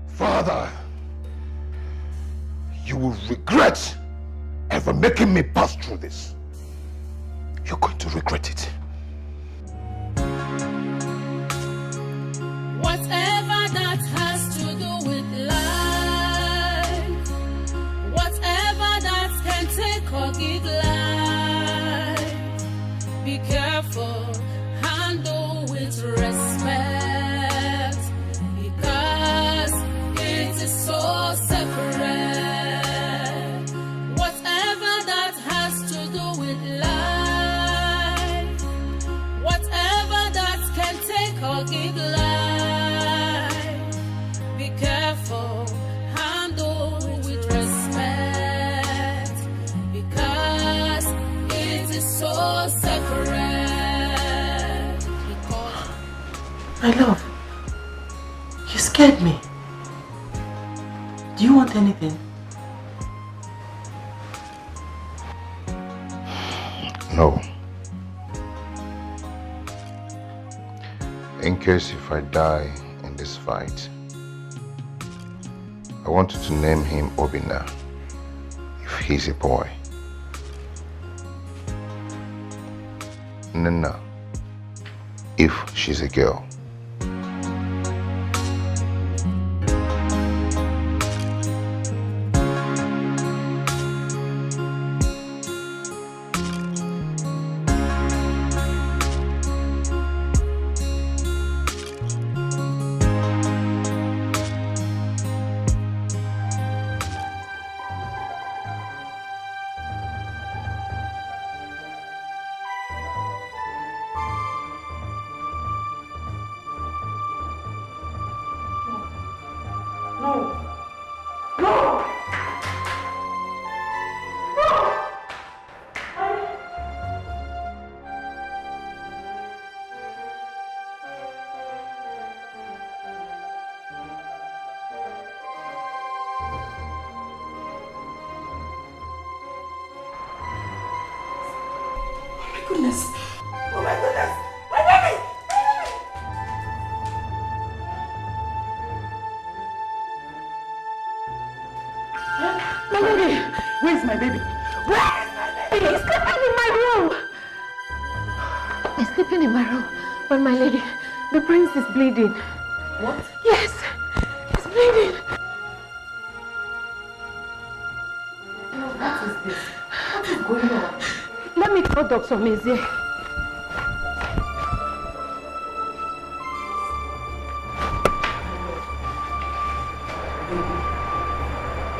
Father, you will regret ever making me pass through this. You're going to regret it. Whatever that has to do with life, whatever that can take or give life, be careful, handle with respect, because it is so separate. Whatever that has to do with life, whatever that can take or give life, careful, handle with respect, because it is so separate. My love, you scared me. Do you want anything? No. In case if I die in this fight, I wanted to name him Obina, if he's a boy. Nana, if she's a girl. Goodness. Oh my goodness. My baby! My baby! Where's my baby? Where is my baby? He's sleeping in my room! He's sleeping in my room. But my lady, the prince is bleeding. What? Yes, he's bleeding. What is this? What is going on? Let me call Dr. Mezie.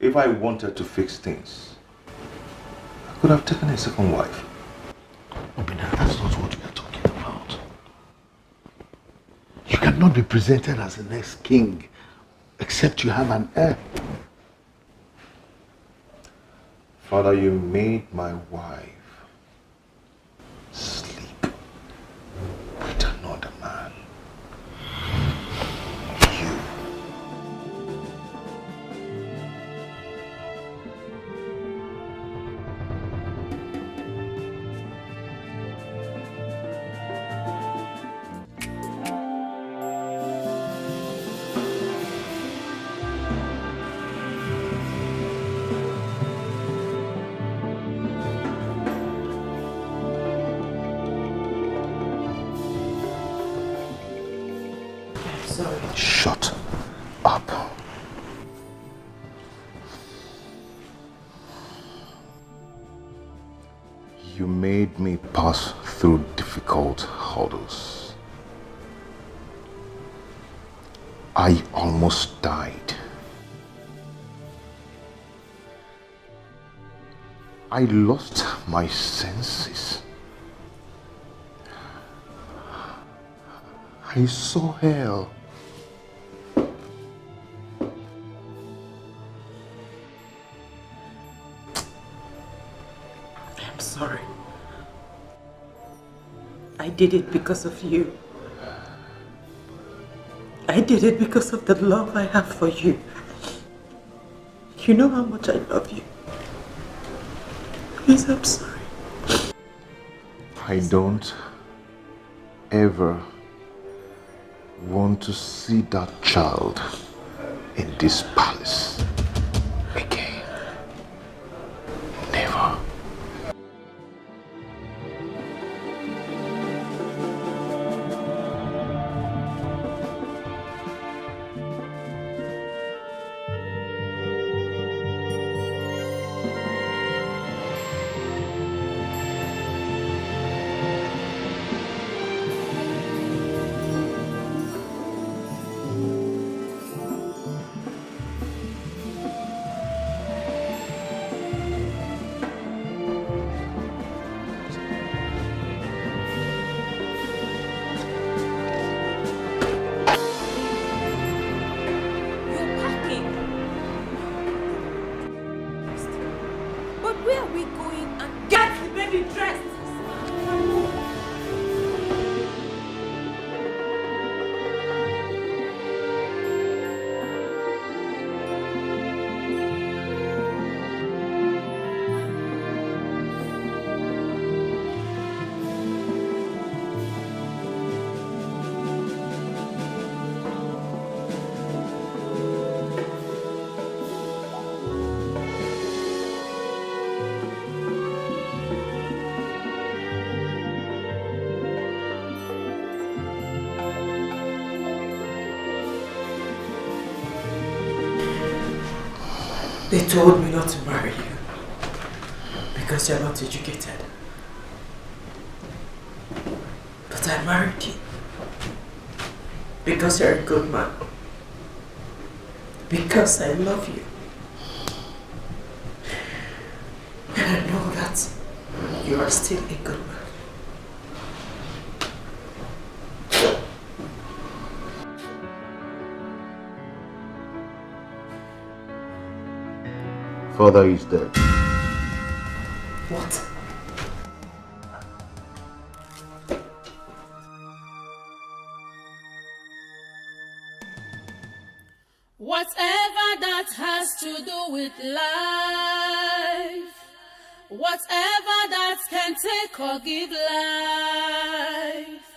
If I wanted to fix things, I could have taken a second wife. Obina, that's not what we are talking about. You cannot be presented as the next king except you have an heir. Father, you made my wife sleep with another man. Shut up. You made me pass through difficult hurdles. I almost died. I lost my senses. I saw hell. I'm sorry. I did it because of you. I did it because of the love I have for you. You know how much I love you. Please, I'm sorry. I don't ever want to see that child in this palace again. Never. But where are we going and get the baby dressed? They told me not to marry you because you're not educated. But I married you because you're a good man. Because I love you. And I know that you are still a good man. Father is dead. What? Whatever that has to do with life, whatever that can take or give life,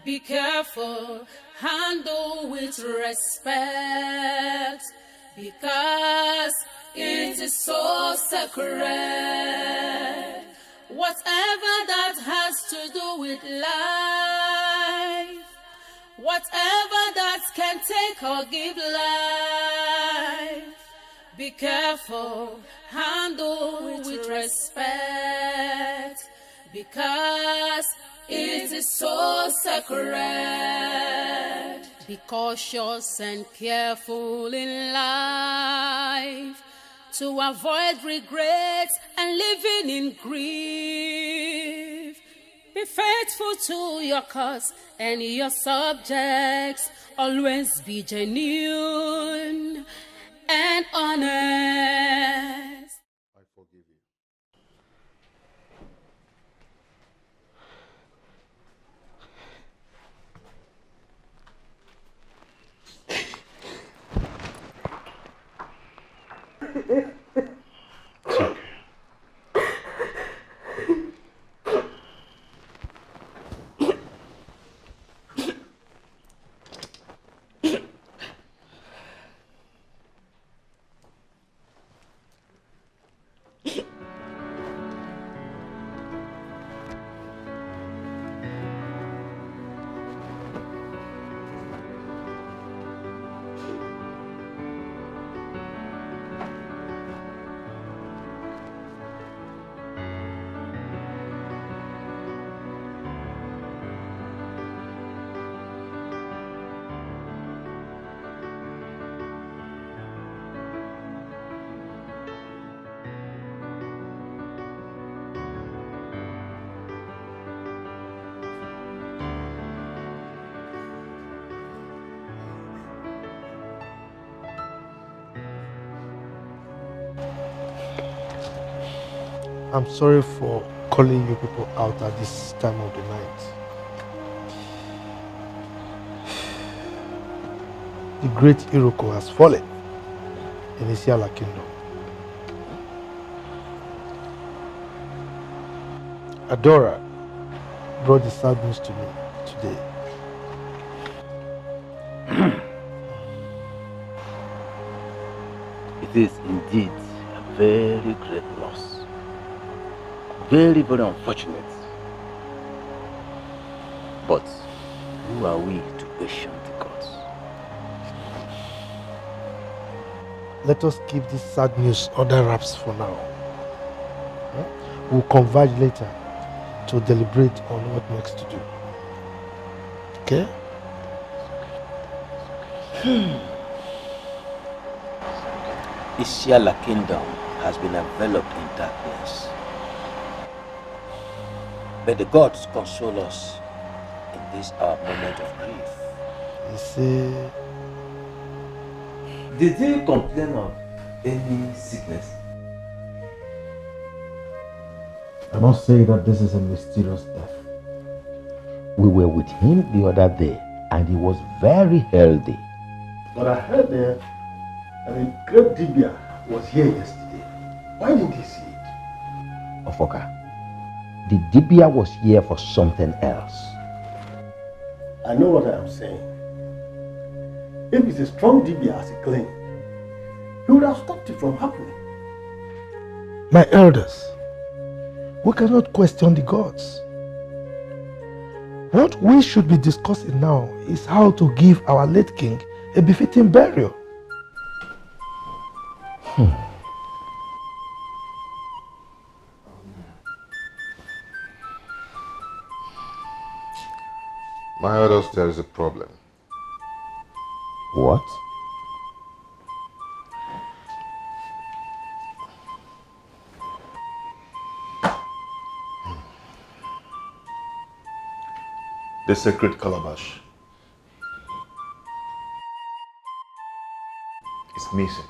be careful, handle with respect, because it is so sacred. Whatever that has to do with life, whatever that can take or give life, be careful, handle with respect, because it is so sacred. Be cautious and careful in life. to avoid regrets and living in grief. Be faithful to your cause and your subjects. Always be genuine and honest. I forgive you. I'm sorry for calling you people out at this time of the night. The great Iroko has fallen in Isiala kingdom. Adora brought the sad news to me today. It is indeed a very great loss. Very, very unfortunate. But who are we to question the gods? Let us keep this sad news under wraps for now. We'll converge later to deliberate on what next to do. Okay? Isiala kingdom has been enveloped in darkness. But the gods console us in this our moment of grief. You see... Did he complain of any sickness? I must say that this is a mysterious death. We were with him the other day and he was very healthy. But I heard that a great Dibia was here yesterday. Why didn't he see it? Ofoka, the Dibia was here for something else. I know what I am saying. If it's a strong Dibia as he claimed, he would have stopped it from happening. My elders, we cannot question the gods. What we should be discussing now is how to give our late king a befitting burial. My elders, there is a problem. What? The sacred calabash is missing.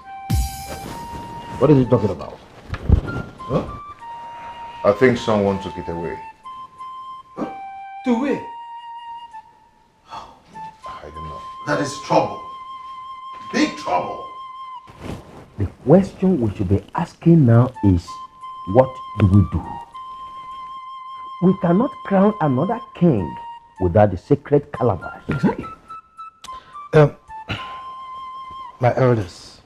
What is he talking about? Huh? I think someone took it away. To where? I don't know. That is trouble. Big trouble. The question we should be asking now is, what do we do? We cannot crown another king without the sacred calabash. Exactly. My elders,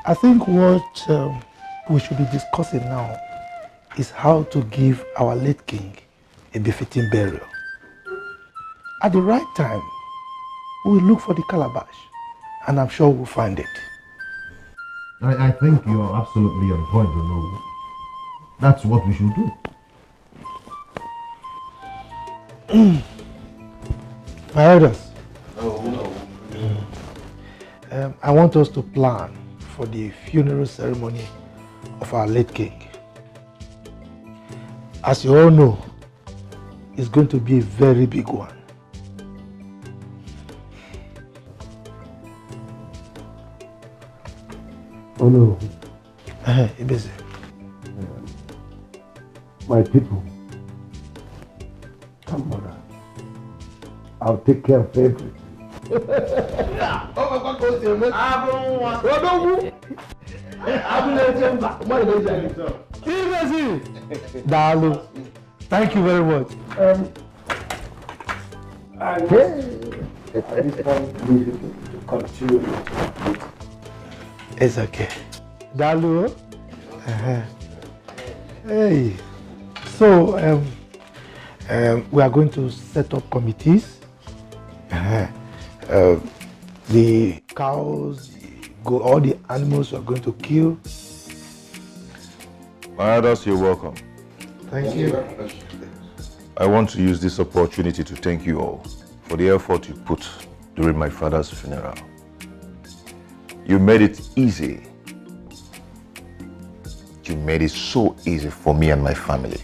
I think what we should be discussing now is how to give our late king a befitting burial. At the right time, we will look for the calabash, and I'm sure we'll find it. I think you are absolutely on point, you know. That's what we should do. My elders, No. I want us to plan for the funeral ceremony of our late king. As you all know, it's going to be a very big one. Oh no. Ibeze. My people, come mother. I'll take care of everything. Dalu, thank you very much. At this point, we should continue. It's okay. Dalu. Hey. So, we are going to set up committees. The cows, all the animals we are going to kill. My elders, you're welcome. Thank you. I want to use this opportunity to thank you all for the effort you put during my father's funeral. You made it easy. You made it so easy for me and my family.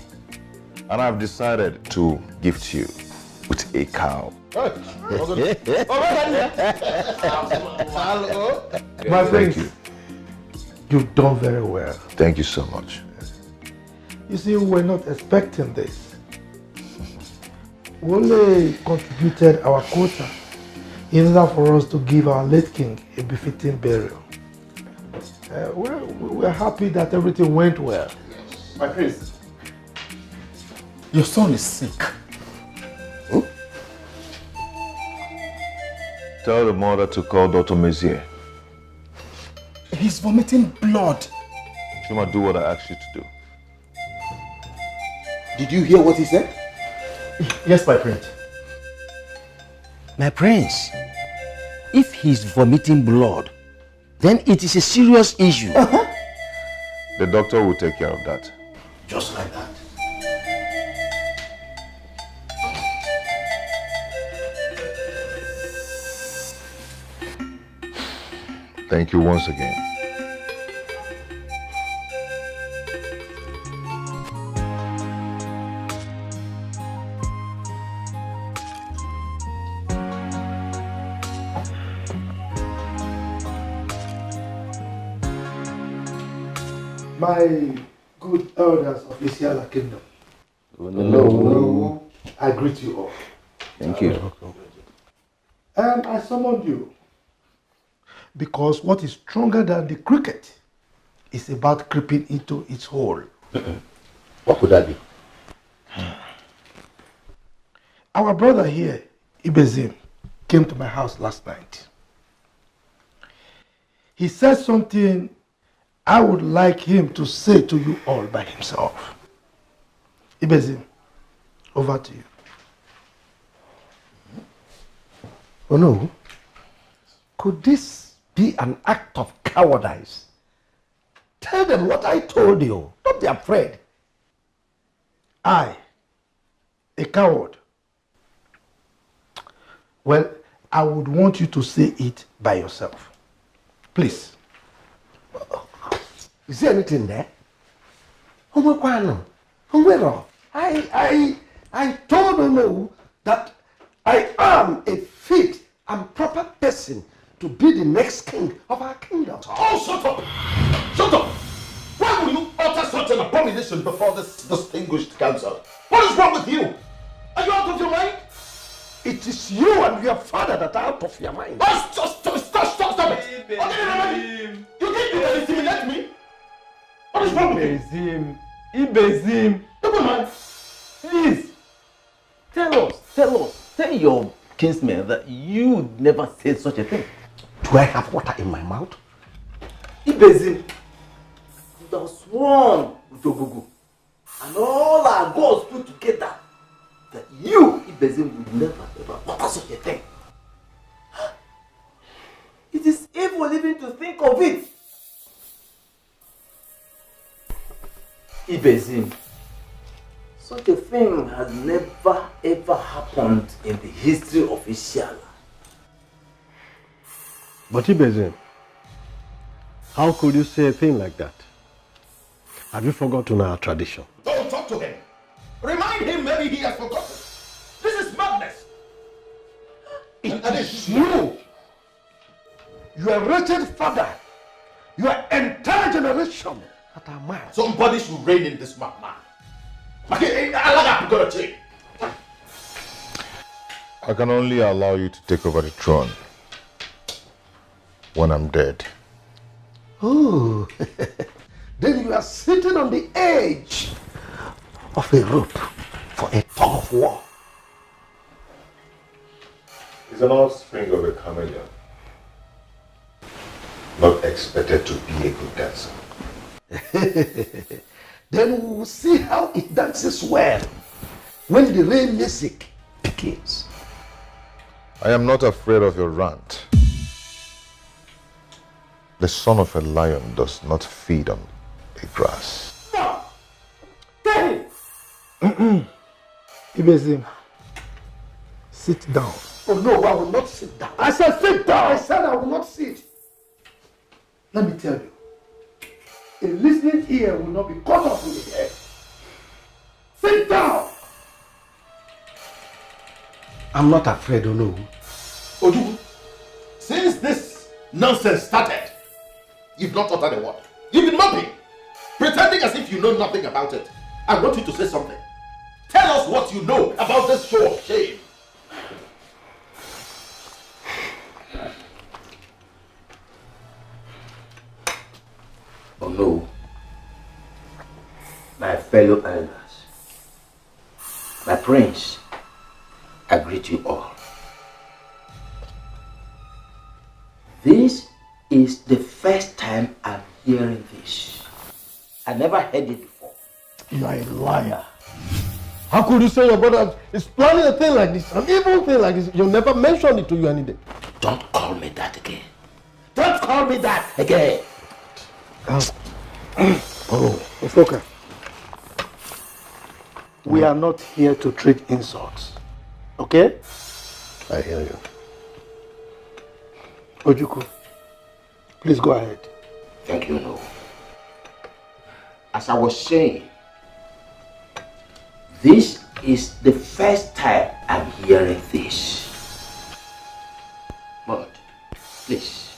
And I've decided to gift you with a cow. My friend, you've done very well. Thank you so much. You see, we were not expecting this. We only contributed our quota in order for us to give our late king a befitting burial. We're happy that everything went well. My prince, your son is sick. Tell the mother to call Dr. Mezier. He's vomiting blood. Chuma, do what I asked you to do. Did you hear what he said? Yes, my prince. My prince, if he's vomiting blood, then it is a serious issue. The doctor will take care of that. Just like that. Thank you once again. My good elders of Isiala Kingdom. No. I greet you all. Thank you. I summoned you because what is stronger than the cricket is about creeping into its hole. What could that be? Our brother here, Ibezim, came to my house last night. He said something I would like him to say to you all by himself. Ibezim, over to you. Oh no. Could this be an act of cowardice? Tell them what I told you. Don't be afraid. I, a coward. Well, I would want you to say it by yourself. Please. Is there anything there? I told you that I am a fit and proper person to be the next king of our kingdom. Oh, shut up! Shut up! Why will you utter such an abomination before this distinguished council? What is wrong with you? Are you out of your mind? It is you and your father that are out of your mind. Oh, stop it! You think you can intimidate me? What is wrong with you? Ibezim. Never mind. Please, tell your kinsmen that you never said such a thing. Do I have water in my mouth? Ibezim, you have sworn with Ogugu and all our gods put together that you, Ibezim, will never ever utter such a thing. It is evil even to think of it. Ibezim, such a thing has never ever happened in the history of Isiala. But Ibezim, How could you say a thing like that? Have you forgotten our tradition? Don't talk to him. Remind him, maybe he has forgotten. This is madness. It is you. Your wretched father. Your entire generation that are mad. Somebody should reign in this madman. Okay, I'm gonna change. I can only allow you to take over the throne when I'm dead. Oh, then you are sitting on the edge of a rope for a tug of war. It's an offspring of a chameleon. Not expected to be a good dancer. Then we will see how it dances well when the rain music begins. I am not afraid of your rant. The son of a lion does not feed on the grass. No! Tell him! Ibezim, sit down. Oh no, I will not sit down. I said sit down! I said I will not sit. Let me tell you, a listening ear will not be cut off in the head. Sit down! I'm not afraid, oh no. Odu, since this nonsense started, you've not uttered a word. You've been moping, pretending as if you know nothing about it. I want you to say something. Tell us what you know about this show of shame. Oh no, my fellow elders, my prince, I greet you all. This is the first time I'm hearing this. I never heard it before. You are a liar. How could you say your brother is planning a thing like this, an evil thing like this? You never mentioned it to you any day. Don't call me that again. Don't call me that again. Oh, Ofoka. We are not here to treat insults. Okay? I hear you. Ojuku, please go ahead. Thank you, no. As I was saying, this is the first time I'm hearing this. But, please,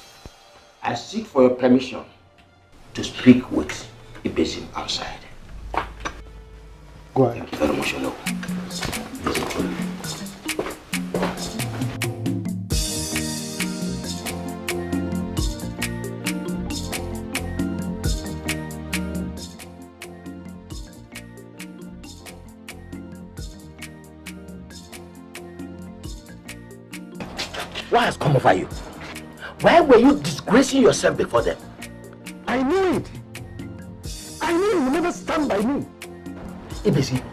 I seek for your permission to speak with Ibezim outside. Go ahead. Thank you very much, no. What has come over you? Why were you disgracing yourself before them? I knew it. I knew you would never stand by me. Ibezim,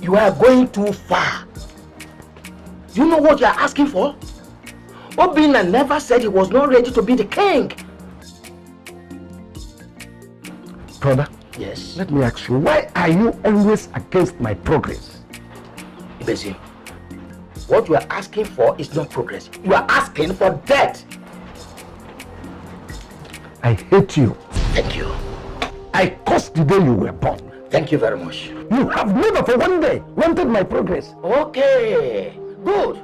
you are going too far. Do you know what you are asking for? Obinna never said he was not ready to be the king. Brother, yes. Let me ask you, why are you always against my progress? Ibezim, what you are asking for is not progress. You are asking for death. I hate you. Thank you. I cursed the day you were born. Thank you very much. You have never for one day wanted my progress. Okay, good.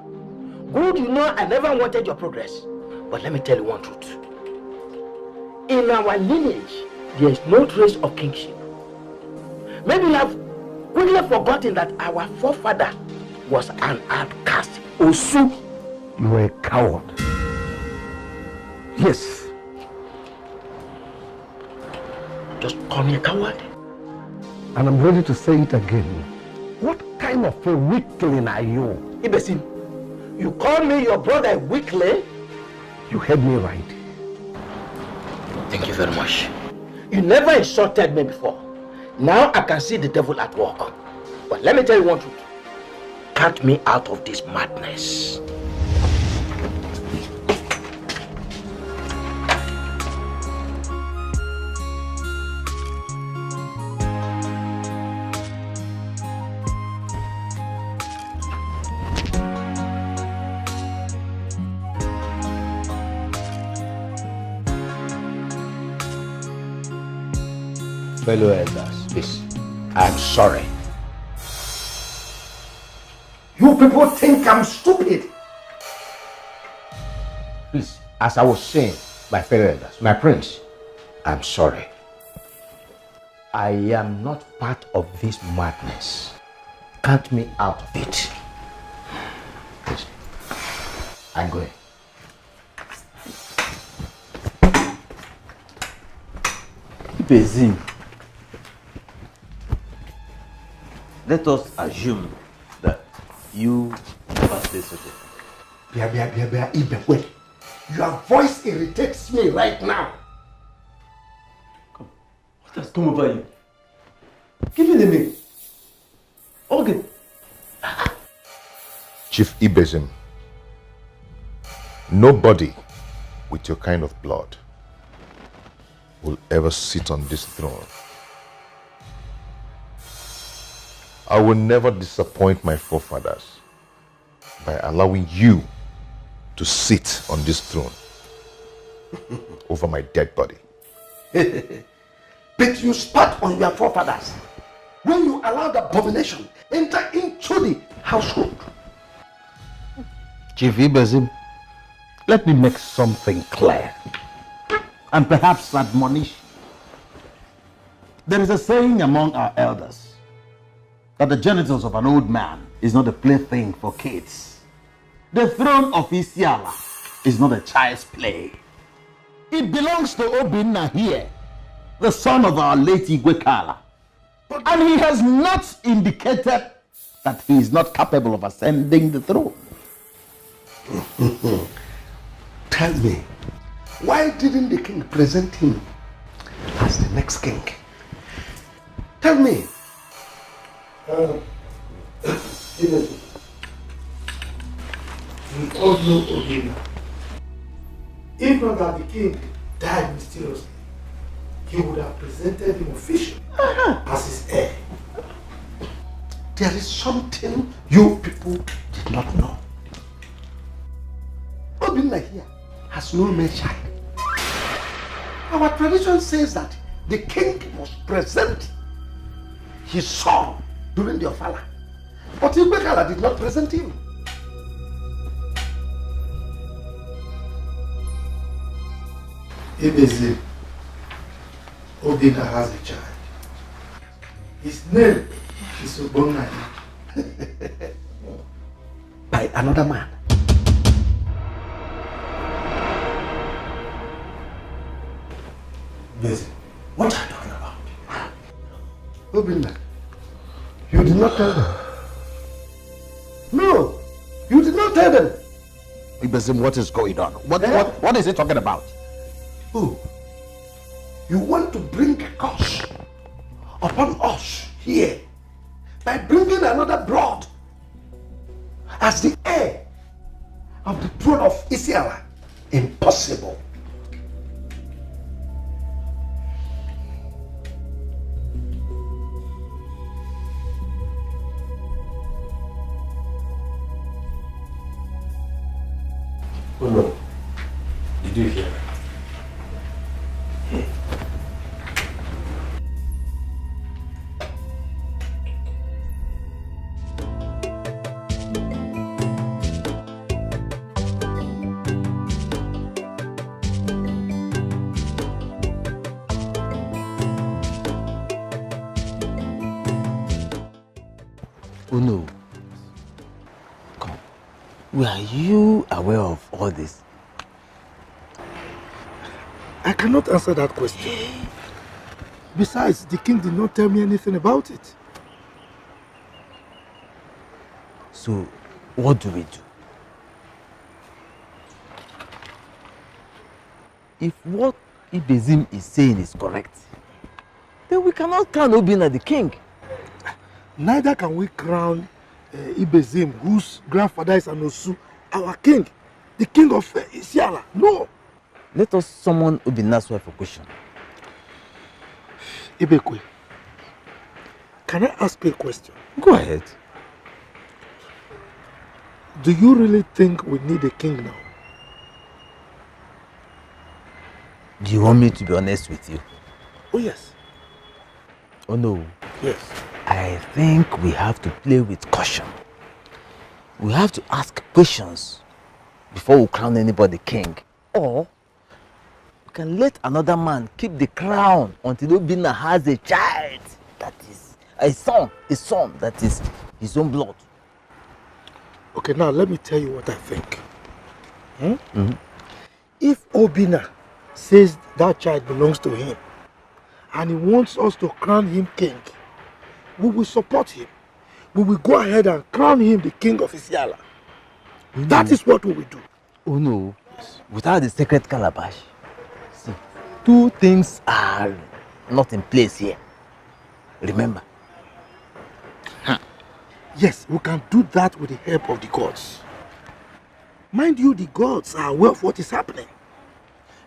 Good, you know I never wanted your progress. But let me tell you one truth. In our lineage, there is no trace of kingship. Maybe you have quickly forgotten that our forefather was an outcast. Osu. You are a coward. Yes. Just call me a coward. And I'm ready to say it again. What kind of a weakling are you? Ibezim, you call me your brother a weakling? You heard me right. Thank you very much. You never insulted me before. Now I can see the devil at work. But let me tell you one truth. Cut me out of this madness. Fellow elders, please, I'm sorry. You people think I'm stupid. Please, as I was saying, my fellow elders, my prince, I'm sorry. I am not part of this madness. Count me out of it. Please, I'm going. Bezim, let us assume that you never say such a thing. Your voice irritates me right now. What has come over you? Give me the name. Okay. Chief Ibezim, nobody with your kind of blood will ever sit on this throne. I will never disappoint my forefathers by allowing you to sit on this throne over my dead body. But you spat on your forefathers when you allowed abomination enter into the household. Chief Ibezim, let me make something clear and perhaps admonish. There is a saying among our elders that the genitals of an old man is not a plaything for kids. The throne of Isiala is not a child's play. It belongs to Obinna here, the son of our late Igwekala. And he has not indicated that he is not capable of ascending the throne. Tell me, why didn't the king present him as the next king? Tell me. We all know Obinna. If not that the king died mysteriously, he would have presented him officially as his heir. There is something you people did not know. Obinna here has no male child. Our tradition says that the king must present his son during the Ofala. But Igwekala did not present him. Ibezim, Obinna has a child. His name is Obonai. By another man. Ibezim, what are you talking about? Obinna, you did not tell them. No, you did not tell them. Ibezim, what is going on? What is he talking about? Oh, you want to bring a curse upon us here by bringing another blood as the heir of the throne of Isiala? Impossible. Oh no. Did you hear? Oh no. Come. Were you aware of all this? I cannot answer that question. Besides, the king did not tell me anything about it. So, what do we do? If what Ibezim is saying is correct, then we cannot crown Obinna the king. Neither can we crown Ibezim, whose grandfather is Anosu, our king, the king of Isiala. No. Let us summon Obinna's wife for question. Ibekwe, can I ask you a question? Go ahead. Do you really think we need a king now? Do you want me to be honest with you? Oh yes. Oh no. Yes. I think we have to play with caution. We have to ask questions before we crown anybody king. Or we can let another man keep the crown until Obina has a child. That is a son that is his own blood. Okay, now let me tell you what I think. If Obina says that child belongs to him and he wants us to crown him king, we will support him. We will go ahead and crown him the king of Isiala. That is what we will do. Oh no, without the sacred calabash. See, two things are not in place here. Remember. Yes, we can do that with the help of the gods. Mind you, the gods are aware of what is happening.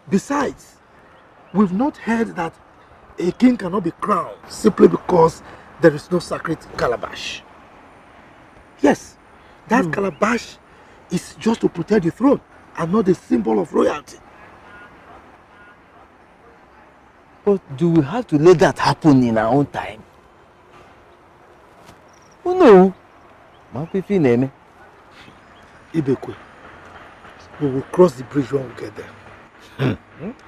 Besides, we've not heard that a king cannot be crowned simply because there is no sacred calabash. Yes, that calabash is just to protect the throne and not a symbol of royalty. But do we have to let that happen in our own time? Oh no. Ibekwe, we will cross the bridge when we get there.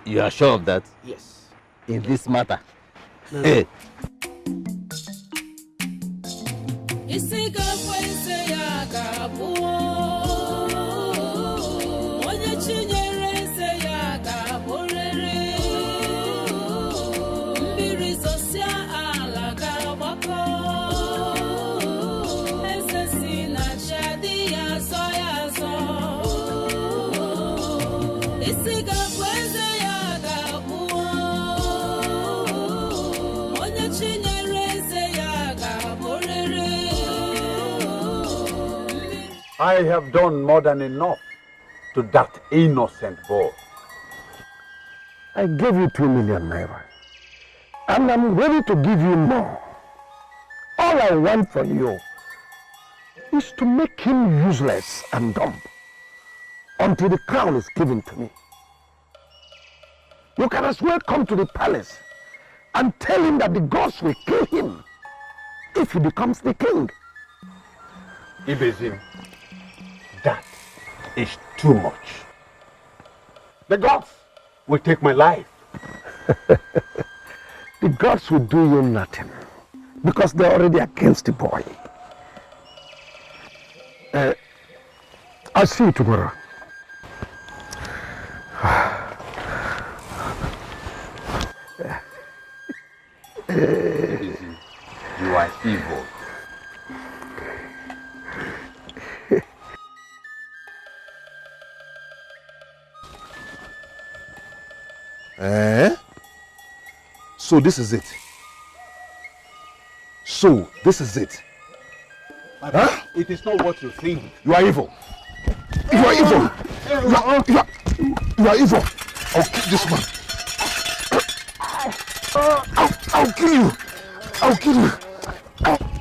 You are sure of that? Yes. In this matter? No. Hey. I have done more than enough to that innocent boy. I gave you 2 million naira. And I'm ready to give you more. All I want from you is to make him useless and dumb until the crown is given to me. You can as well come to the palace and tell him that the gods will kill him if he becomes the king. Ibezim, that is too much. The gods will take my life. The gods will do you nothing because they're already against the boy. I'll see you tomorrow. You are evil. So this is it. So this is it. Huh? It is not what you think. You are evil. You are evil. You are evil. I'll kill this man. I'll kill you. I'll kill you.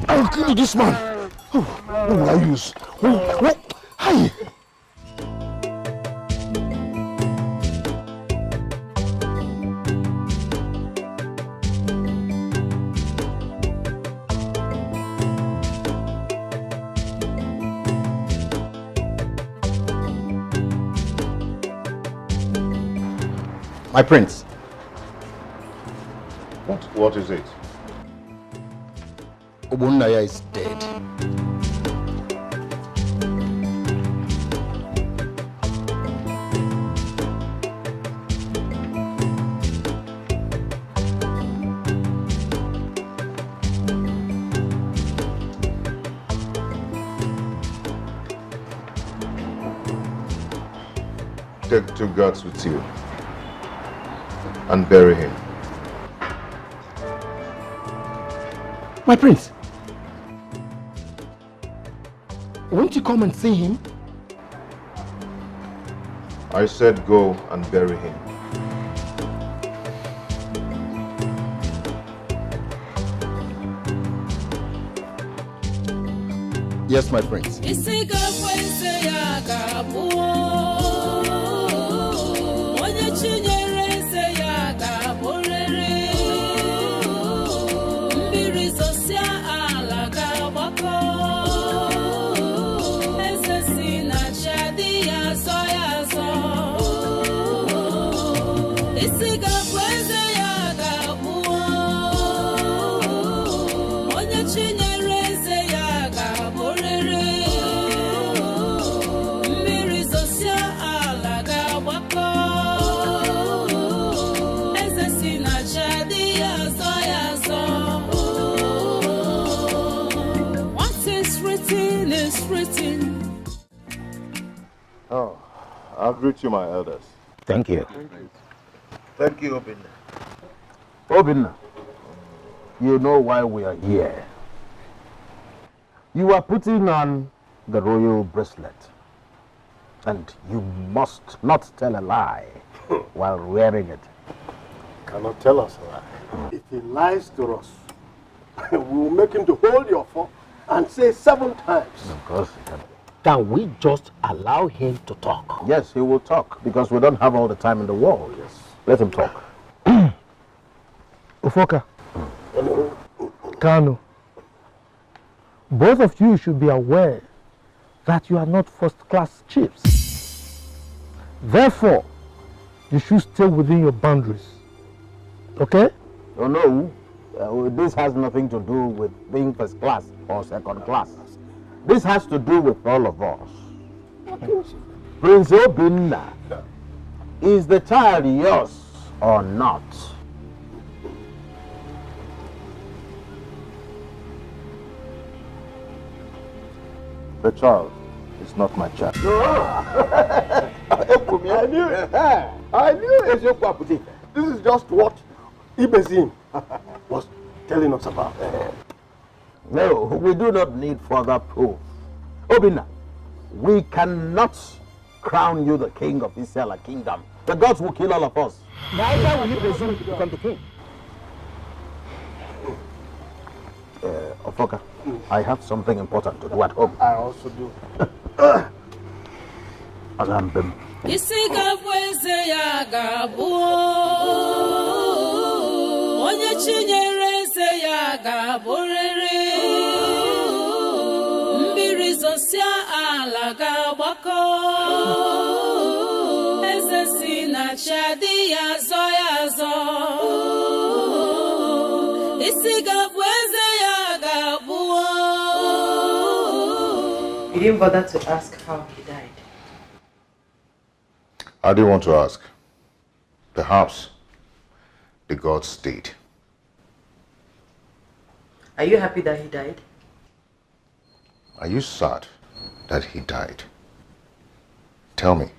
I'll kill you, this man. Oh, what will I use? What? Hi. My prince. What is it? Obunnaya is dead. Take 2 guards with you and bury him. My prince, won't you come and see him? I said go and bury him. Yes, my prince. Oh, I'll greet you, my elders. Thank you. Thank you, Obinna. Obinna, you know why we are here. You are putting on the royal bracelet. And you must not tell a lie while wearing it. Cannot tell us a lie. If he lies to us, we will make him to hold your fork and say 7 times. Of course he can. Can we just allow him to talk? Yes, he will talk because we don't have all the time in the world. Yes. Let him talk. Ufoka, Kano, both of you should be aware that you are not first-class chiefs. Therefore, you should stay within your boundaries. Okay? Oh no, this has nothing to do with being first class or second class. This has to do with all of us. Prince Obinna, is the child yours or not? The child is not my child. I knew it. I knew it. This is just what Ibezim was telling us about. No, we do not need further proof. Obinna, we cannot crown you the king of Isiala kingdom. The gods will kill all of us. Neither will you presume to become the king. Ofoka, I have something important to do at home. I also do. Alambim. Isiga kweze ya gabuo Onye chinyere se ya gaborere Mbiri zosia ala gabako Eze si na chadi ya zo Isiga kweze ya gabuo. You didn't bother to ask how he died. I didn't want to ask. Perhaps the gods did. Are you happy that he died? Are you sad that he died? Tell me.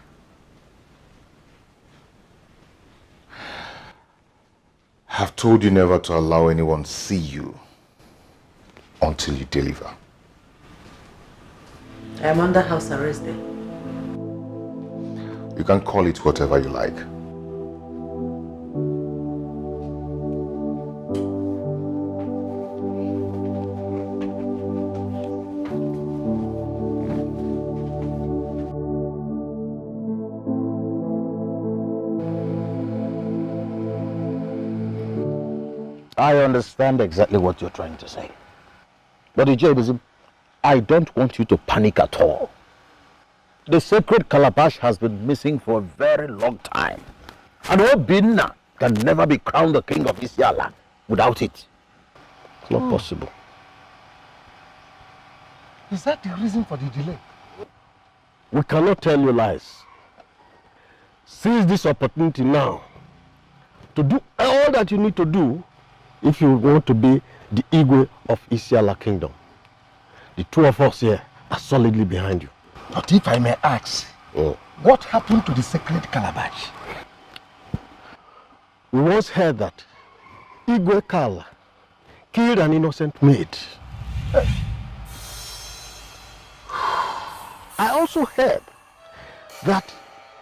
I've told you never to allow anyone see you until you deliver. I am under house arrest then. You can call it whatever you like. I understand exactly what you're trying to say. But Ijebizim, I don't want you to panic at all. The sacred calabash has been missing for a very long time. And Obinna can never be crowned the king of Isiala without it. It's not possible. Is that the reason for the delay? We cannot tell you lies. Seize this opportunity now to do all that you need to do if you want to be the Igwe of Isiala kingdom. The two of us here are solidly behind you. But if I may ask, what happened to the sacred calabash? We once heard that Igwe Kala killed an innocent maid. I also heard that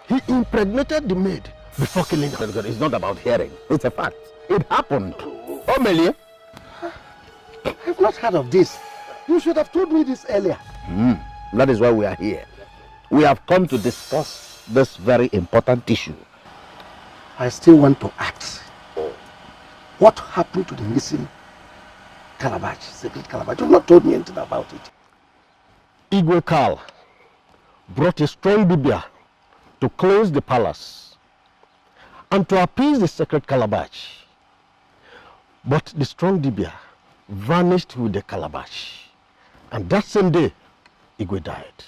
he impregnated the maid before killing her. It's not about hearing. It's a fact. It happened. Oh, Melia. I've not heard of this. You should have told me this earlier. That is why we are here. We have come to discuss this very important issue. I still want to ask, what happened to the missing calabash, sacred calabash? You've not told me anything about it. Igwe Kal brought a strong Dibia to close the palace. and to appease the sacred calabash. But the strong Dibia vanished with the calabash. And that same day, Igwe died.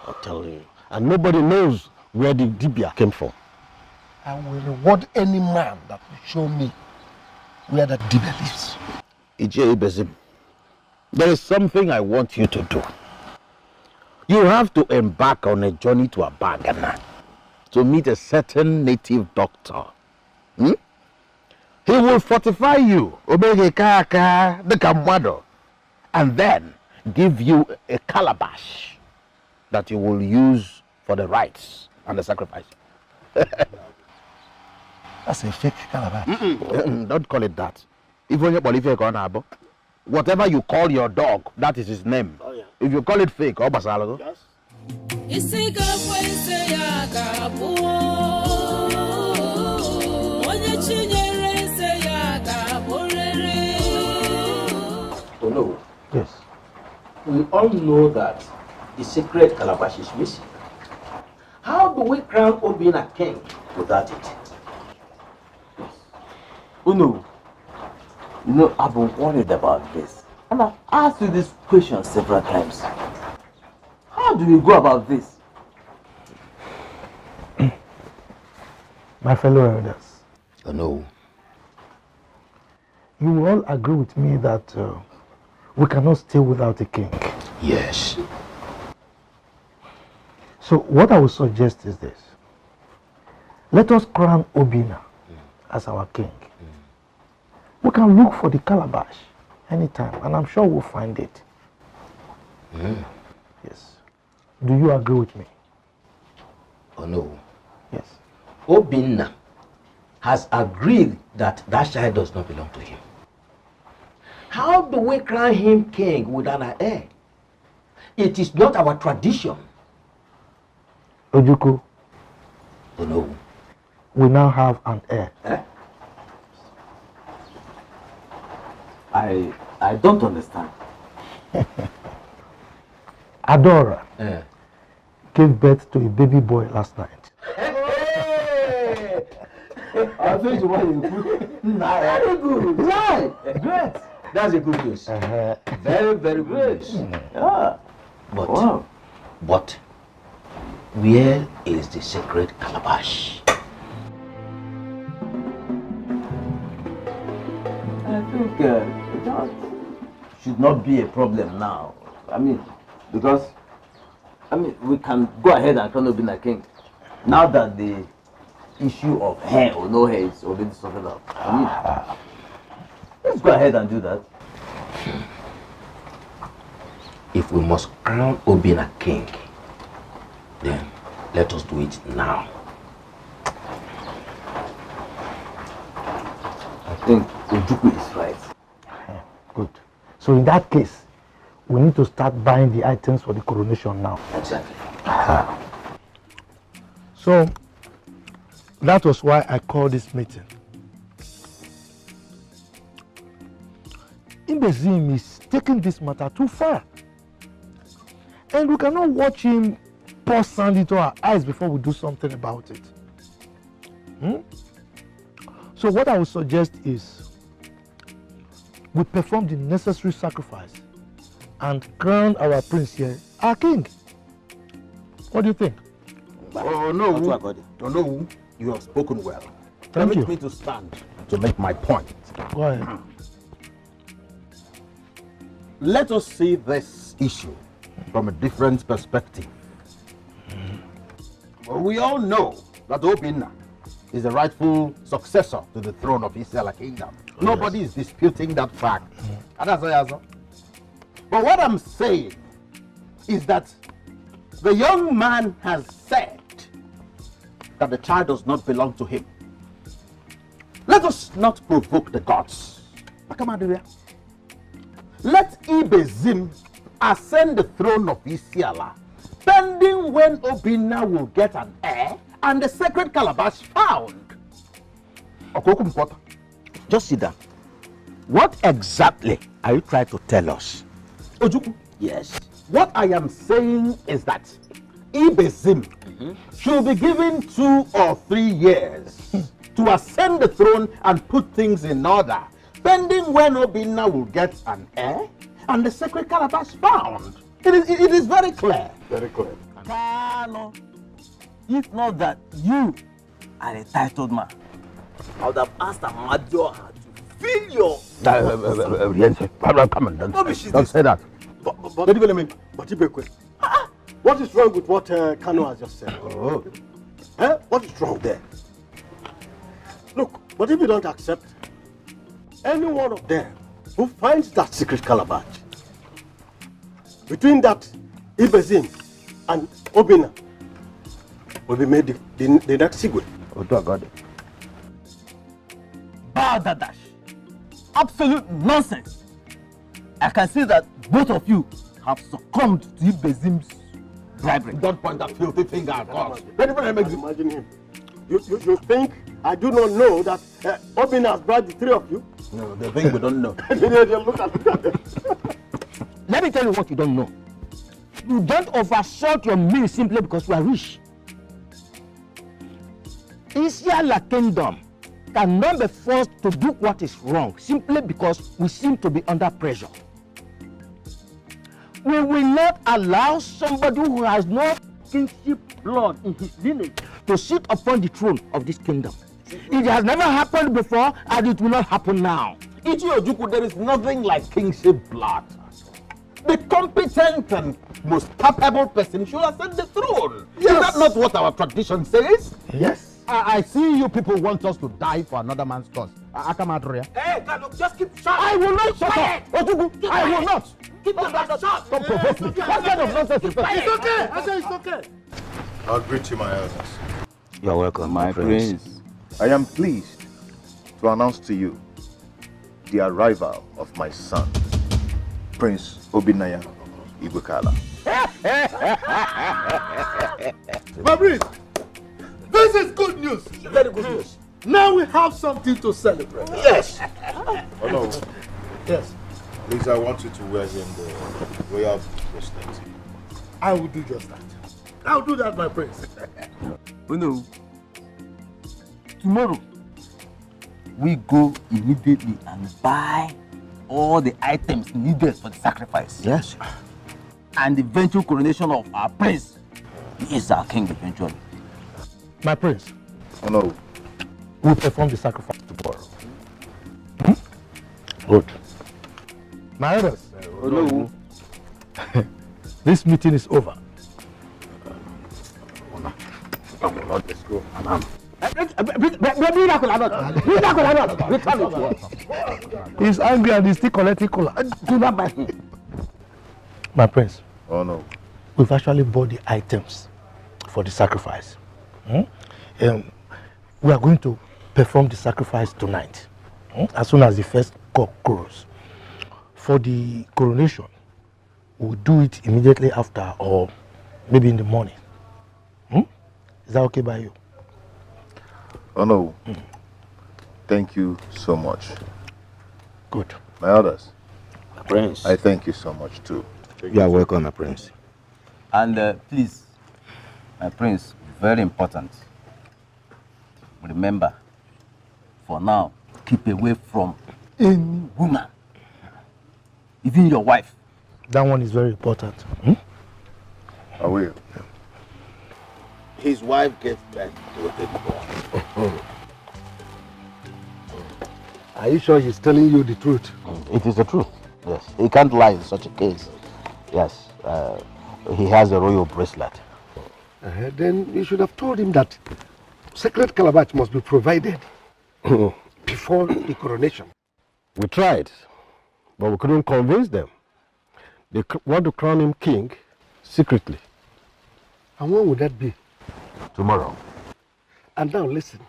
I'll tell you. And nobody knows where the Dibia came from. I will reward any man that will show me where that Dibia lives. Ije Ibezim, there is something I want you to do. You have to embark on a journey to Abagana to meet a certain native doctor. He will fortify you, and then give you a calabash that you will use for the rites and the sacrifice. That's a fake calabash. Don't call it that. Whatever you call your dog, that is his name. Oh, yeah. If you call it fake, yes. Oh no. Yes. We all know that the sacred calabash is missing. How do we crown Obina king without it? Oh no. You know, I've been worried about this. And I've asked you this question several times. How do we go about this? My fellow elders. Oh no. You will all agree with me that we cannot stay without a king. Yes. So what I would suggest is this. Let us crown Obina as our king. We can look for the calabash anytime, and I'm sure we'll find it. Yes. Do you agree with me? Oh no. Yes. Obinna has agreed that that child does not belong to him. How do we crown him king without an heir? It is not our tradition. Ojuku. Oh no. We now have an heir. I don't understand. Adora gave birth to a baby boy last night. Hey! I think you want to put. Very good. Right. Great. That's a good news. Very, very good news. Yeah. But where is the sacred calabash? I think that should not be a problem now. I mean, because we can go ahead and crown Obinna king now that the issue of hair or no hair is already sorted out. I mean, let's go ahead and do that. If we must crown Obinna king, then let us do it now. I think Ojuku is right. Good. So in that case, we need to start buying the items for the coronation now. Exactly. So that was why I called this meeting. Ibezim is taking this matter too far. And we cannot watch him pour sand into our eyes before we do something about it. So what I would suggest is we perform the necessary sacrifice and crown our prince here, our king. What do you think? Oh no, no, you have spoken well. Thank you. Permit me to stand to make my point. Go ahead. Let us see this issue from a different perspective. We all know that Obinna is the rightful successor to the throne of Isiala Kingdom. Nobody is disputing that fact. But what I'm saying is that the young man has said that the child does not belong to him. Let us not provoke the gods. Let Ibezim ascend the throne of Isiala, pending when Obinna will get an heir and the sacred calabash found. Just sit down. What exactly are you trying to tell us? Ojuku. Yes. What I am saying is that Ibezim should be given 2 or 3 years to ascend the throne and put things in order, pending when Obinna will get an heir and the sacred calabash found. It is very clear. Very clear. Kano, if not that you are a titled man, I would have asked Amadioha to fill your... Come on, don't say that. But what is wrong with what Kano has just said? What is wrong there? Look, but if you don't accept, any one of them who finds that secret calabash, between that Ibezim and Obinna, will be made the next Sigwe. Oh, God. Badadash. Absolute nonsense. I can see that both of you have succumbed to Ibezim's bribery. Don't point that filthy finger at us. Imagine him. You think I do not know that Obinna has bribed the 3 of you? No, they think we don't know. Look at them. Let me tell you what you don't know. You don't overshot your meal simply because you are rich. Isiala Kingdom cannot be forced to do what is wrong simply because we seem to be under pressure. We will not allow somebody who has no kingship blood in his lineage to sit upon the throne of this kingdom. It has never happened before and it will not happen now. Ichi Ojukwu, there is nothing like kingship blood. The competent and most capable person should ascend the throne. Yes. Is that not what our tradition says? Yes. I see you people want us to die for another man's cause. Akamadria. Hey, just keep shut. I will not shut up. Otugu, I will not. Keep your mouth shut. Don't provoke me. What kind of nonsense is that? It's okay. I say it's okay. I'll greet you, my elders. You're welcome, my prince. I am pleased to announce to you the arrival of my son, Prince Obinaya Igwekala. My prince, this is good news. Very good news. Now we have something to celebrate. Yes. Oh no. Yes. Please, I want you to wear him the royal bracelet. I will do just that. I'll do that, my prince. No. Tomorrow, we go immediately and buy all the items needed for the sacrifice. Yes. And the eventual coronation of our prince. He is our king eventually. My prince. Oh no. We'll perform the sacrifice tomorrow. Good. My elders. Oh no. This meeting is over. Let's go. He's angry and he's still collecting cola. Do not buy him. My prince. Oh no. We've actually bought the items for the sacrifice. We are going to perform the sacrifice tonight. As soon as the first cock crows. For the coronation, we'll do it immediately after or maybe in the morning. Is that okay by you? Oh no. Thank you so much. Good. My elders. Prince. I thank you so much too. You are welcome, my prince. And please, my prince, very important. Remember, for now, keep away from any woman, even your wife. That one is very important. I will. His wife gave birth to a baby boy. Are you sure he's telling you the truth? It is the truth, yes. He can't lie in such a case. Yes, he has a royal bracelet. Then you should have told him that sacred calabash must be provided before the coronation. We tried, but we couldn't convince them. They want to crown him king secretly. And when would that be? Tomorrow. And now listen,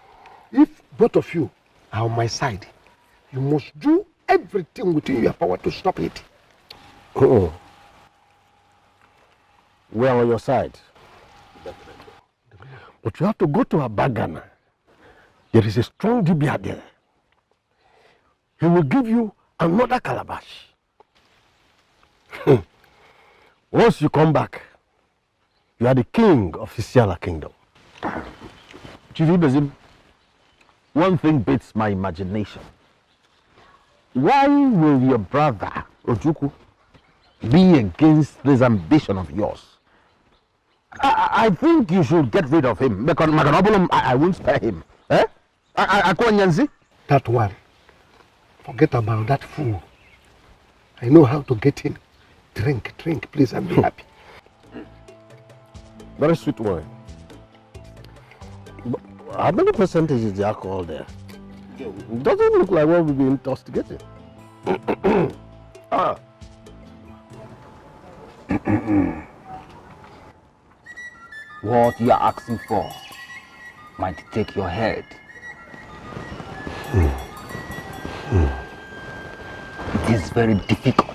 if both of you are on my side, you must do everything within your power to stop it. We're on your side. But you have to go to Abagana. There is a strong Dibia there. He will give you another calabash. Once you come back, You are the king of Isiala kingdom. Chief Ibezim, one thing beats my imagination. Why will your brother, Ojuku, be against this ambition of yours? I think you should get rid of him. Because I won't spare him. Eh? That one. Forget about that fool. I know how to get him. Drink, please, and be happy. Very sweet wine. But how many percentage is the alcohol there? It doesn't look like what we've been intoxicating. Ah. What you are asking for might take your head. It is very difficult.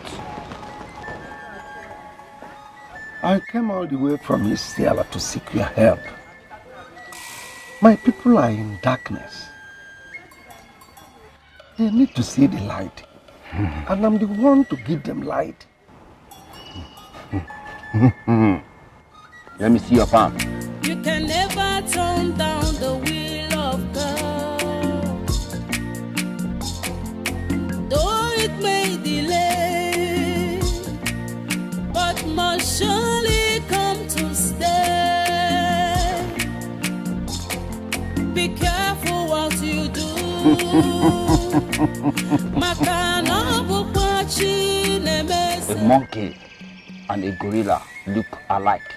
I came all the way from Isiala to seek your help. My people are in darkness. They need to see the light. And I'm the one to give them light. Let me see your palm. You can never turn down the will of God. Though it may delay, but must surely come to stay. Be careful what you do. A monkey and a gorilla look alike,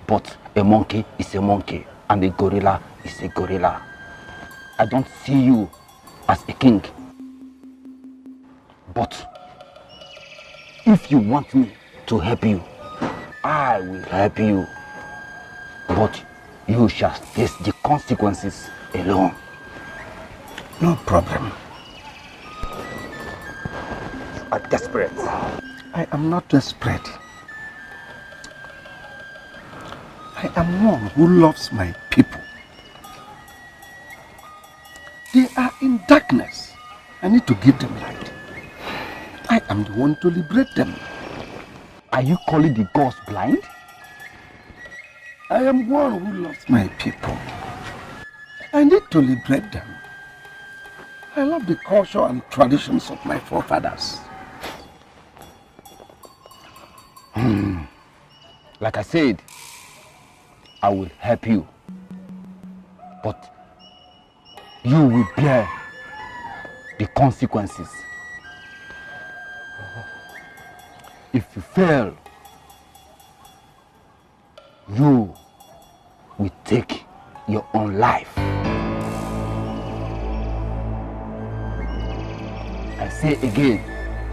but a monkey is a monkey and a gorilla is a gorilla. I don't see you as a king, but if you want me to help you, I will help you, but you shall face the consequences alone. No problem. You are desperate. I am not desperate. I am one who loves my people. They are in darkness. I need to give them light. I am the one to liberate them. Are you calling the gods blind? I am one who loves my people. I need to liberate them. I love the culture and traditions of my forefathers. Like I said, I will help you, but you will bear the consequences. If you fail, you will take your own life. I say again,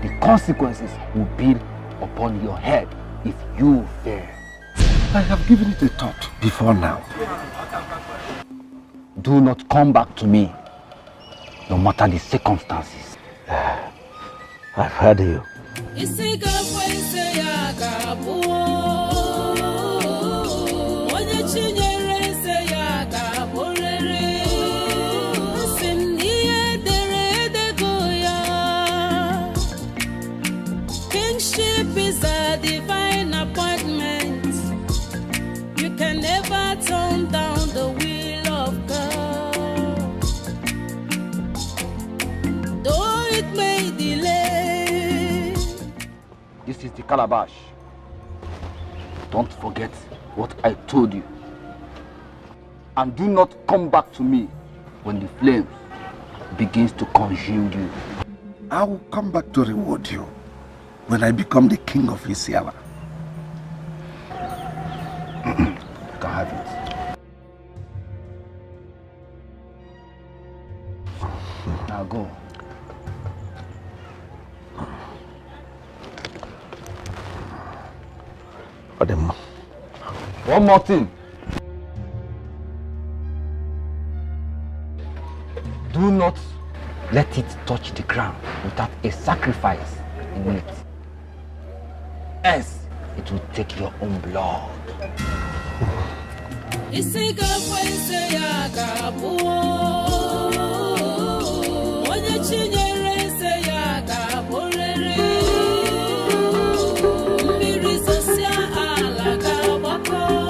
the consequences will be upon your head if you fail. I have given it a thought before now. Do not come back to me, no matter the circumstances. I've heard you. Kingship is a divine appointment. You can never turn down the will of God. Though it may delay. This is the calabash. Don't forget what I told you. And do not come back to me when the flames begins to consume you. I will come back to reward you when I become the king of Isiala. You can have it. Now go. One more thing. Do not let it touch the ground without a sacrifice in it. Else, it will take your own blood. Mbiri sosia ala gabako.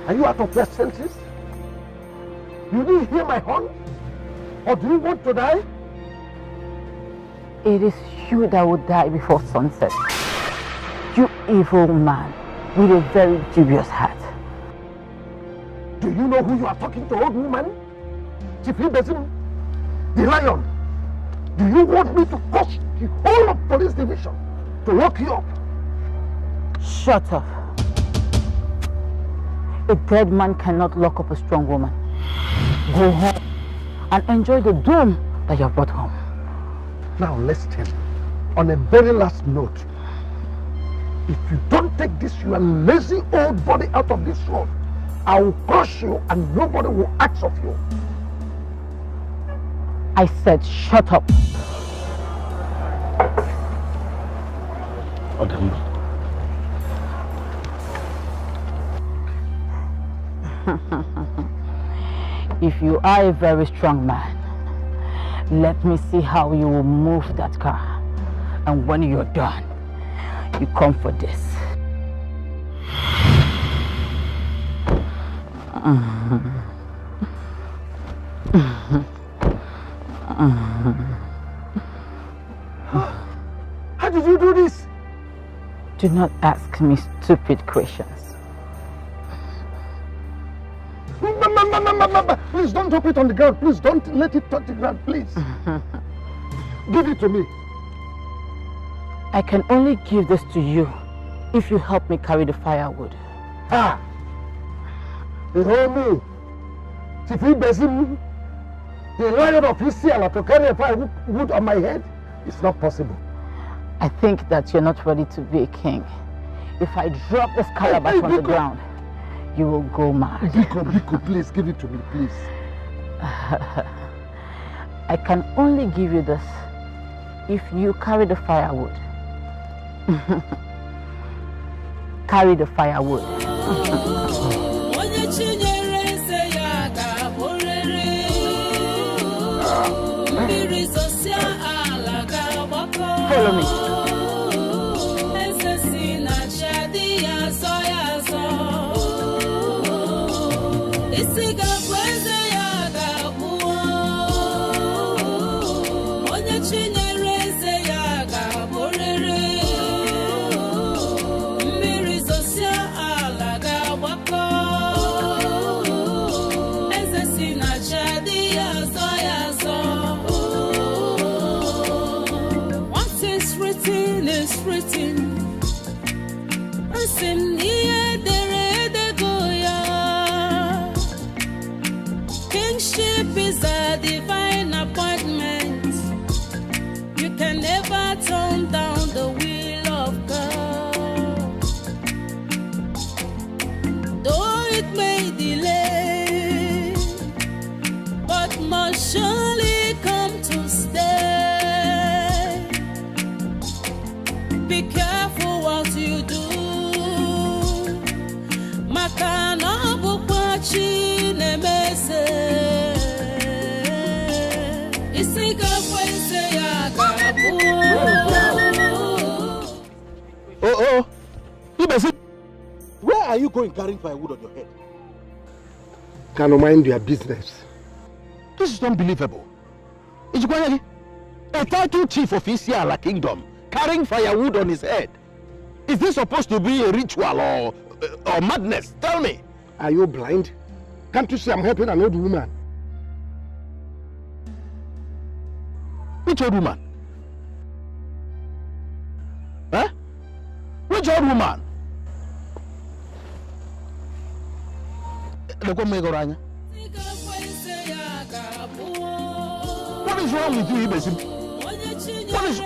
Are you out of your senses? You didn't hear my horn? Or do you want to die? It is you that will die before sunset. You evil man with a very dubious heart. Do you know who you are talking to, old woman? Chief Ibesim, the lion. Do you want me to cost the whole of police division to lock you up? Shut up. A dead man cannot lock up a strong woman. Go home and enjoy the doom that you have brought home. Now listen, on a very last note, if you don't take this your lazy old body out of this road, I will crush you and nobody will ask of you. I said shut up. If you are a very strong man, let me see how you will move that car. And when you're done, you come for this. How did you do this? Do not ask me stupid questions. Please don't drop it on the ground. Please don't let it touch the ground, please. Give it to me. I can only give this to you if you help me carry the firewood. Ah! You hear me? If he besim the lion of Israel to carry a firewood on my head, it's not possible. I think that you're not ready to be a king. If I drop this calabash on the ground, you will go mad. Biko, please give it to me, please. I can only give you this if you carry the firewood. Carry the firewood. Follow me. Kingship is a divine appointment. You can never turn down the will of God. Though it may delay, but must surely come to stay. Be careful what you do. Makana bukwachi nemese. Oh, where are you going carrying firewood on your head? Can you mind your business? This is unbelievable. A title chief of Isiala Kingdom carrying firewood on his head. Is this supposed to be a ritual or madness? Tell me. Are you blind? Can't you see I'm helping an old woman? Which old woman? Huh? Which old woman? What is wrong with you, Ibesim? What is...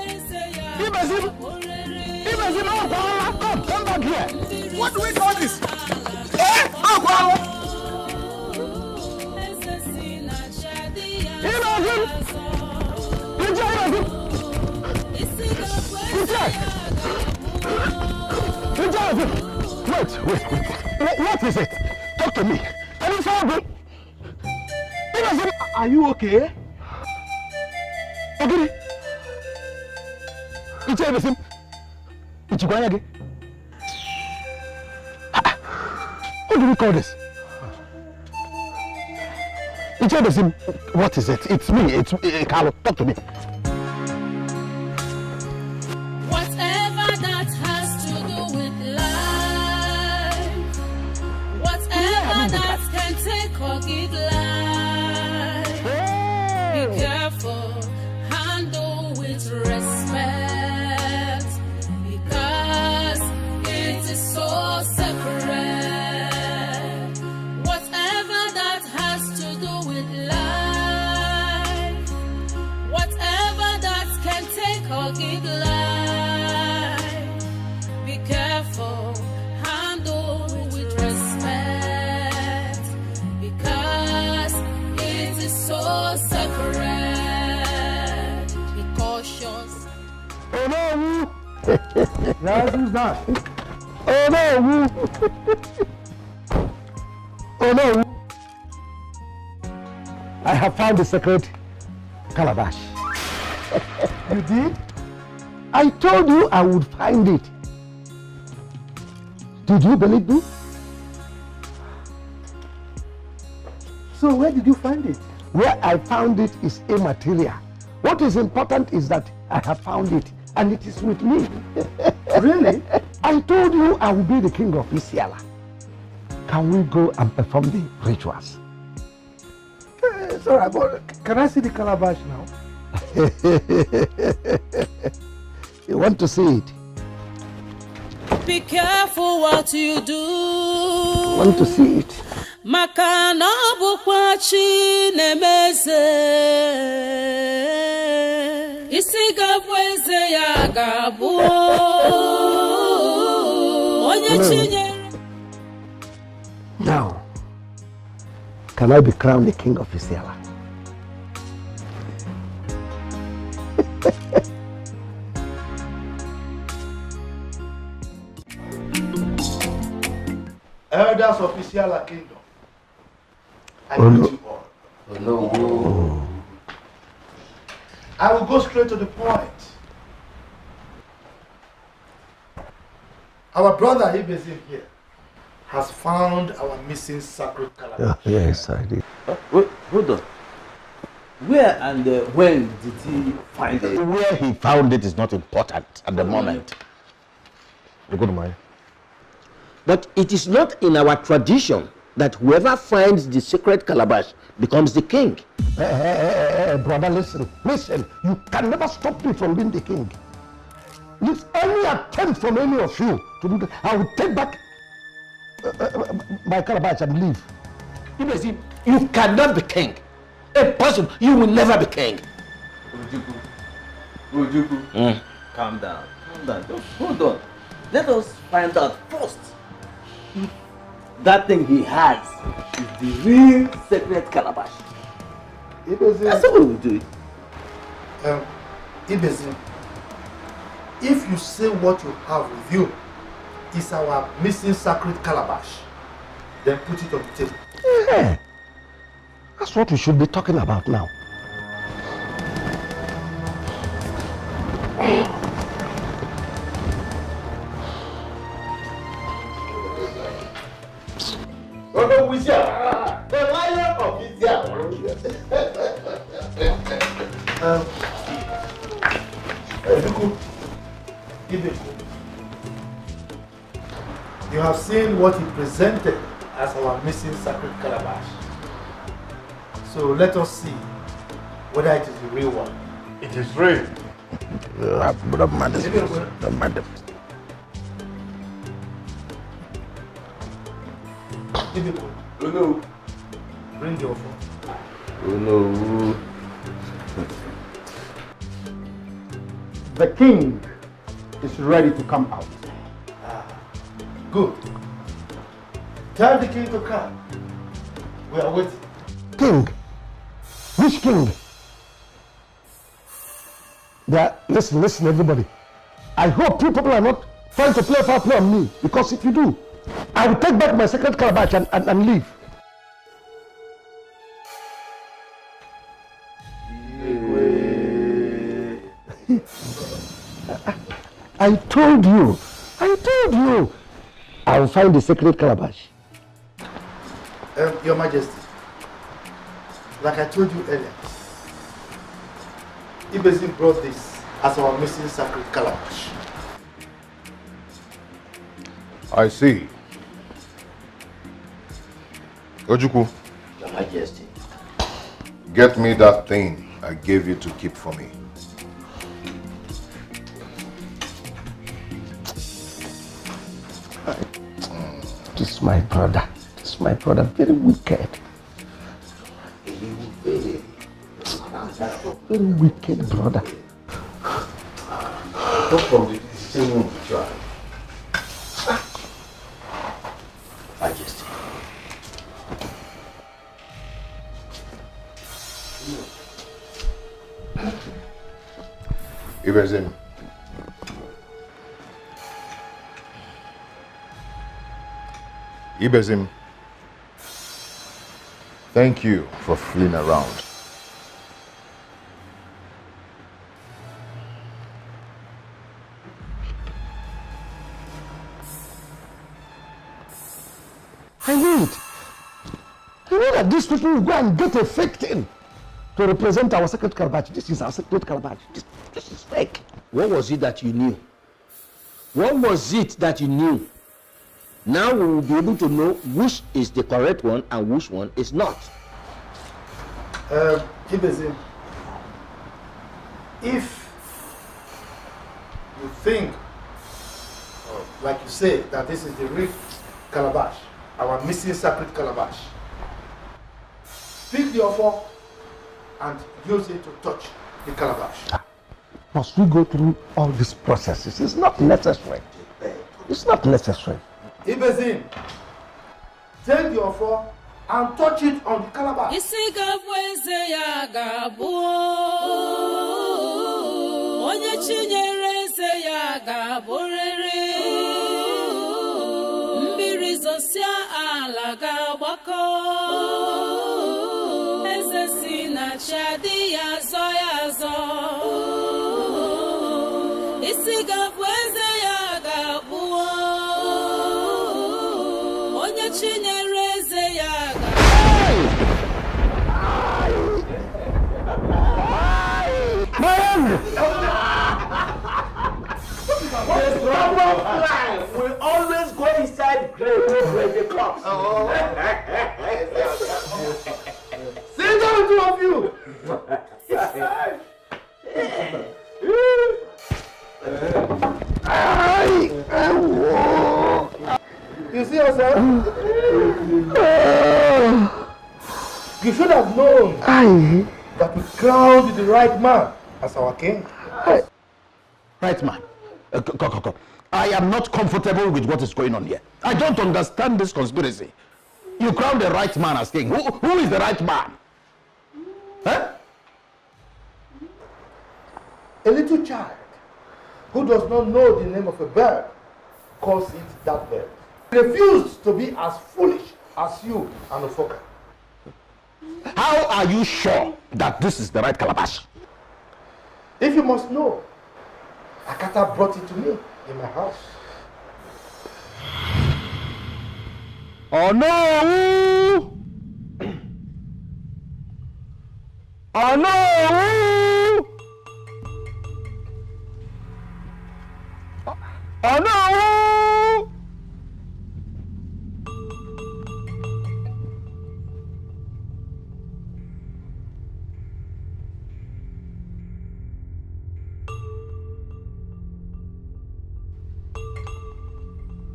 Ibesim? Ibesim, come back here. What do we call this? Wait. What is it? Talk to me. Can you solve it? Are you okay? Okay. It's everything. It's going again. What do we call this? What is it? It's me. It's Carlo. Talk to me. Whatever that has to do with life, whatever that can take or give life, be careful, handle with respect, because it is so sacred. Whatever that has to do with life, whatever that can take or give life, be careful, handle with respect, because it is so sacred. Be cautious. Oh no! Yes, who's that? Oh no! Oh no! I have found the secret calabash. You did? I told you I would find it. Did you believe me? So where did you find it? Where I found it is immaterial. What is important is that I have found it and it is with me. Really? I told you I will be the king of Isiala. Can we go and perform the rituals? It's all right, but can I see the calabash now? You want to see it? Be careful what you do. Want to see it? Maka na ọ bụkwa chi na-emeze. Isi ga-abụ eze ya ga-abụ. Onye chinyere. Now, can I be crowned the king of Isiala? Elders of Isiala Kingdom, I Oh, greet no. you all. Oh, no. I will go straight to the point. Our brother Ibezim here has found our missing sacred calabash. Yes, I did. Wait, hold on. Where and when did he find it? Where he found it is not important at the moment. You go to mine. But it is not in our tradition that whoever finds the secret calabash becomes the king. Brother, listen. You can never stop me from being the king. If any attempt from any of you to do that, I will take back my calabash and leave. You cannot be king. Impossible. You will never be king. Ujuku. Calm down. Calm down. Just hold on. Let us find out first if that thing he has is the real sacred calabash. That's how we will do it. Ibezim, if you say what you have with you is our missing sacred calabash, then put it on the table. Yeah. That's what we should be talking about now. Oh, Wizard! The lion of Wizard! You have seen what he presented as our missing sacred calabash. So let us see whether it is the real one. It is real. Oh no. Bring your phone. Oh no. The king is ready to come out. Good. Tell the king to come. We are waiting. King? Which king? Listen, everybody. I hope you people are not trying to play foul play on me, because if you do, I will take back my secret calabash and leave. I told you, I will find the secret calabash. Your Majesty, like I told you earlier, Ibezim brought this as our missing sacred calabash. I see. Ojukwu. Your Majesty. Get me that thing I gave you to keep for me. This is my brother. This is my brother. Very wicked. Very wicked brother. Come from the same room to try. Majesty. Ibezim. Ibezim. Thank you for fooling around. I knew it. I knew that these people will go and get a fake thing to represent our sacred calabash. This is our sacred calabash. This is fake. What was it that you knew? What was it that you knew? Now we will be able to know which is the correct one and which one is not. Ibezim, if you think, like you say, that this is the real calabash, our missing sacred calabash, pick the offer and use it to touch the calabash. Must we go through all these processes? It's not necessary. It's not necessary. Ibezim, take the offer and touch it on the calabash. We always go inside grave to break the crops. Sit down, two of you. You see yourself? You should have known that we crowned the right man as our king. Right man. Go. I am not comfortable with what is going on here. I don't understand this conspiracy. You crown the right man as king. Who is the right man? Huh? A little child who does not know the name of a bird calls it that bird. Refuse to be as foolish as you and Ofoka. How are you sure that this is the right calabash? If you must know, Akata brought it to me in my house. Oh no! Oh no! Oh no!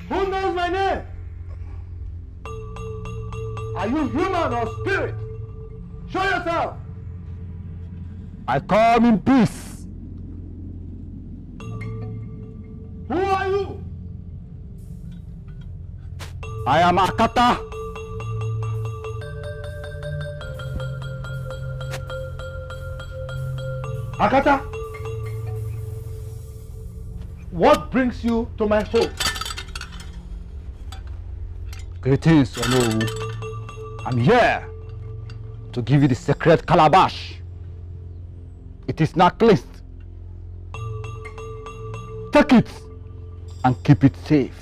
Who knows my name? Are you human or spirit? Show yourself. I come in peace. Who are you? I am Akata. Akata, what brings you to my home? Greetings, Onowu. I'm here to give you the sacred calabash. It is not cleansed. Take it and keep it safe.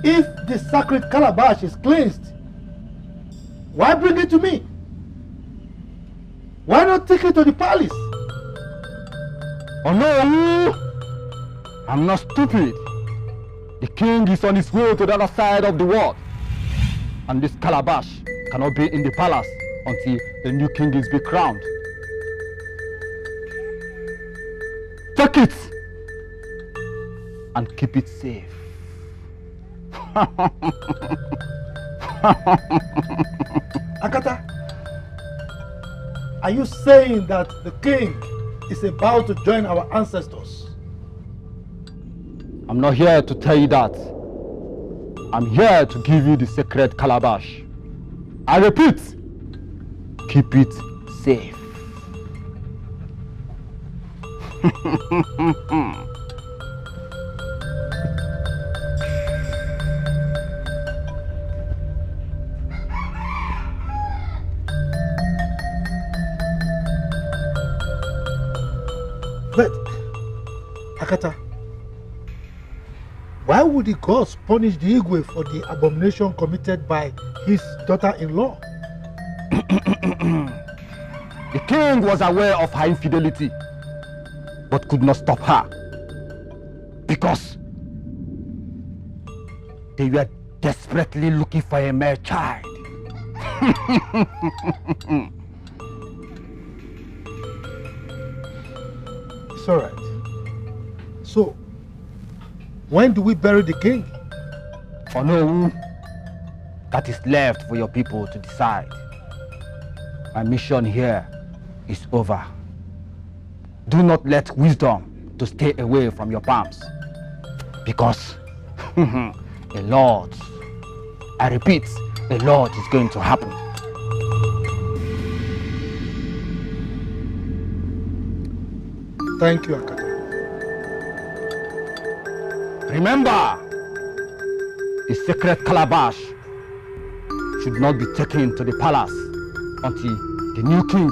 If the sacred calabash is cleansed, why bring it to me? Why not take it to the palace? Oh no! I'm not stupid. The king is on his way to the other side of the world. And this calabash cannot be in the palace until the new king is be crowned. Take it and keep it safe. Akata, are you saying that the king is about to join our ancestors? I'm not here to tell you that. I'm here to give you the sacred calabash. I repeat, keep it safe. But, Akata, why would the gods punish the Igwe for the abomination committed by his daughter-in-law? The king was aware of her infidelity, but could not stop her, because they were desperately looking for a male child. It's all right. So, when do we bury the king? Oh no, that is left for your people to decide. My mission here is over. Do not let wisdom to stay away from your palms, because a lot, I repeat, a lot is going to happen. Thank you, Akata. Remember, the sacred calabash should not be taken to the palace until the new king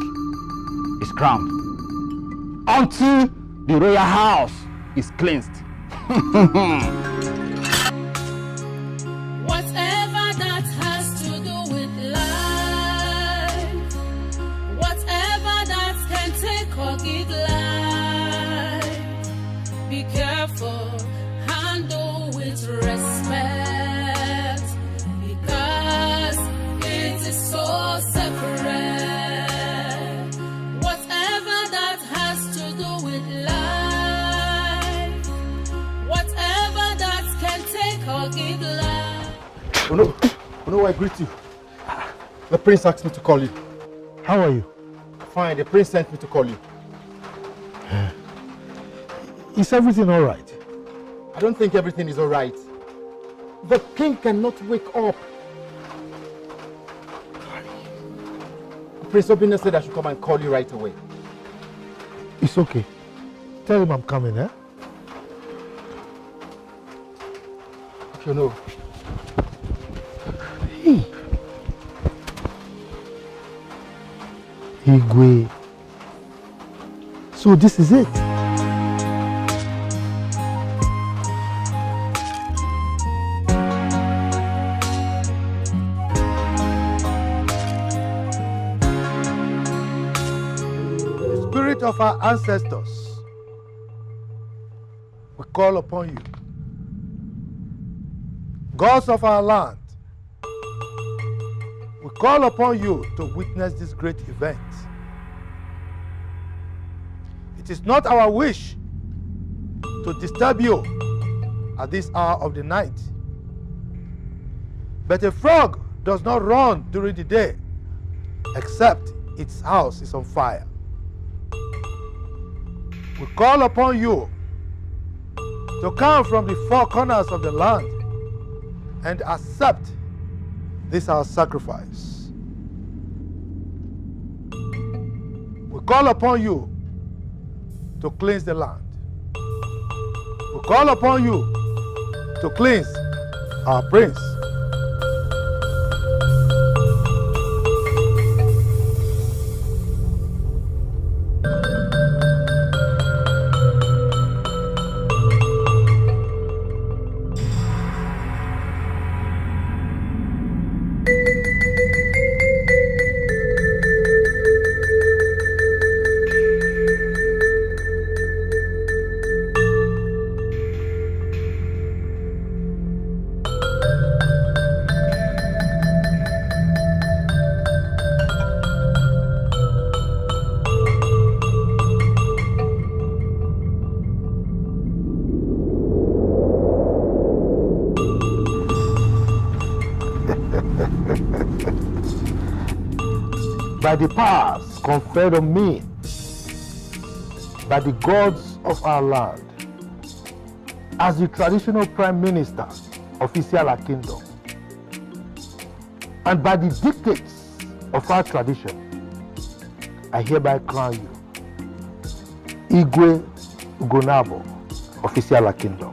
is crowned, until the royal house is cleansed. Whatever that has to do with life, whatever that can take or give life, be careful, handle with respect, because it is so separate. Whatever that has to do with life, whatever that can take or give life. Oh no, I greet you. The prince asked me to call you. How are you? Fine, the prince sent me to call you. Is everything all right? I don't think everything is all right. The king cannot wake up. Prince Obinna said I should come and call you right away. It's okay. Tell him I'm coming, eh? Okay, no. Hey. Igwe. So this is it. The spirit of our ancestors, we call upon you. Gods of our land, we call upon you to witness this great event. It is not our wish to disturb you at this hour of the night. But a frog does not run during the day except its house is on fire. We call upon you to come from the four corners of the land and accept this our sacrifice. We call upon you to cleanse the land. We call upon you to cleanse our prince. by the powers conferred on me by the gods of our land as the traditional Prime Minister of Isiala Kingdom, and by the dictates of our tradition, I hereby crown you Igwe Ugonabo of Isiala Kingdom.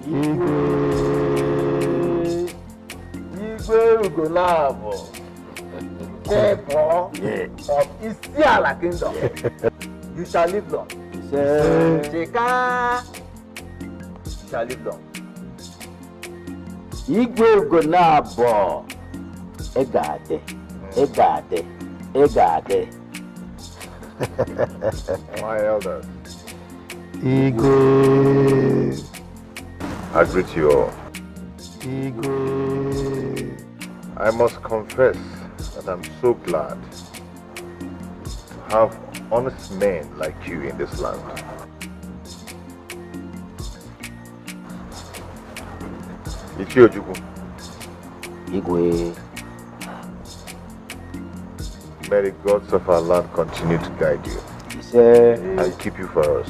Igwe Ugonabo, therefore, of Isiala Kingdom, you shall live long. Sheka, you shall live long. Igwe Ugonabo, Egade, Egade, Egade. My elders. Igwe. I greet you all. Igwe. I must confess that I'm so glad to have honest men like you in this land. Ichiojuku. Igwe. May the gods of our land continue to guide you. And keep you for us.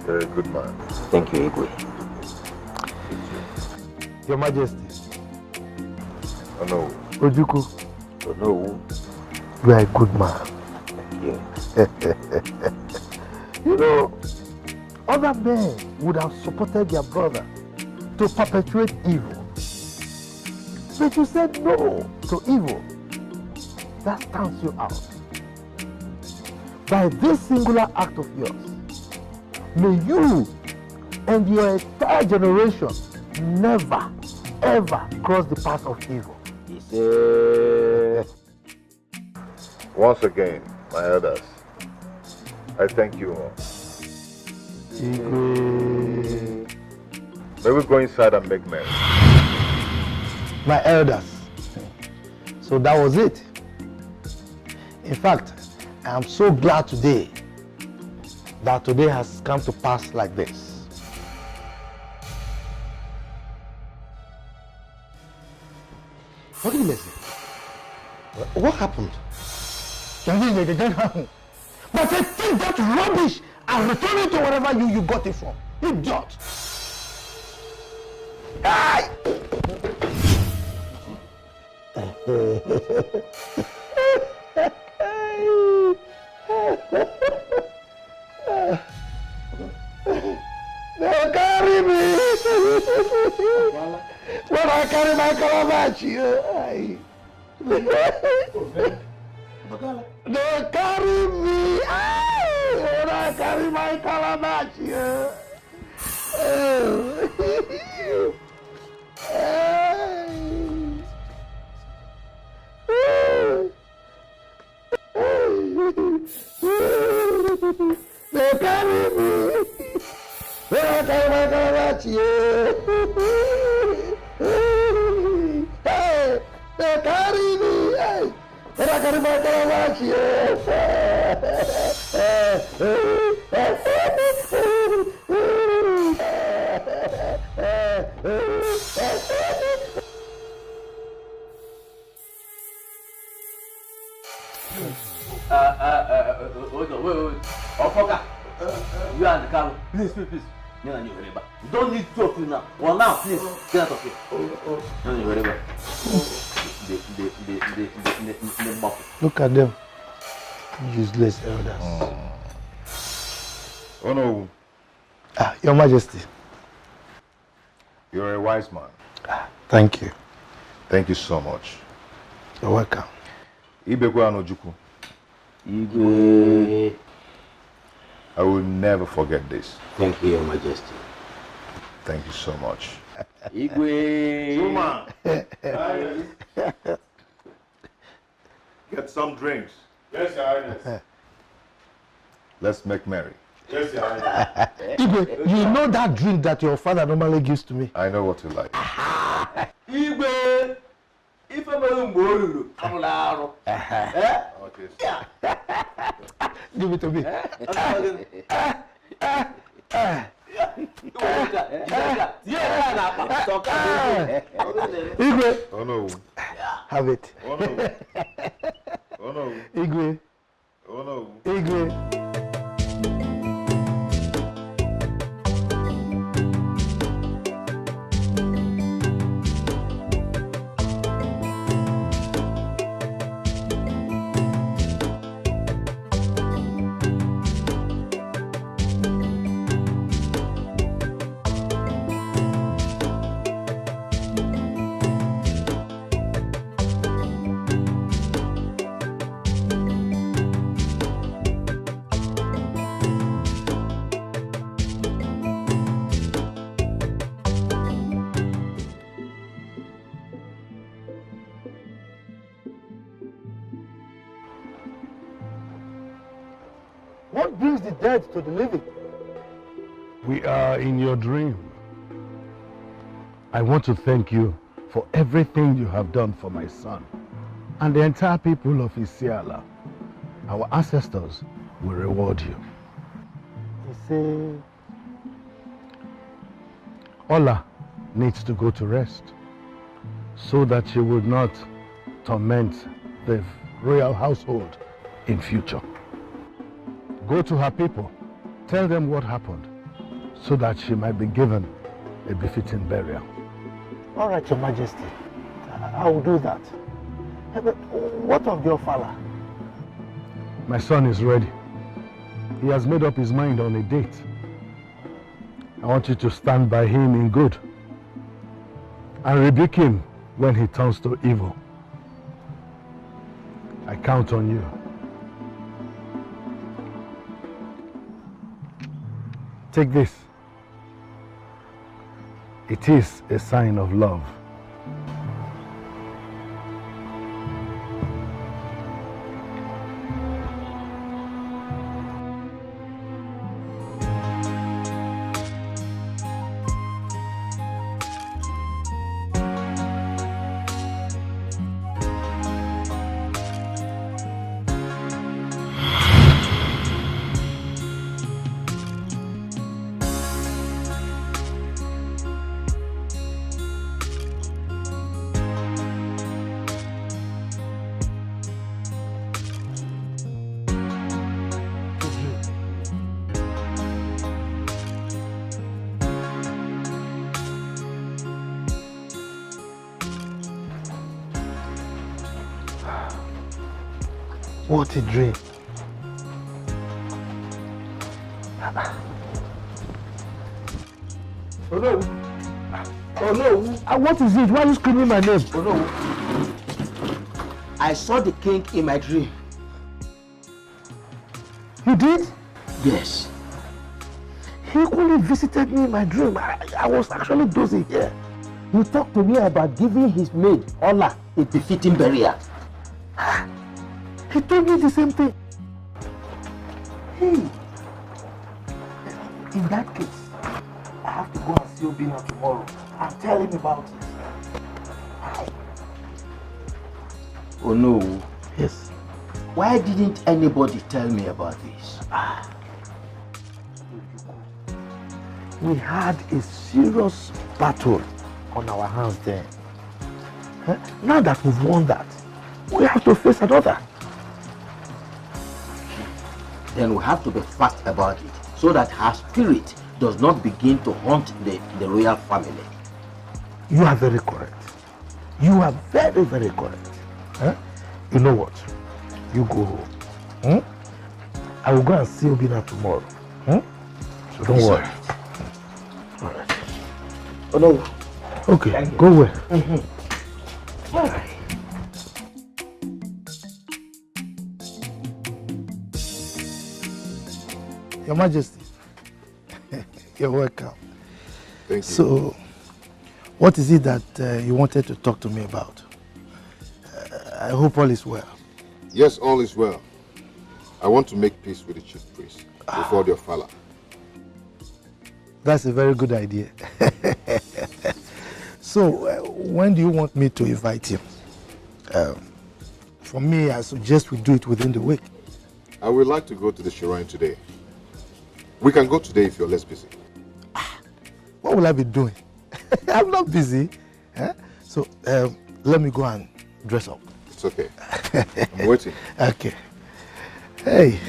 You're a good man. Thank you, Igwe. Your Majesty. Oh no. Ojuku. Oh no. You are a good man. Thank you. You know, other men would have supported their brother to perpetuate evil. But you said no to evil. That stands you out. By this singular act of yours, may you and your entire generation never, ever cross the path of evil. Once again, my elders, I thank you all. May we go inside and make merry. My elders. So that was it. In fact, I am so glad today that today has come to pass like this. Forgive me. What happened? But I take that rubbish and return it to wherever you got it from. Idiot! Aye! They'll carry me! When I carry my calabash, they'll carry me! When I carry my calabash, they carry me when I carry my calabash. Hey, they carry me when I carry my calabash. Wait. Ofoka, you and the Carlo, please. You and your neighbor. You don't need two of you now. Well, now, please, get out of here. You and your neighbor. The Look at them. Useless elders. Oh no. Your Majesty. You're a wise man. Thank you. Thank you so much. You're welcome. Ibekwe Anojuku. Igwe. I will never forget this. Thank you, Your Majesty. Thank you so much. Igwe. Zuma. Get some drinks. Yes, Your Highness. Let's make merry. Yes, Your Highness. Igwe, you know that drink that your father normally gives to me? I know what you like. Igwe. If I'm a little Okay. Give it to me. Igwe. Oh no. Have it. Oh no. Oh no. Igwe. Oh no. Igwe. What brings the dead to the living? We are in your dream. I want to thank you for everything you have done for my son and the entire people of Isiala. Our ancestors will reward you. You say... Ola needs to go to rest so that she would not torment the royal household in future. Go to her people, tell them what happened so that she might be given a befitting burial. All right, Your Majesty. I will do that. But what of your father? My son is ready. He has made up his mind on a date. I want you to stand by him in good and rebuke him when he turns to evil. I count on you. Take this. It is a sign of love. What a dream. Oh no. Oh no. What is it? Why are you screaming my name? Oh no. I saw the king in my dream. You did? Yes. He equally visited me in my dream. I was actually dozing here. He talked to me about giving his maid, Ola, a befitting burial. He told me the same thing. Hey. In that case, I have to go and see Obina tomorrow and tell him about it. Oh no. Yes. Why didn't anybody tell me about this? We had a serious battle on our hands then. Now that we've won that, we have to face another. Then we have to be fast about it so that her spirit does not begin to haunt the royal family. You are very correct. You are very, very correct. You know what? You go home. I will go and see Obina tomorrow. So don't worry. All right. Oh no. Okay, go well. All right. Your Majesty, you're welcome. Thank you. So, what is it that you wanted to talk to me about? I hope all is well. Yes, all is well. I want to make peace with the chief priest before the Ofala. That's a very good idea. So, when do you want me to invite him? For me, I suggest we do it within the week. I would like to go to the shrine today. We can go today if you're less busy. what will I be doing? I'm not busy. So let me go and dress up. It's okay. I'm waiting. Okay. Hey.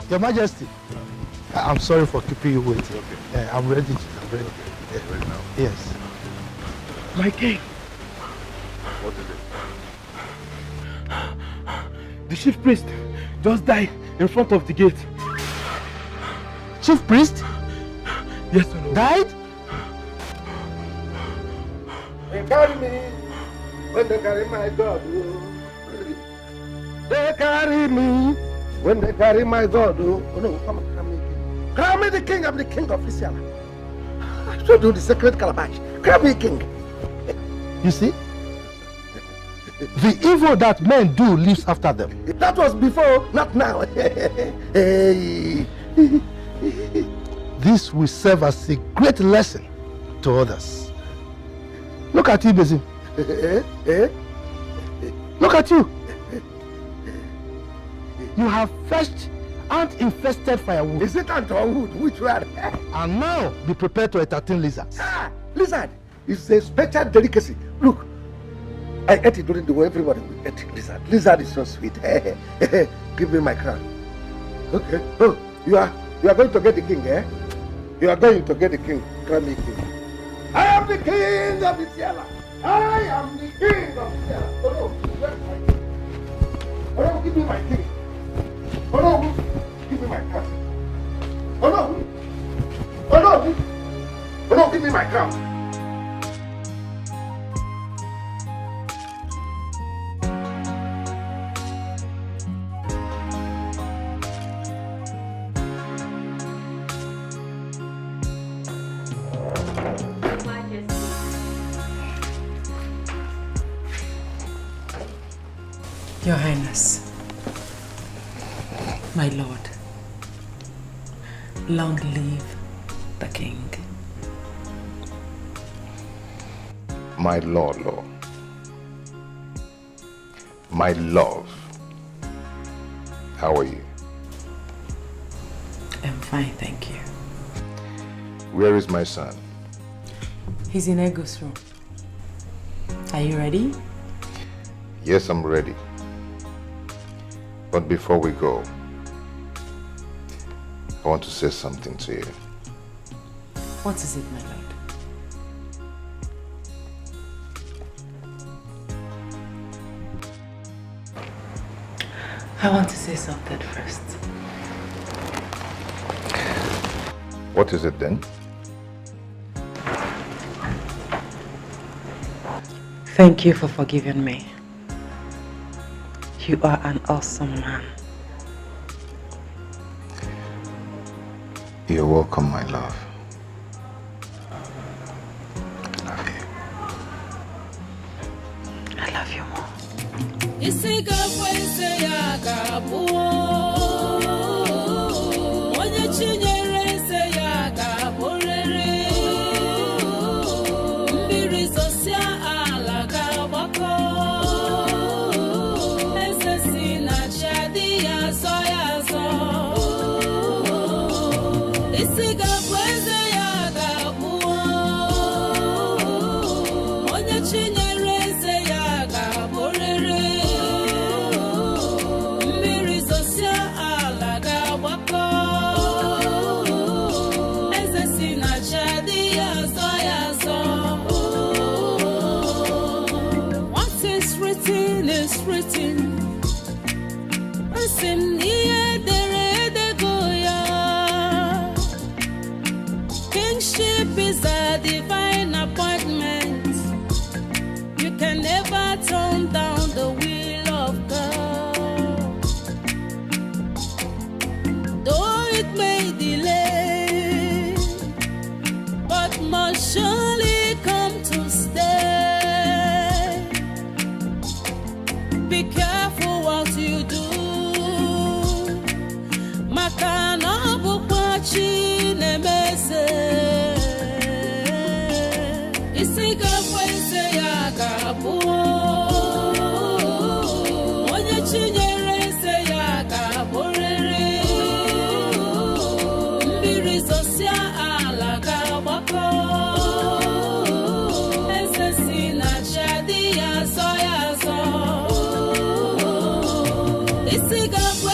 Your Majesty, I'm sorry for keeping you waiting. Okay. I'm ready. I'm ready. Okay. Ready now? Yes. My king. What is it? The chief priest just died in front of the gate. Chief priest? Yes or no? Died? They carry me when they carry my God. They carry me when they carry my God. Oh no, come on, crown me king. Crown me the king. I'm the king of Isiala. I should do the sacred calabash. Crown me king. You see? The evil that men do lives after them. That was before, not now. Hey. This will serve as a great lesson to others. Look at you, Bezim. Look at you. You have fetched ant-infested firewood. Is it ant or wood? Which one? And now be prepared to entertain lizards. Lizard is a special delicacy. Look, I ate it during the war. Everybody will eat lizard. Lizard is so sweet. Give me my crown. Okay. Oh, you are going to get the king, eh? You are going to get the king. Crown me king. I am the king of Isiala. I am the king of Isiala. Oh no, where's my king? Oh no, give me my king. Oh no, give me my crown. Oh no. Oh no. Oh no, give me my crown. Your Highness, my lord, long live the king. My lord, my love, how are you? I'm fine, thank you. Where is my son? He's in Ego's room. Are you ready? Yes, I'm ready. But before we go, I want to say something to you. What is it, my lord? I want to say something first. What is it then? Thank you for forgiving me. You are an awesome man. You're welcome, my love. I love you more. Kingship is a divine appointment. isi ga-abụ eze ya ga-abụ onye chinyere eze ya ga-abụrịrị mmiri zosia ala ga-agbakọ eze si na chi adịghị azọ ya azọ isi ga-abụ